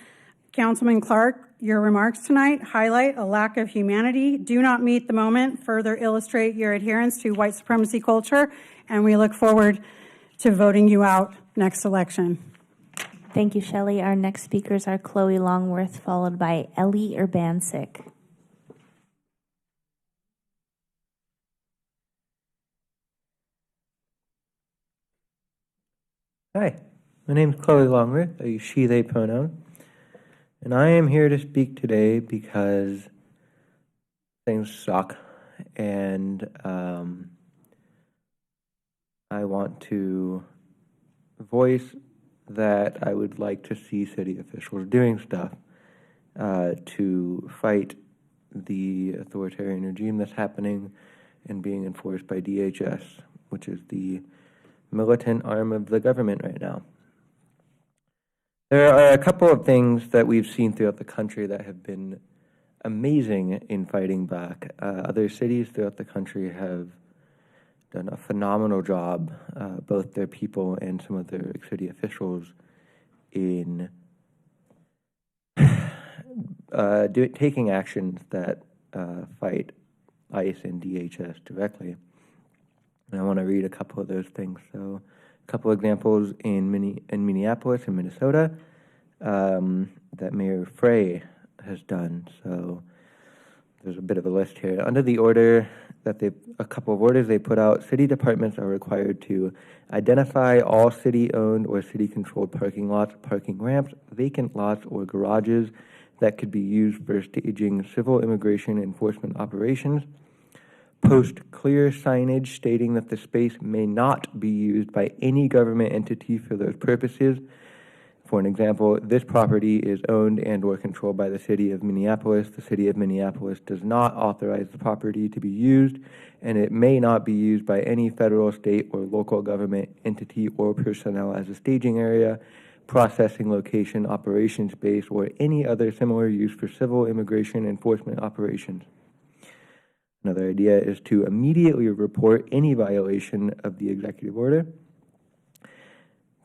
Councilman Clark, your remarks tonight highlight a lack of humanity, do not meet the moment, further illustrate your adherence to white supremacy culture, and we look forward to voting you out next election. Thank you, Shelley. Our next speakers are Chloe Longworth, followed by Ellie Urbancic. Hi, my name is Chloe Longworth. I use she, they pronoun. And I am here to speak today because things suck. And I want to voice that I would like to see city officials doing stuff to fight the authoritarian regime that's happening and being enforced by DHS, which is the militant arm of the government right now. There are a couple of things that we've seen throughout the country that have been amazing in fighting back. Other cities throughout the country have done a phenomenal job, both their people and some of their city officials, in taking actions that fight ICE and DHS directly. And I want to read a couple of those things. So, a couple examples in Minneapolis and Minnesota that Mayor Frey has done. So, there's a bit of a list here. Under the order that a couple of orders they put out, city departments are required to identify all city-owned or city-controlled parking lots, parking ramps, vacant lots, or garages that could be used for staging civil immigration enforcement operations. Post clear signage stating that the space may not be used by any government entity for those purposes. For an example, this property is owned and or controlled by the city of Minneapolis. The city of Minneapolis does not authorize the property to be used, and it may not be used by any federal, state, or local government entity or personnel as a staging area, processing location, operation space, or any other similar use for civil immigration enforcement operations. Another idea is to immediately report any violation of the executive order.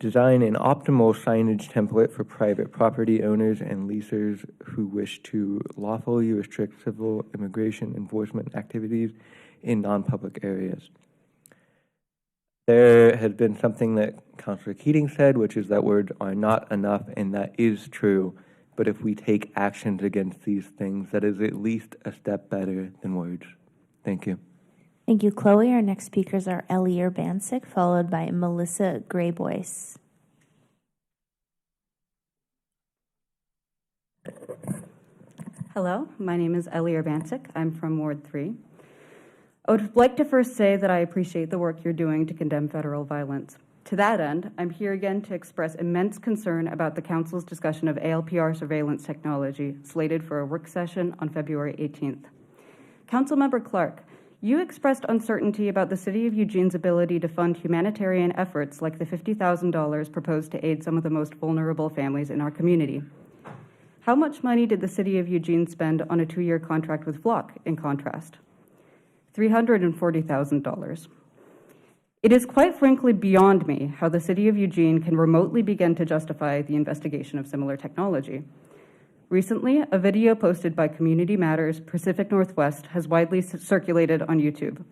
Design an optimal signage template for private property owners and leasers who wish to lawfully restrict civil immigration enforcement activities in non-public areas. There has been something that Councilor Keating said, which is that words are not enough, and that is true. But if we take actions against these things, that is at least a step better than words. Thank you. Thank you, Chloe. Our next speakers are Ellie Urbancic, followed by Melissa Grayboyce. Hello, my name is Ellie Urbancic. I'm from Ward 3. I would like to first say that I appreciate the work you're doing to condemn federal violence. To that end, I'm here again to express immense concern about the Council's discussion of ALPR surveillance technology slated for a work session on February 18th. Councilmember Clark, you expressed uncertainty about the City of Eugene's ability to fund humanitarian efforts like the $50,000 proposed to aid some of the most vulnerable families in our community. How much money did the City of Eugene spend on a 2-year contract with Flock, in contrast? $340,000. It is quite frankly beyond me how the City of Eugene can remotely begin to justify the investigation of similar technology. Recently, a video posted by Community Matters Pacific Northwest has widely circulated on YouTube.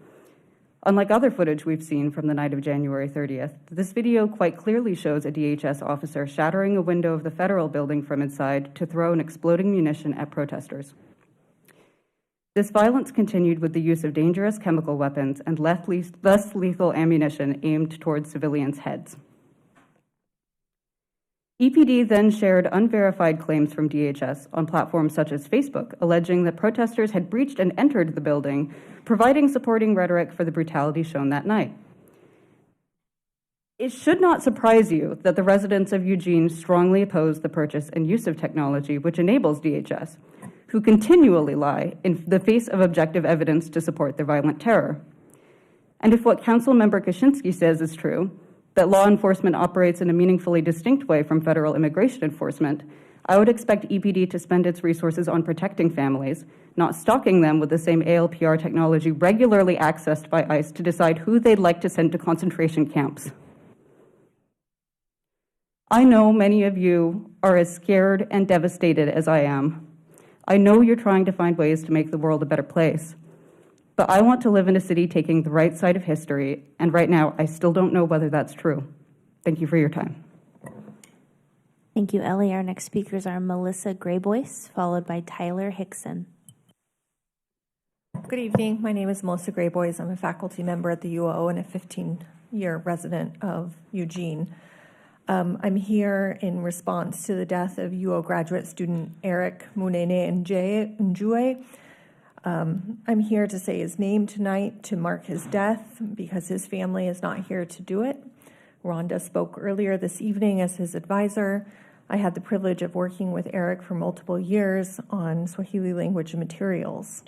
Unlike other footage we've seen from the night of January 30th, this video quite clearly shows a DHS officer shattering a window of the federal building from inside to throw an exploding munition at protesters. This violence continued with the use of dangerous chemical weapons and less lethal ammunition aimed towards civilians' heads. EPD then shared unverified claims from DHS on platforms such as Facebook, alleging that protesters had breached and entered the building, providing supporting rhetoric for the brutality shown that night. It should not surprise you that the residents of Eugene strongly oppose the purchase and use of technology which enables DHS, who continually lie in the face of objective evidence to support their violent terror. And if what Councilmember Kaczynski says is true, that law enforcement operates in a meaningfully distinct way from federal immigration enforcement, I would expect EPD to spend its resources on protecting families, not stalking them with the same ALPR technology regularly accessed by ICE to decide who they'd like to send to concentration camps. I know many of you are as scared and devastated as I am. I know you're trying to find ways to make the world a better place. But I want to live in a city taking the right side of history, and right now I still don't know whether that's true. Thank you for your time. Thank you, Ellie. Our next speakers are Melissa Grayboyce, followed by Tyler Hickson. Good evening. My name is Melissa Grayboyce. I'm a faculty member at the UO and a 15-year resident of Eugene. I'm here in response to the death of UO graduate student Eric Munene Njue. I'm here to say his name tonight to mark his death because his family is not here to do it. Rhonda spoke earlier this evening as his advisor. I had the privilege of working with Eric for multiple years on Swahili language and materials.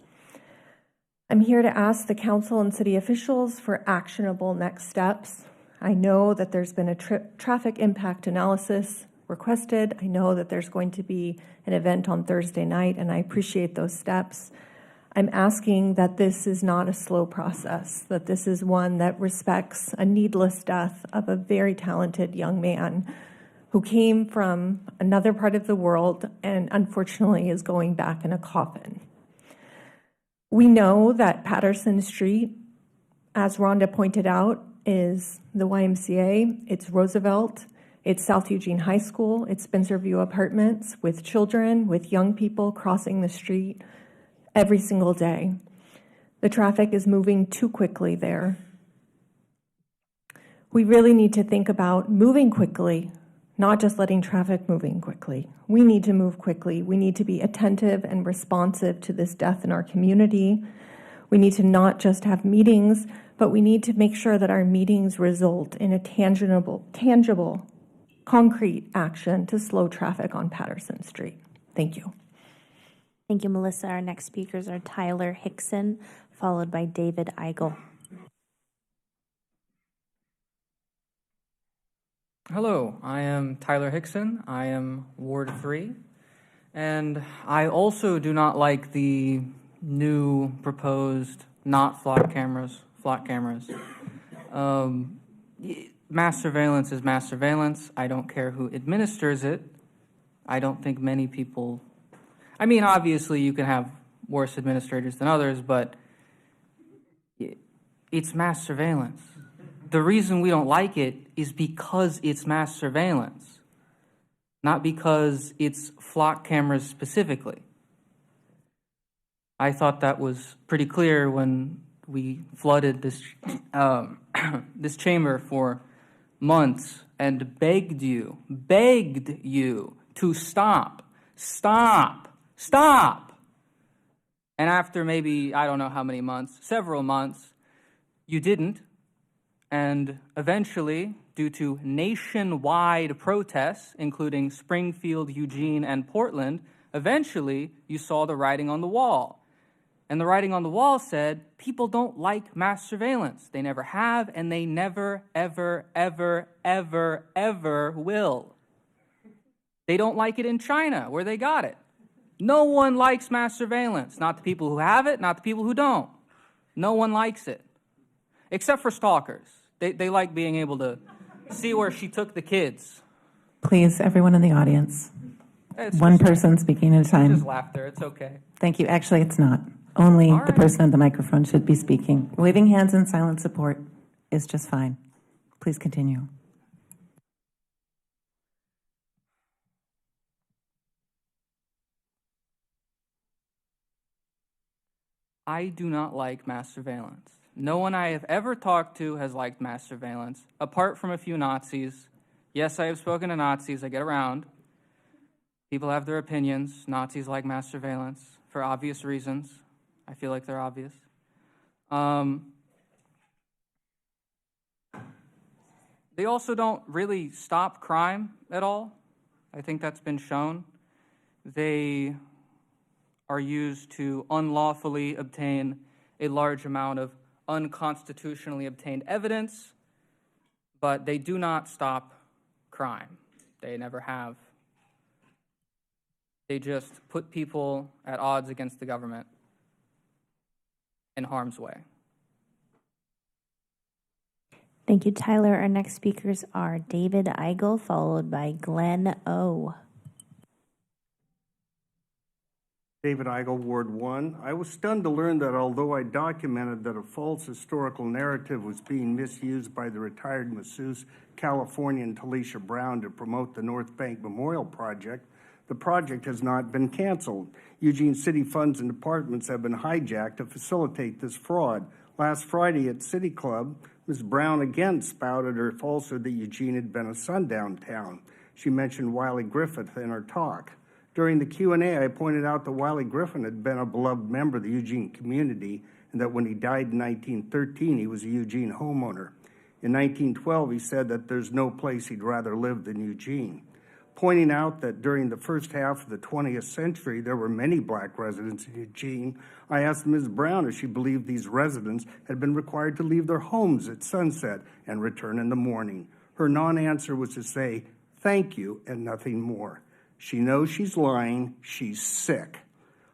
I'm here to ask the council and city officials for actionable next steps. I know that there's been a traffic impact analysis requested. I know that there's going to be an event on Thursday night, and I appreciate those steps. I'm asking that this is not a slow process, that this is one that respects a needless death of a very talented young man who came from another part of the world and unfortunately is going back in a coffin. We know that Patterson Street, as Rhonda pointed out, is the YMCA, it's Roosevelt, it's South Eugene High School, it's Spencerview Apartments with children, with young people crossing the street every single day. The traffic is moving too quickly there. We really need to think about moving quickly, not just letting traffic moving quickly. We need to move quickly. We need to be attentive and responsive to this death in our community. We need to not just have meetings, but we need to make sure that our meetings result in a tangible, concrete action to slow traffic on Patterson Street. Thank you. Thank you, Melissa. Our next speakers are Tyler Hickson, followed by David Eigel. Hello, I am Tyler Hickson. I am Ward 3, and I also do not like the new proposed not flock cameras, flock cameras. Mass surveillance is mass surveillance. I don't care who administers it. I don't think many people, I mean, obviously you can have worse administrators than others, but it's mass surveillance. The reason we don't like it is because it's mass surveillance, not because it's flock cameras specifically. I thought that was pretty clear when we flooded this this chamber for months and begged you to stop. And after maybe, I don't know how many months, several months, you didn't. And eventually, due to nationwide protests, including Springfield, Eugene, and Portland, eventually you saw the writing on the wall. And the writing on the wall said, people don't like mass surveillance. They never have, and they never, ever, ever, ever, ever will. They don't like it in China, where they got it. No one likes mass surveillance. Not the people who have it, not the people who don't. No one likes it. Except for stalkers. They like being able to see where she took the kids. Please, everyone in the audience. It's One just- person speaking at a time. Just laughter, it's okay. Thank you. Actually, it's not. Only All the right. person at the microphone should be speaking. Waving hands in silent support is just fine. Please continue. I do not like mass surveillance. No one I have ever talked to has liked mass surveillance, apart from a few Nazis. Yes, I have spoken to Nazis. I get around. People have their opinions. Nazis like mass surveillance for obvious reasons. I feel like they're obvious. They also don't really stop crime at all. I think that's been shown. They are used to unlawfully obtain a large amount of unconstitutionally obtained evidence, but they do not stop crime. They never have. They just put people at odds against the government in harm's way. Thank you, Tyler. Our next speakers are David Eigel, followed by Glenn O. David Eigel, Ward 1. I was stunned to learn that although I documented that a false historical narrative was being misused by the retired masseuse Californian Talisha Brown to promote the North Bank Memorial Project, the project has not been canceled. Eugene City funds and departments have been hijacked to facilitate this fraud. Last Friday at City Club, Ms. Brown again spouted her falsehood that Eugene had been a sundown town. She mentioned Wiley Griffith in her talk. During the Q&A, I pointed out that Wiley Griffin had been a beloved member of the Eugene community and that when he died in 1913, he was a Eugene homeowner. In 1912, he said that there's no place he'd rather live than Eugene, pointing out that during the first half of the 20th century, there were many black residents in Eugene. I asked Ms. Brown if she believed these residents had been required to leave their homes at sunset and return in the morning. Her non-answer was to say, "Thank you," and nothing more. She knows she's lying. She's sick.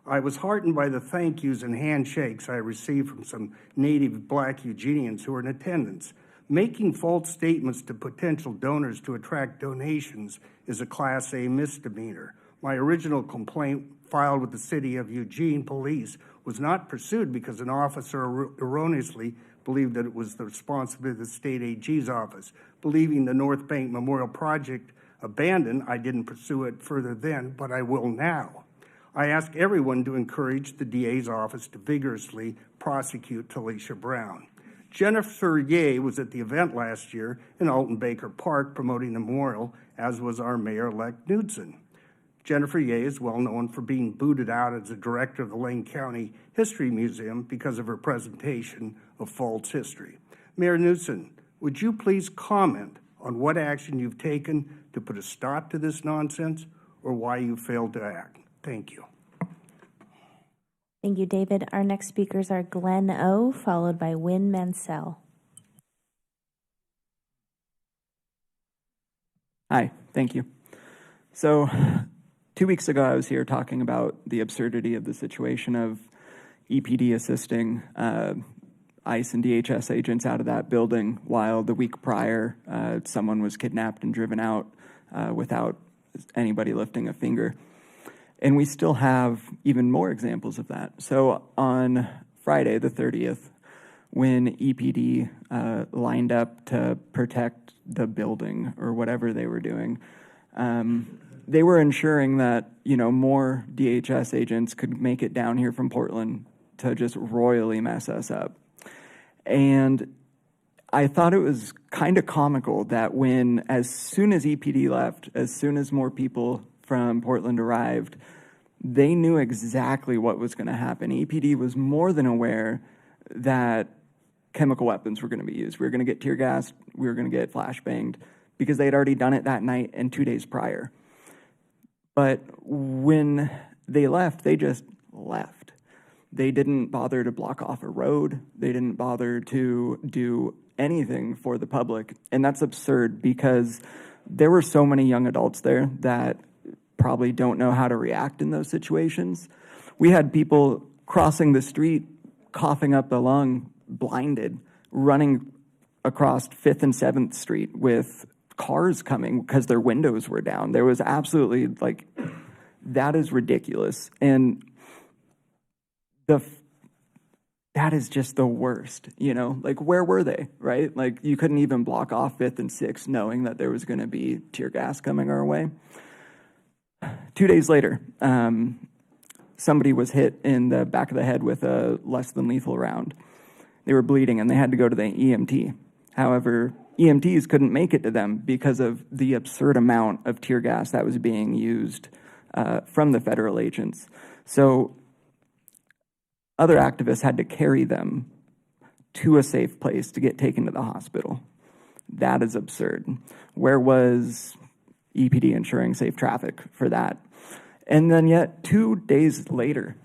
I was heartened by the thank yous and handshakes I received from some native black Eugenians who were in attendance. Making false statements to potential donors to attract donations is a Class A misdemeanor. My original complaint filed with the City of Eugene Police was not pursued because an officer erroneously believed that it was the responsibility of the state AG's office. Believing the North Bank Memorial Project abandoned, I didn't pursue it further then, but I will now. I ask everyone to encourage the DA's office to vigorously prosecute Talisha Brown. Jennifer Ye was at the event last year in Alton Baker Park promoting the memorial, as was our Mayor-elect Knudsen. Jennifer Ye is well known for being booted out as the director of the Lane County History Museum because of her presentation of false history. Mayor Knudsen, would you please comment on what action you've taken to put a stop to this nonsense or why you failed to act? Thank you. Thank you, David. Our next speakers are Glenn O, followed by Wynn Mansell. Hi, thank you. So 2 weeks ago, I was here talking about the absurdity of the situation of EPD assisting ICE and DHS agents out of that building, while the week prior, someone was kidnapped and driven out without anybody lifting a finger. And we still have even more examples of that. So on Friday, the 30th, when EPD lined up to protect the building or whatever they were doing, they were ensuring that, more DHS agents could make it down here from Portland to just royally mess us up. And I thought it was kind of comical that as soon as EPD left, as soon as more people from Portland arrived, they knew exactly what was going to happen. EPD was more than aware that chemical weapons were going to be used. We were going to get tear gassed, we were going to get flashbanged, because they had already done it that night and 2 days prior. But when they left, they just left. They didn't bother to block off a road. They didn't bother to do anything for the public. And that's absurd, because there were so many young adults there that probably don't know how to react in those situations. We had people crossing the street, coughing up a lung, blinded, running across 5th and 7th Street with cars coming because their windows were down. There was absolutely, that is ridiculous. And that is just the worst, where were they, right? You couldn't even block off 5th and 6th knowing that there was going to be tear gas coming our way. 2 days later, somebody was hit in the back of the head with a less than lethal round. They were bleeding and they had to go to the EMT. However, EMTs couldn't make it to them because of the absurd amount of tear gas that was being used from the federal agents. So other activists had to carry them to a safe place to get taken to the hospital. That is absurd. Where was EPD ensuring safe traffic for that? And then yet 2 days later,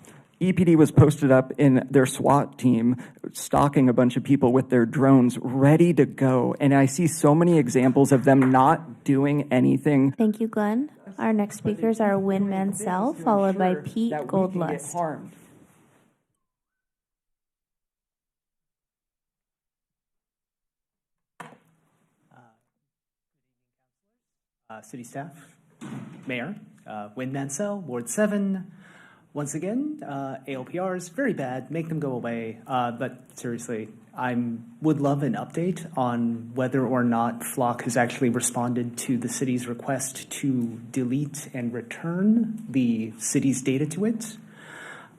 EPD was posted up in their SWAT team, stalking a bunch of people with their drones, ready to go. And I see so many examples of them not doing anything. Thank you, Glenn. Our next speakers are Wynn Mansell, followed by Pete Goldlust. City staff, Mayor, Wynn Mansell, Ward 7. Once again, ALPRs, very bad, make them go away. But seriously, I would love an update on whether or not Flock has actually responded to the city's request to delete and return the city's data to it.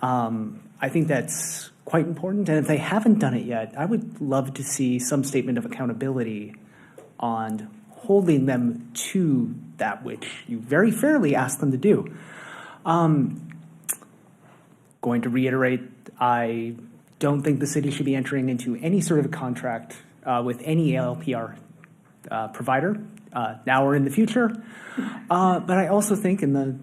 I think that's quite important. And if they haven't done it yet, I would love to see some statement of accountability on holding them to that which you very fairly asked them to do. Going to reiterate, I don't think the city should be entering into any sort of a contract with any ALPR provider now or in the future. But I also think in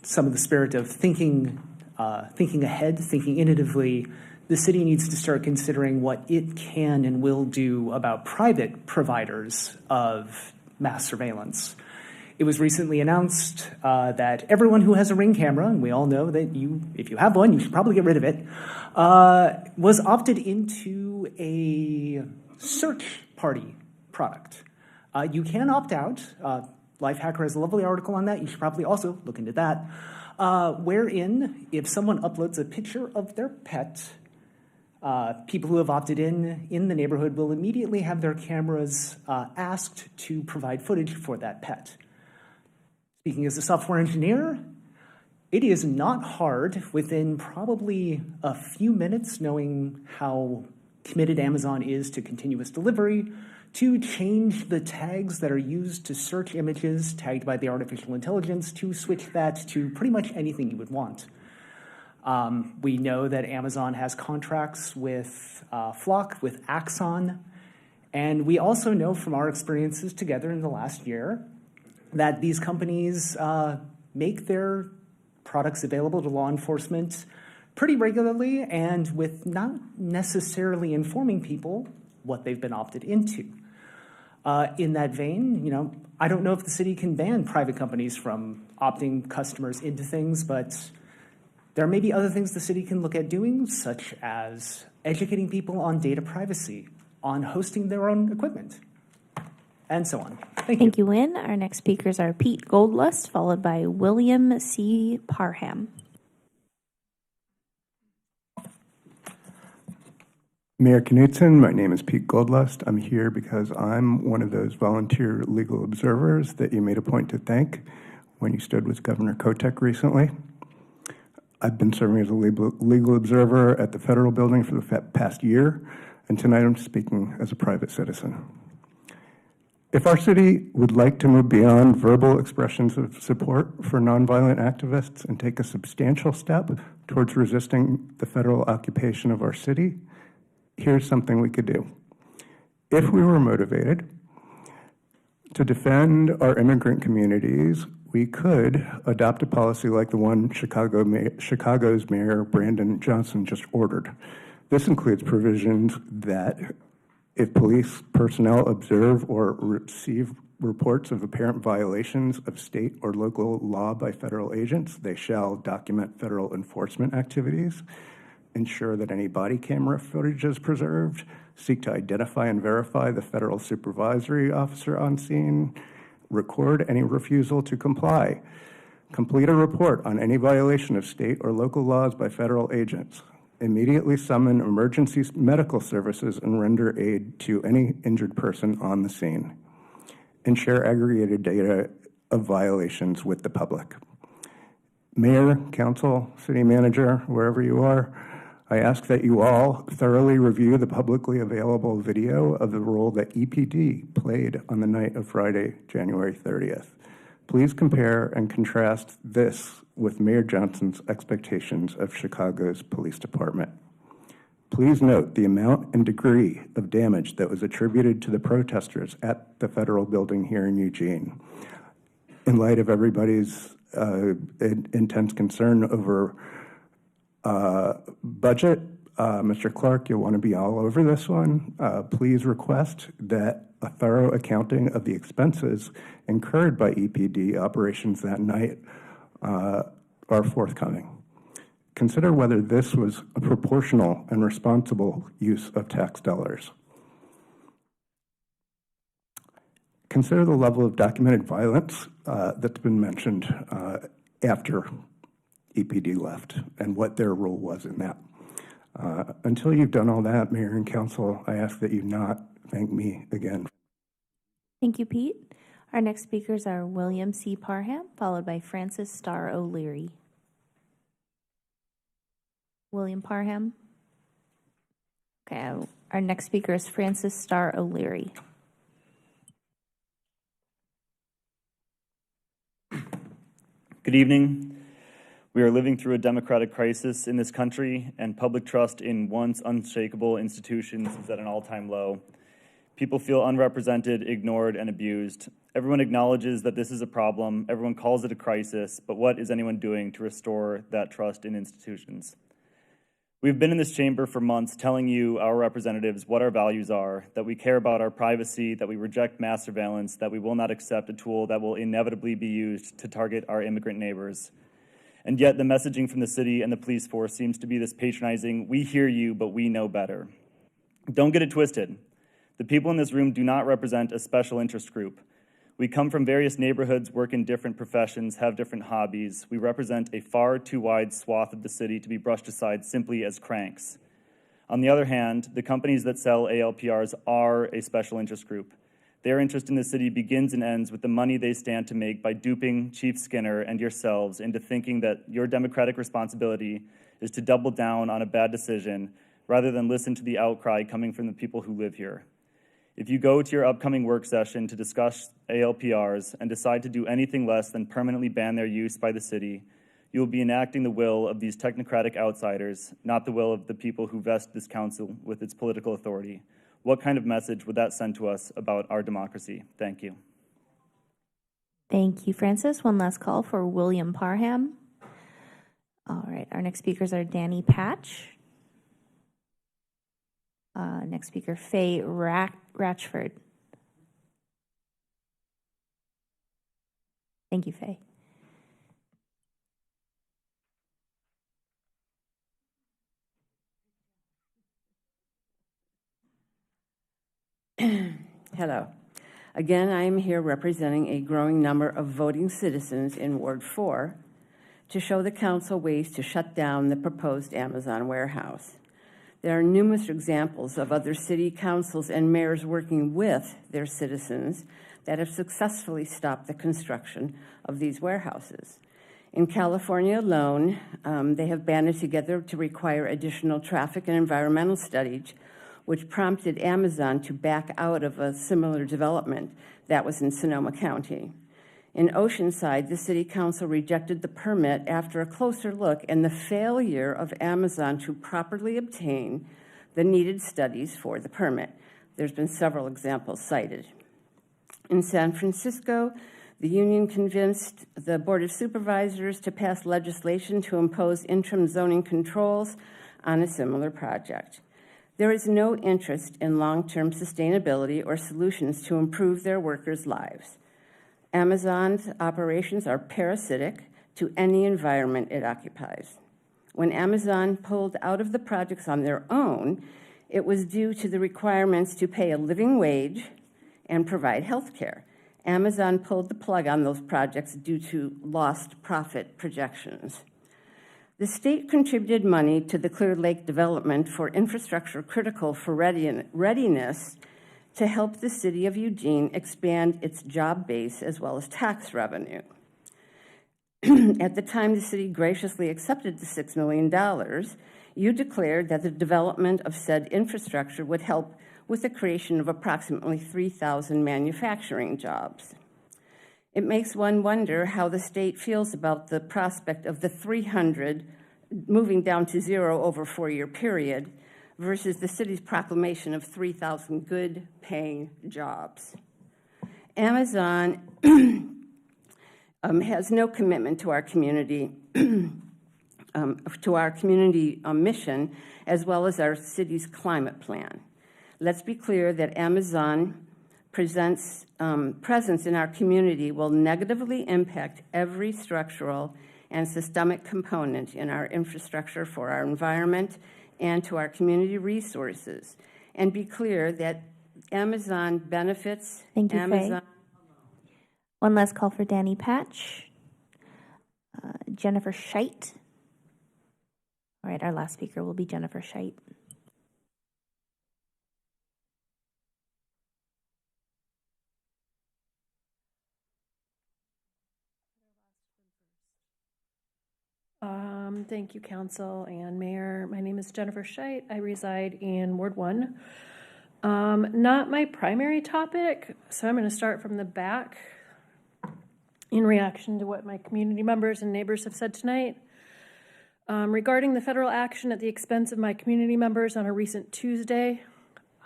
some of the spirit of thinking ahead, thinking innovatively, the city needs to start considering what it can and will do about private providers of mass surveillance. It was recently announced that everyone who has a Ring camera, and we all know that if you have one, you should probably get rid of it, was opted into a search party product. You can opt out. Lifehacker has a lovely article on that. You should probably also look into that. Wherein, if someone uploads a picture of their pet, people who have opted in the neighborhood will immediately have their cameras asked to provide footage for that pet. Speaking as a software engineer, it is not hard within probably a few minutes, knowing how committed Amazon is to continuous delivery, to change the tags that are used to search images tagged by the artificial intelligence, to switch that to pretty much anything you would want. We know that Amazon has contracts with Flock, with Axon, and we also know from our experiences together in the last year that these companies make their products available to law enforcement pretty regularly and with not necessarily informing people what they've been opted into. In that vein, I don't know if the city can ban private companies from opting customers into things, but There may be other things the city can look at doing, such as educating people on data privacy, on hosting their own equipment, and so on. Thank you, Wynn. Our next speakers are Pete Goldlust, followed by William C. Parham. Mayor Knutson, my name is Pete Goldlust. I'm here because I'm one of those volunteer legal observers that you made a point to thank when you stood with Governor Kotek recently. I've been serving as a legal observer at the federal building for the past year, and tonight I'm speaking as a private citizen. If our city would like to move beyond verbal expressions of support for nonviolent activists and take a substantial step towards resisting the federal occupation of our city, here's something we could do. If we were motivated to defend our immigrant communities, we could adopt a policy like the one Chicago's Mayor Brandon Johnson just ordered. This includes provisions that if police personnel observe or receive reports of apparent violations of state or local law by federal agents, they shall document federal enforcement activities, ensure that any body camera footage is preserved, seek to identify and verify the federal supervisory officer on scene, record any refusal to comply, complete a report on any violation of state or local laws by federal agents, immediately summon emergency medical services and render aid to any injured person on the scene, and share aggregated data of violations with the public. Mayor, council, city manager, wherever you are, I ask that you all thoroughly review the publicly available video of the role that EPD played on the night of Friday, January 30th. Please compare and contrast this with Mayor Johnson's expectations of Chicago's police department. Please note the amount and degree of damage that was attributed to the protesters at the federal building here in Eugene. In light of everybody's intense concern over budget, Mr. Clark, you'll want to be all over this one. Please request that a thorough accounting of the expenses incurred by EPD operations that night are forthcoming. Consider whether this was a proportional and responsible use of tax dollars. Consider the level of documented violence that's been mentioned after EPD left and what their role was in that. Until you've done all that, Mayor and Council, I ask that you not thank me again. Thank you, Pete. Our next speakers are William C. Parham, followed by Francis Starr O'Leary. William Parham. Okay, our next speaker is Francis Starr O'Leary. Good evening. We are living through a democratic crisis in this country, and public trust in once unshakable institutions is at an all-time low. People feel unrepresented, ignored, and abused. Everyone acknowledges that this is a problem. Everyone calls it a crisis, but what is anyone doing to restore that trust in institutions? We've been in this chamber for months telling you, our representatives, what our values are, that we care about our privacy, that we reject mass surveillance, that we will not accept a tool that will inevitably be used to target our immigrant neighbors. And yet the messaging from the city and the police force seems to be this patronizing, we hear you, but we know better. Don't get it twisted. The people in this room do not represent a special interest group. We come from various neighborhoods, work in different professions, have different hobbies. We represent a far too wide swath of the city to be brushed aside simply as cranks. On the other hand, the companies that sell ALPRs are a special interest group. Their interest in the city begins and ends with the money they stand to make by duping Chief Skinner and yourselves into thinking that your democratic responsibility is to double down on a bad decision rather than listen to the outcry coming from the people who live here. If you go to your upcoming work session to discuss ALPRs and decide to do anything less than permanently ban their use by the city, you will be enacting the will of these technocratic outsiders, not the will of the people who vest this council with its political authority. What kind of message would that send to us about our democracy? Thank you. Thank you, Francis. One last call for William Parham. All right, our next speakers are Danny Patch. Next speaker, Faye Ratchford. Thank you, Faye. Hello. Again, I am here representing a growing number of voting citizens in Ward 4 to show the council ways to shut down the proposed Amazon warehouse. There are numerous examples of other city councils and mayors working with their citizens that have successfully stopped the construction of these warehouses. In California alone, they have banded together to require additional traffic and environmental studies, which prompted Amazon to back out of a similar development that was in Sonoma County. In Oceanside, the city council rejected the permit after a closer look and the failure of Amazon to properly obtain the needed studies for the permit. There's been several examples cited. In San Francisco, the union convinced the Board of Supervisors to pass legislation to impose interim zoning controls on a similar project. There is no interest in long-term sustainability or solutions to improve their workers' lives. Amazon's operations are parasitic to any environment it occupies. When Amazon pulled out of the projects on their own, it was due to the requirements to pay a living wage and provide health care. Amazon pulled the plug on those projects due to lost profit projections. The state contributed money to the Clear Lake development for infrastructure critical for readiness to help the city of Eugene expand its job base as well as tax revenue. At the time the city graciously accepted the $6 million, you declared that the development of said infrastructure would help with the creation of approximately 3,000 manufacturing jobs. It makes one wonder how the state feels about the prospect of the 300 moving down to zero over a 4-year period versus the city's proclamation of 3,000 good-paying jobs. Amazon has no commitment to our community, mission, as well as our city's climate plan. Let's be clear that Amazon presence in our community will negatively impact every structural and systemic component in our infrastructure for our environment and to our community resources. And be clear that Amazon benefits. Thank you, Amazon. Faye. One last call for Danny Patch. Jennifer Scheit. All right, our last speaker will be Jennifer Scheit. Thank you, Council and Mayor. My name is Jennifer Scheit. I reside in Ward 1. Not my primary topic, so I'm going to start from the back in reaction to what my community members and neighbors have said tonight. Regarding the federal action at the expense of my community members on a recent Tuesday,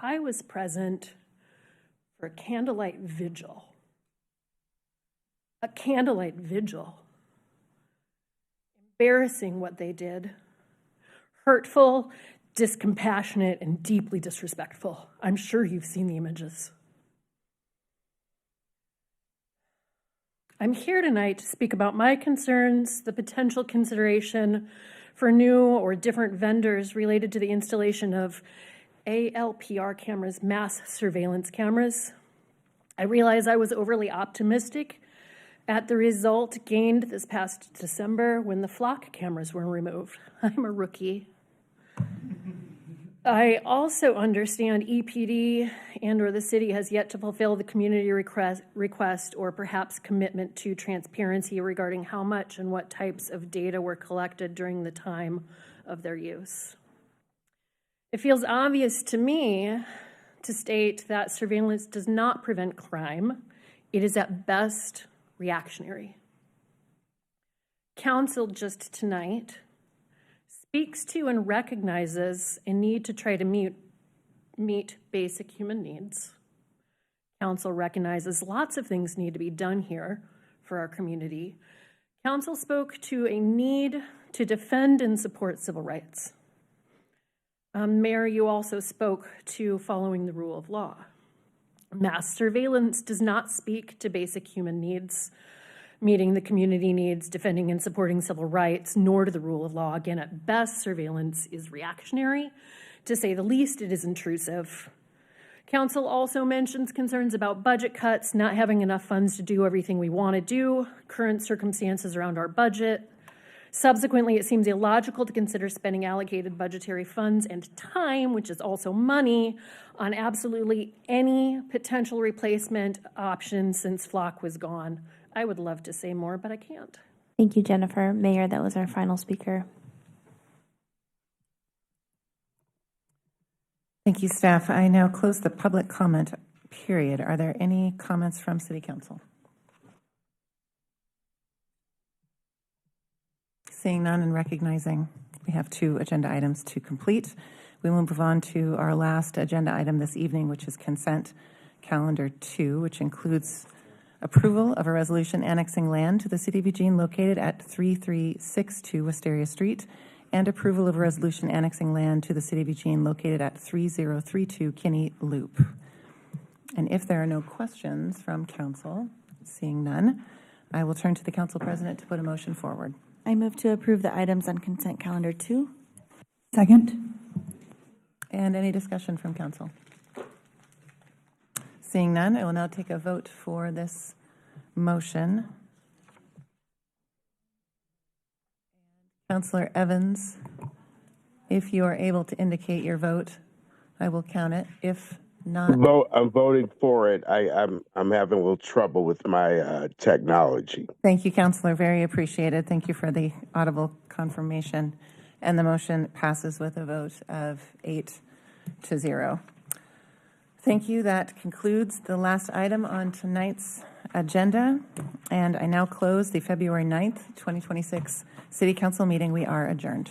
I was present for a candlelight vigil. A candlelight vigil. Embarrassing what they did. Hurtful, discompassionate, and deeply disrespectful. I'm sure you've seen the images. I'm here tonight to speak about my concerns, the potential consideration for new or different vendors related to the installation of ALPR cameras, mass surveillance cameras. I realize I was overly optimistic at the result gained this past December when the flock cameras were removed. I'm a rookie. I also understand EPD and or the city has yet to fulfill the community request or perhaps commitment to transparency regarding how much and what types of data were collected during the time of their use. It feels obvious to me to state that surveillance does not prevent crime. It is at best reactionary. Council just tonight speaks to and recognizes a need to try to meet basic human needs. Council recognizes lots of things need to be done here for our community. Council spoke to a need to defend and support civil rights. Mayor, you also spoke to following the rule of law. Mass surveillance does not speak to basic human needs, meeting the community needs, defending and supporting civil rights, nor to the rule of law. Again, at best, surveillance is reactionary. To say the least, it is intrusive. Council also mentions concerns about budget cuts, not having enough funds to do everything we want to do, current circumstances around our budget. Subsequently, it seems illogical to consider spending allocated budgetary funds and time, which is also money, on absolutely any potential replacement option since Flock was gone. I would love to say more, but I can't. Thank you, Jennifer. Mayor, that was our final speaker. Thank you, staff. I now close the public comment period. Are there any comments from City Council? Seeing none and recognizing we have 2 agenda items to complete, we will move on to our last agenda item this evening, which is consent calendar 2, which includes approval of a resolution annexing land to the City of Eugene located at 3362 Wisteria Street, and approval of a resolution annexing land to the City of Eugene located at 3032 Kinney Loop. And if there are no questions from council, seeing none, I will turn to the council president to put a motion forward. I move to approve the items on consent calendar 2. Second. And any discussion from council? Seeing none, I will now take a vote for this motion. Councillor Evans, if you are able to indicate your vote, I will count it. If not, I'm voting for it. I'm having a little trouble with my technology. thank you, Councillor. Very appreciated. Thank you for the audible confirmation. And the motion passes with a vote of 8-0. Thank you. That concludes the last item on tonight's agenda. And I now close the February 9th, 2026 City Council meeting. We are adjourned.